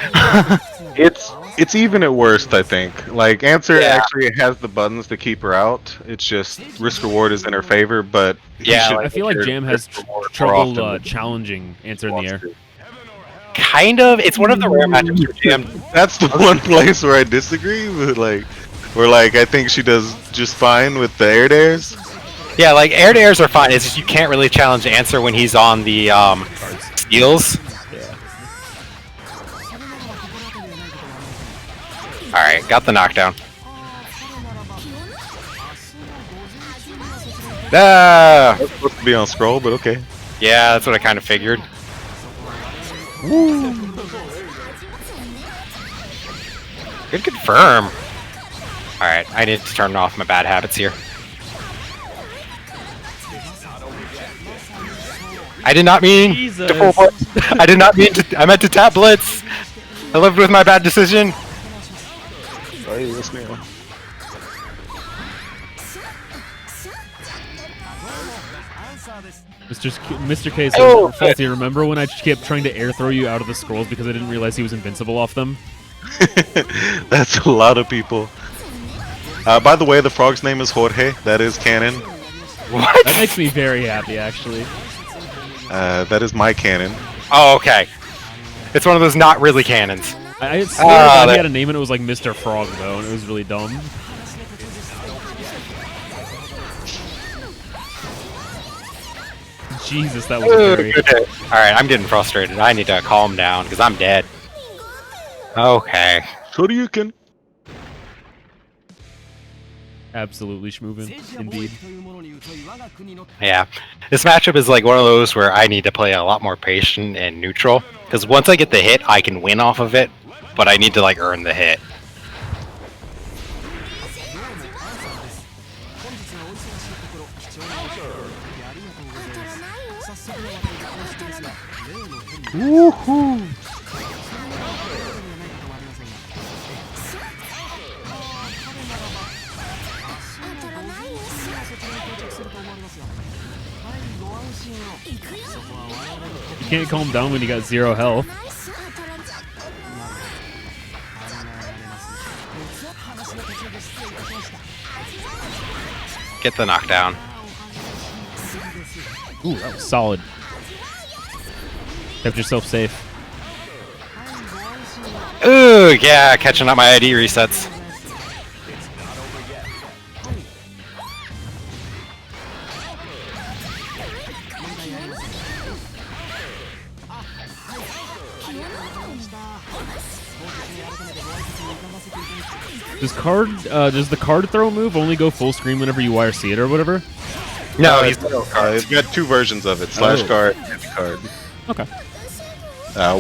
It's even at worst, I think. Like Answer Yeah. actually has the buttons to keep her out. It's just risk reward is in her favor, but he Yeah, should like, I feel like consider Jam has risk reward more trouble often than challenging Answer in the air. Kind of. It's one of the rare matchups for Jam. That's the one place where I disagree with I think she does just fine with the air dares. Yeah, like air to airs are fine. It's just you can't really challenge Answer when he's on the steals. Yeah. All right, got the knockdown. Ah, That's supposed to be on scroll, but okay. yeah, that's what I kind of figured. Good confirm. All right, I need to turn off my bad habits here. I did not mean Jesus. to full blitz. I did not mean to. I meant to tap blitz. I lived with my bad decision. Mr. K says, Oh, Faulty, remember when I kept trying to air throw you out of the scrolls because I didn't realize he was invincible off them? That's a lot of people. By the way, the frog's name is Jorge. That is canon. What? That makes me very happy, actually. That is my canon. Oh, okay. It's one of those not really cannons. I swear to God he had a name and it was like Mr. Frog, though, and it was really dumb. Jesus, that was very... Alright, I'm getting frustrated. I need to calm down because I'm dead. Okay. Shoryuken. Absolutely schmoovin', indeed. Yeah. This matchup is like one of those where I need to play a lot more patient and neutral. Because once I get the hit, I can win off of it. But I need to like earn the hit. Woohoo! You can't calm down when you got 0 health. Get the knockdown. Ooh, that was solid. Kept yourself safe. Ooh, yeah, catching up my ID resets. Does the card throw move only go full screen whenever you YRC it or whatever? No, he's It's got two versions of it: slash card, and card. Okay.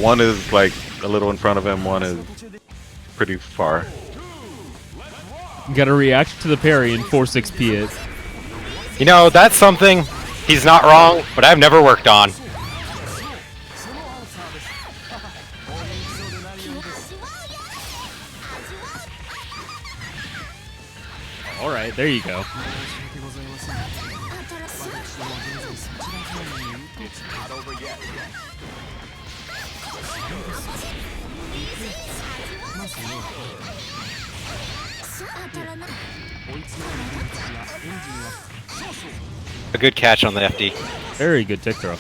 One is like a little in front of him. One is pretty far. You gotta react to the parry and 4-6P it. You know, that's something he's not wrong, but I've never worked on. Alright, there you go. A good catch on the FD. Very good tick throw.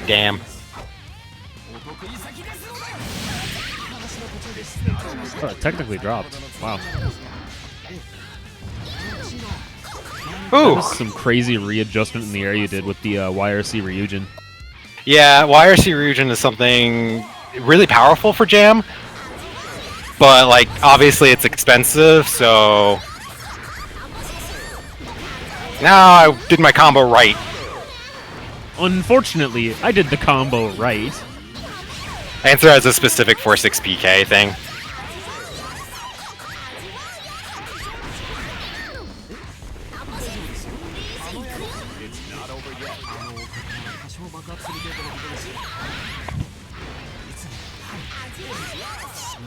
Damn. Oh, it technically dropped. Wow. Ooh. Some crazy readjustment in the air you did with the YRC Ryujin. Yeah, YRC Ryujin is something really powerful for Jam. But, like, obviously it's expensive, so... Now I did my combo right. Unfortunately, I did the combo right. Answer has a specific 4-6 PK thing.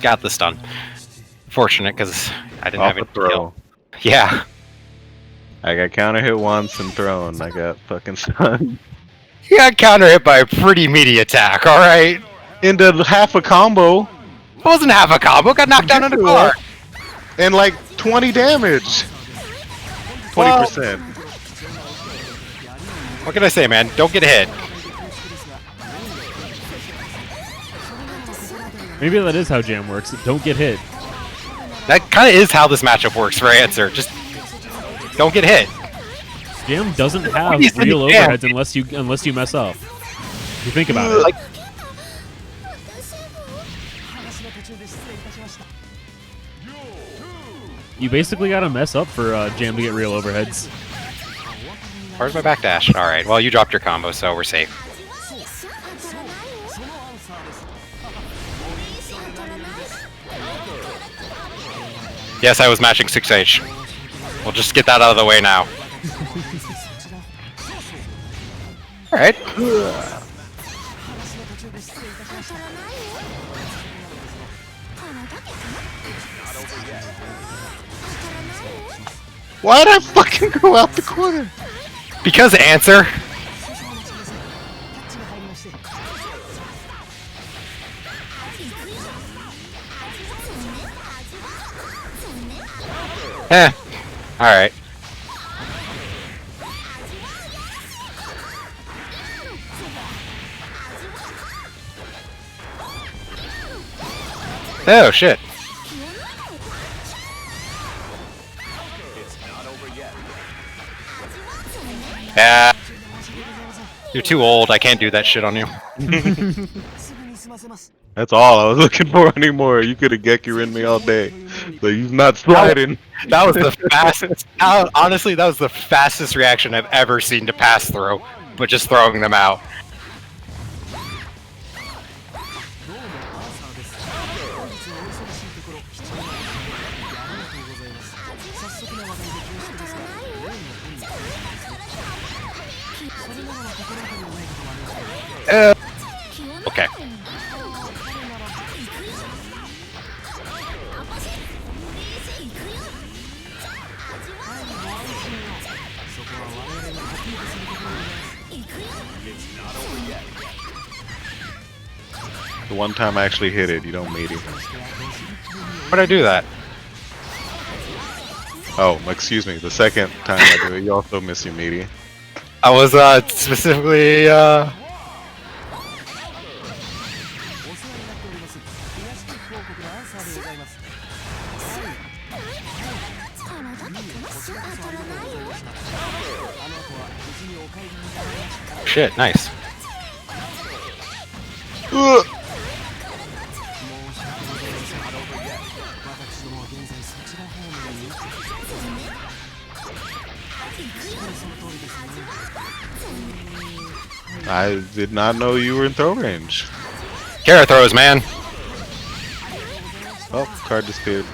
Got the stun. Fortunate, because I didn't Off have a any throw. kill. Yeah. I got counter hit once and thrown. I got fucking stunned. He got counter hit by a pretty meaty attack, alright? Into half a combo It wasn't half a combo, got knocked down in the car. and like 20 damage. 20%. What can I say, man? Don't get hit. Maybe that is how jam works. Don't get hit. That kind of is how this matchup works for Answer. Just don't get hit. Jam doesn't have He's in real the jam. overheads unless you mess up. If you think about it. Like, You basically gotta mess up for Jam to get real overheads. where's my backdash? Alright, well, you dropped your combo, so we're safe. Yes, I was matching 6H. We'll just get that out of the way now. Alright. Why'd I fucking go out the corner? Because Answer. Alright. Oh, shit. Yeah. You're too old. I can't do that shit on you. That's all I was looking for anymore. You could have Gekirin me all day. So you're not sliding. That was the fastest. Honestly, that was the fastest reaction I've ever seen to pass through, but just throwing them out. Okay. The one time I actually hit it, you don't meet him. Why'd I do that? Oh, excuse me. The second time I do it, you also miss your meaty. I was specifically shit, nice. Ugh. I did not know you were in throw range. Kara throws, man. Oh, card disappeared.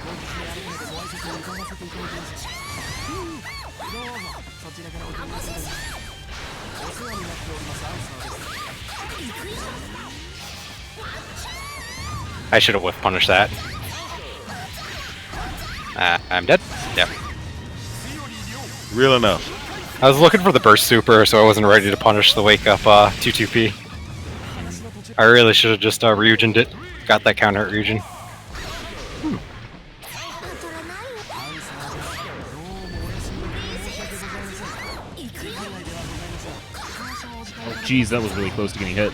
I should have whiff punished that. I'm dead. Yep. Real enough. I was looking for the burst super, so I wasn't ready to punish the wake up 2-2P. I really should have just Ryujin'd it. Got that counter at Ryujin. Oh, jeez, that was really close to getting hit.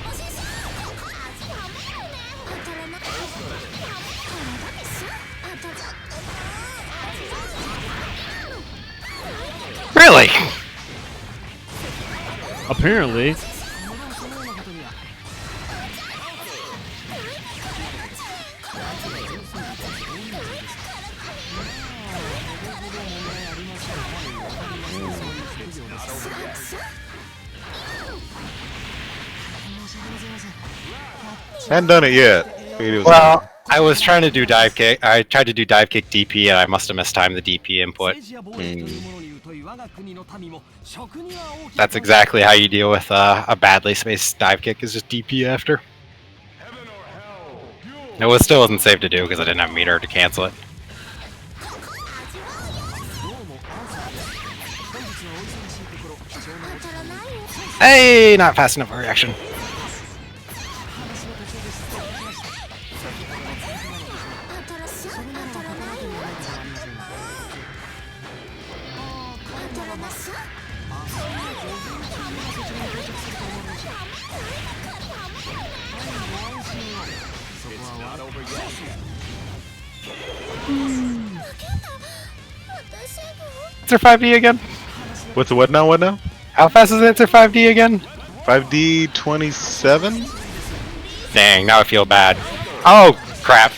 Really? Apparently. Hadn't done it yet. Figured it was Well, I was trying to do dive kick. I tried to do dive kick DP, and I must have mistimed the DP input. That's exactly how you deal with a badly spaced dive kick, is just DP after. It still wasn't safe to do because I didn't have meter to cancel it. Hey, not fast enough for reaction. Answer 5D again? What's the what now? What now? How fast is answer 5D again? 5D 27? Dang, now I feel bad. Oh, crap.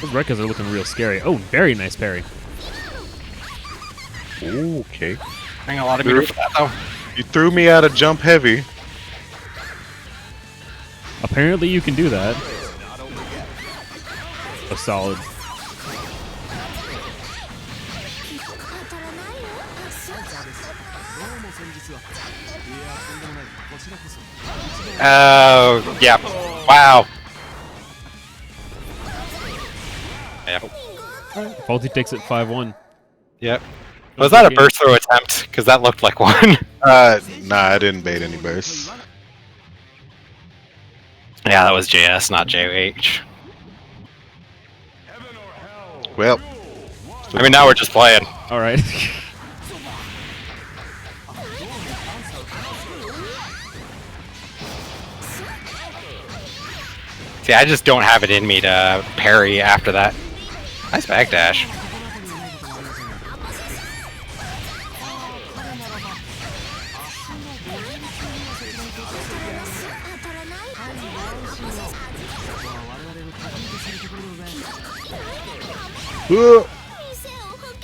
Those Rekkas are looking real scary. Oh, very nice parry. Okay. Dang, a lot of meter for that, though. You threw me out of jump heavy. Apparently you can do that. A solid. Oh, yeah. Wow. Yeah. Faulty takes it 5-1. Yep. Was that a burst throw attempt? Because that looked like one. Nah, I didn't bait any bursts. Yeah, that was JS, not JH. Well, I mean, now we're just playing. All right. See, I just don't have it in me to parry after that. Nice backdash.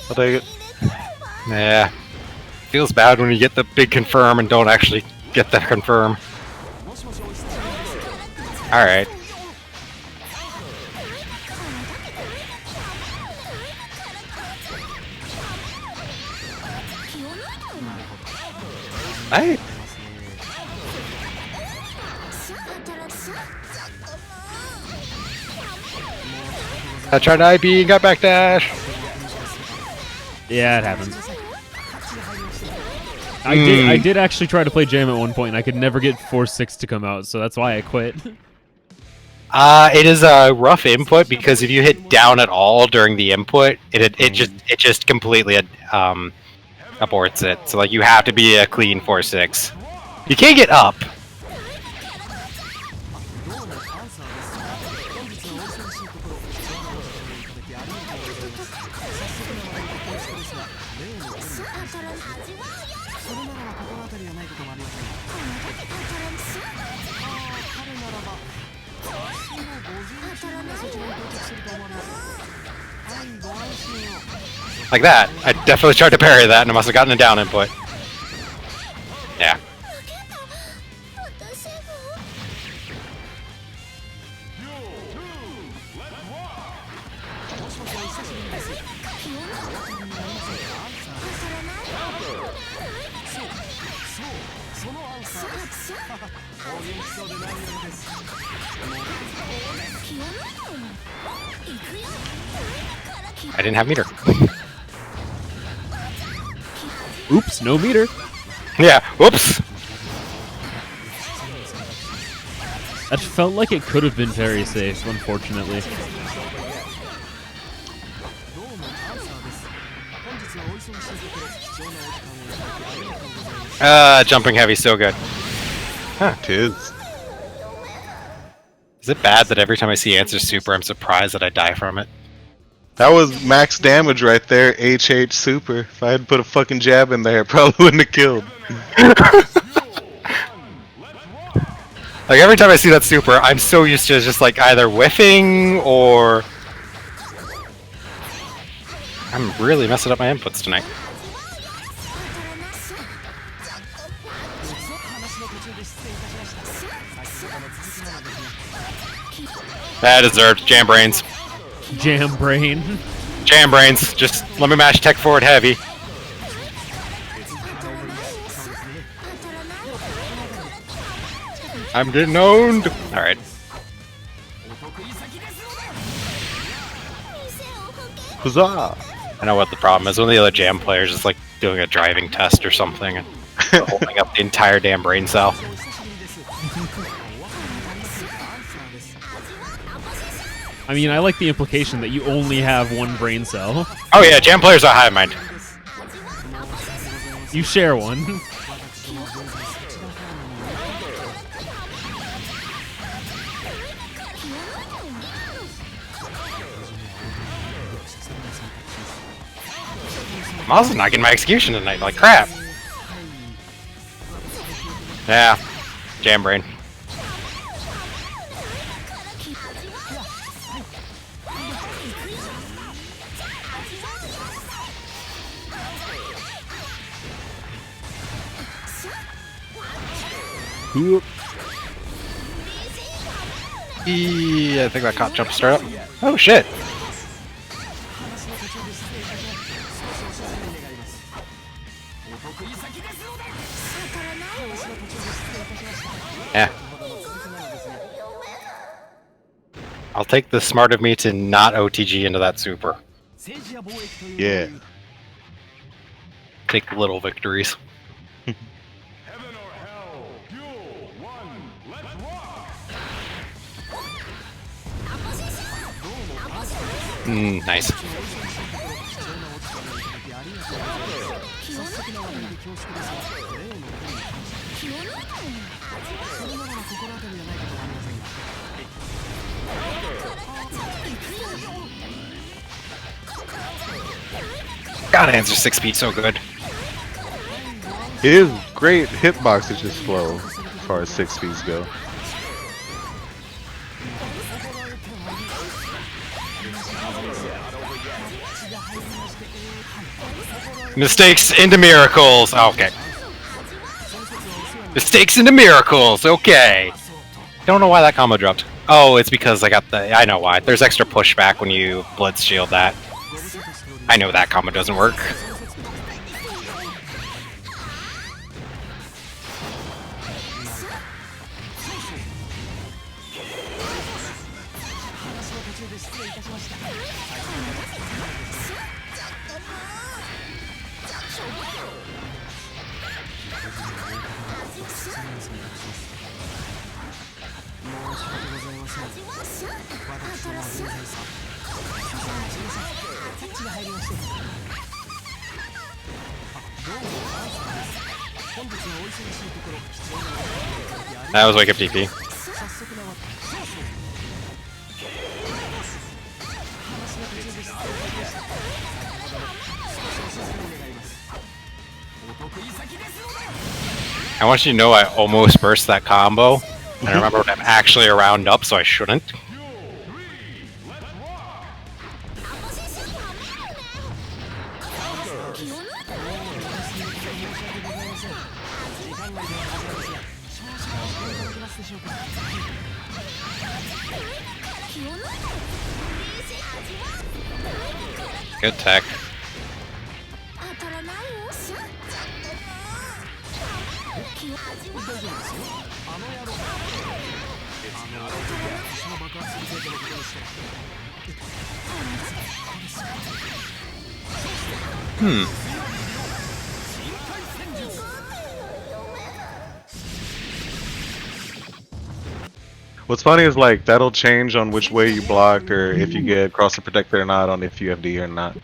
I'll take it. Yeah. Feels bad when you get the big confirm and don't actually get the confirm. Alright. Hey. I tried IB and got backdash. Yeah, it happens. I did actually try to play Jam at one point, and I could never get 4-6 to come out, so that's why I quit. It is a rough input because if you hit down at all during the input, it just completely aborts it. So like you have to be a clean 4-6. You can't get up. Like that. I definitely tried to parry that and I must have gotten a down input. Yeah. I didn't have meter. Oops, no meter. Yeah, whoops. That felt like it could have been very safe, unfortunately. Jumping heavy, so good. Huh, tis. Is it bad that every time I see answer super, I'm surprised that I die from it? That was max damage right there, HH super. If I had put a fucking jab in there, it probably wouldn't have killed. Like every time I see that super, I'm so used to just like either whiffing or I'm really messing up my inputs tonight. That deserved jam brains. Jam brain. Jam brains. Just let me mash tech forward heavy. I'm getting owned. All right. Huzzah! I know what the problem is. One of the other jam players is like doing a driving test or something and holding up the entire damn brain cell. I mean, I like the implication that you only have one brain cell. Oh yeah, jam players are high mind. You share one. I'm also not getting my execution tonight, like crap. Yeah, jam brain. Whoop. I think that caught jump start up. Oh shit. Yeah. I'll take the smart of me to not OTG into that super. Yeah. Take little victories. Heaven or hell, duel, one, let's rock! Nice. God, answer 6 speed so good. It is great. Hitbox is just slow as far as 6 speeds go. Mistakes into miracles. Oh, okay. Mistakes into miracles. Okay. Don't know why that combo dropped. Oh, it's because I got the. I know why. There's extra pushback when you blitz shield that. I know that combo doesn't work. That was wake up DP. I want you to know I almost burst that combo. And I remember I'm actually a round up, so I shouldn't. Good tech. What's funny is like that'll change on which way you blocked or if you get cross and protected or not on if you have D or not.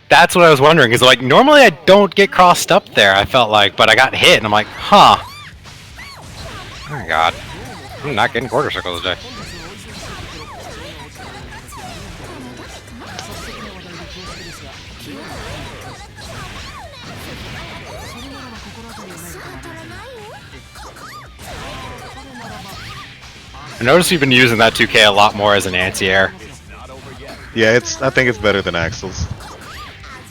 That's what I was wondering, is like, normally I don't get crossed up there, I felt like, but I got hit, and I'm like, huh. Oh my god. I'm not getting quarter circles today. I noticed you've been using that 2K a lot more as an anti-air. Yeah, I think it's better than Axel's.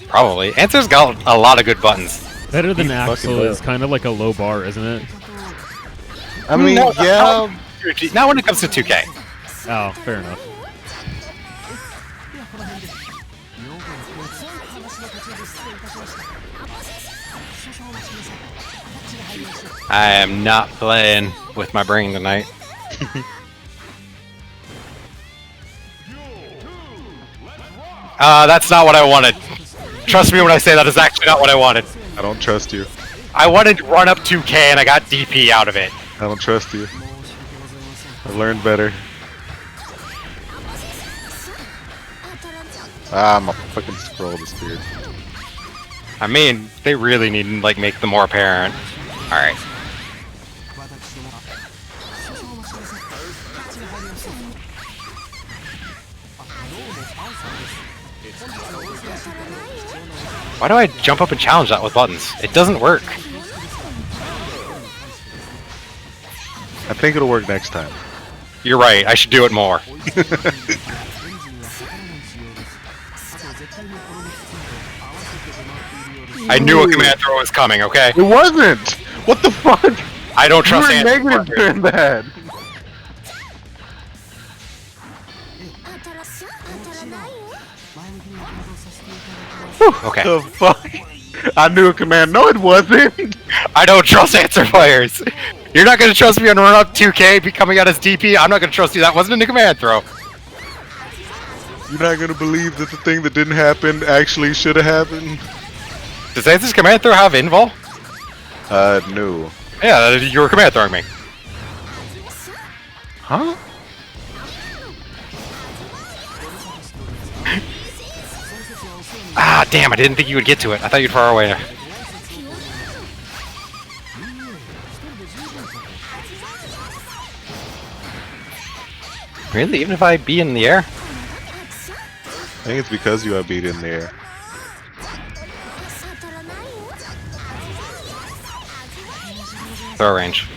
Probably. Answer's got a lot of good buttons. Better than He fucking Axel does. is kind of like a low bar, isn't it? I mean, No, yeah. Not when it comes to 2K. Oh, fair enough. I am not playing with my brain tonight. That's not what I wanted. Trust me when I say that is actually not what I wanted. I don't trust you. I wanted to run up 2K and I got DP out of it. I don't trust you. I've learned better. Ah, my fucking scroll disappeared. I mean, they really need to like make them more apparent. Alright. Why do I jump up and challenge that with buttons? It doesn't work. I think it'll work next time. You're right, I should do it more. I knew a command throw was coming, okay? It wasn't! What the fuck? I don't You trust were Answer negative Fire. during that. Okay. The fuck? I knew a command. No, it wasn't. I don't trust answer fires. You're not gonna trust me on run up 2K be coming out as DP. I'm not gonna trust you. That wasn't a command throw. You're not gonna believe that the thing that didn't happen actually should have happened. Does Answer's command throw have invul? No. Yeah, you were command throwing me. Huh? Ah, damn! I didn't think you would get to it. I thought you'd far away. Really? Even if I be in the air? I think it's because you are beat in there. Throw range.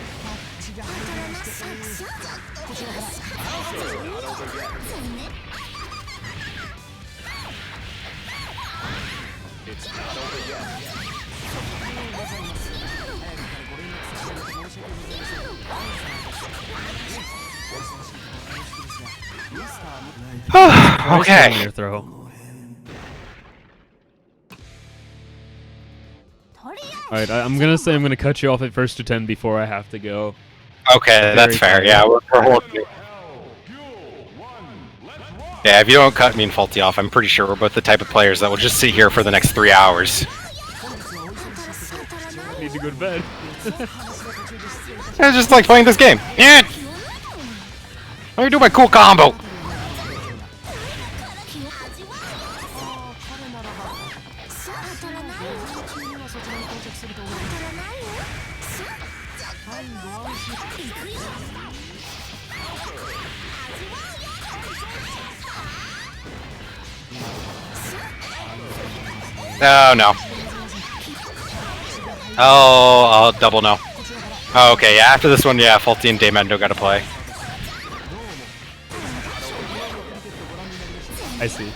Okay. Your throw. Alright, I'm gonna cut you off at first to 10 before I have to go. Okay, that's fair. fair. Yeah, we're holding it. Yeah, if you don't cut me and Faulty off, I'm pretty sure we're both the type of players that will just sit here for the next 3 hours. I need to go to bed. It's just like playing this game. Yeah. Let me do my cool combo. Oh, no. Oh, double no. Oh, okay, yeah, after this one, yeah, Faulty and Daymendo gotta play. I see.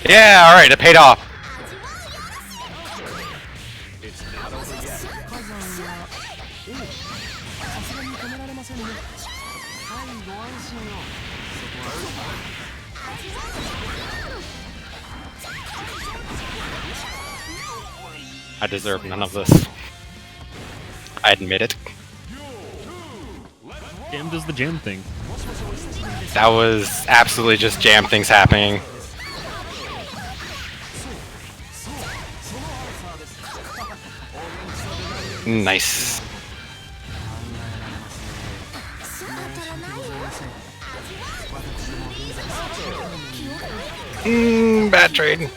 Yeah, alright, it paid off. I deserve none of this. I admit it. Jam does the jam thing. That was absolutely just jam things happening. Nice. Bad trade.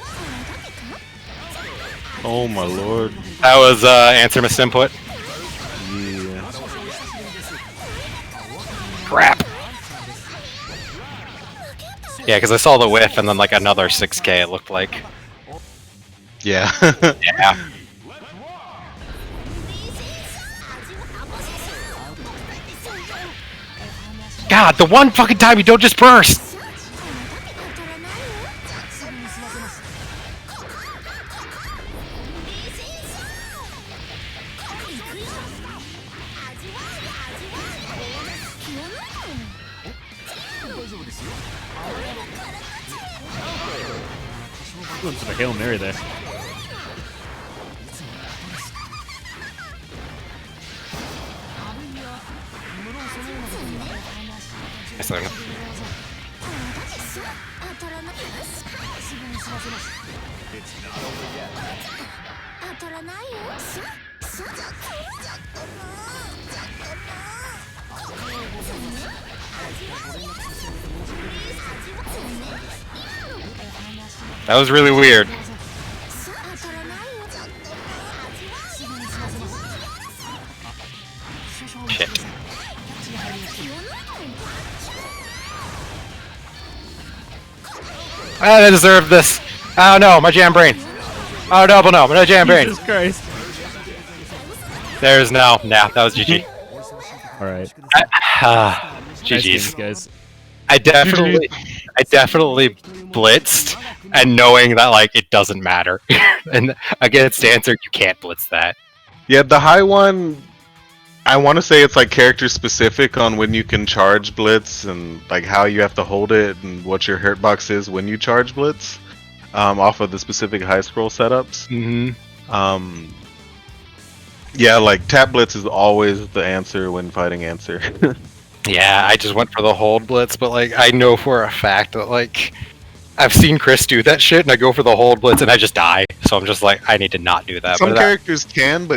Oh my lord. That was answer miss input. Yeah. Crap. Yeah, because I saw the whiff and then like another 6K it looked like. Yeah. Yeah. God, the one fucking time you don't just burst! Doing some Hail Mary there. Yes, I don't know. That was really weird. Shit. I deserve this. Oh no, my jam brain. Oh double no, my jam brain. Jesus Christ. There's no. Nah, that was GG. All right. GG's. Nice games, guys. I definitely blitzed, and knowing that like it doesn't matter, and against answer you can't blitz that. Yeah, the high one, I want to say it's like character specific on when you can charge blitz and like how you have to hold it and what your hurt box is when you charge blitz, off of the specific high scroll setups. Mm-hmm. Yeah, like tap blitz is always the answer when fighting answer. Yeah, I just went for the hold blitz, but like I know for a fact that like I've seen Chris do that shit, and I go for the hold blitz and I just die. So I'm just like, I need to not do that. Some But characters can, but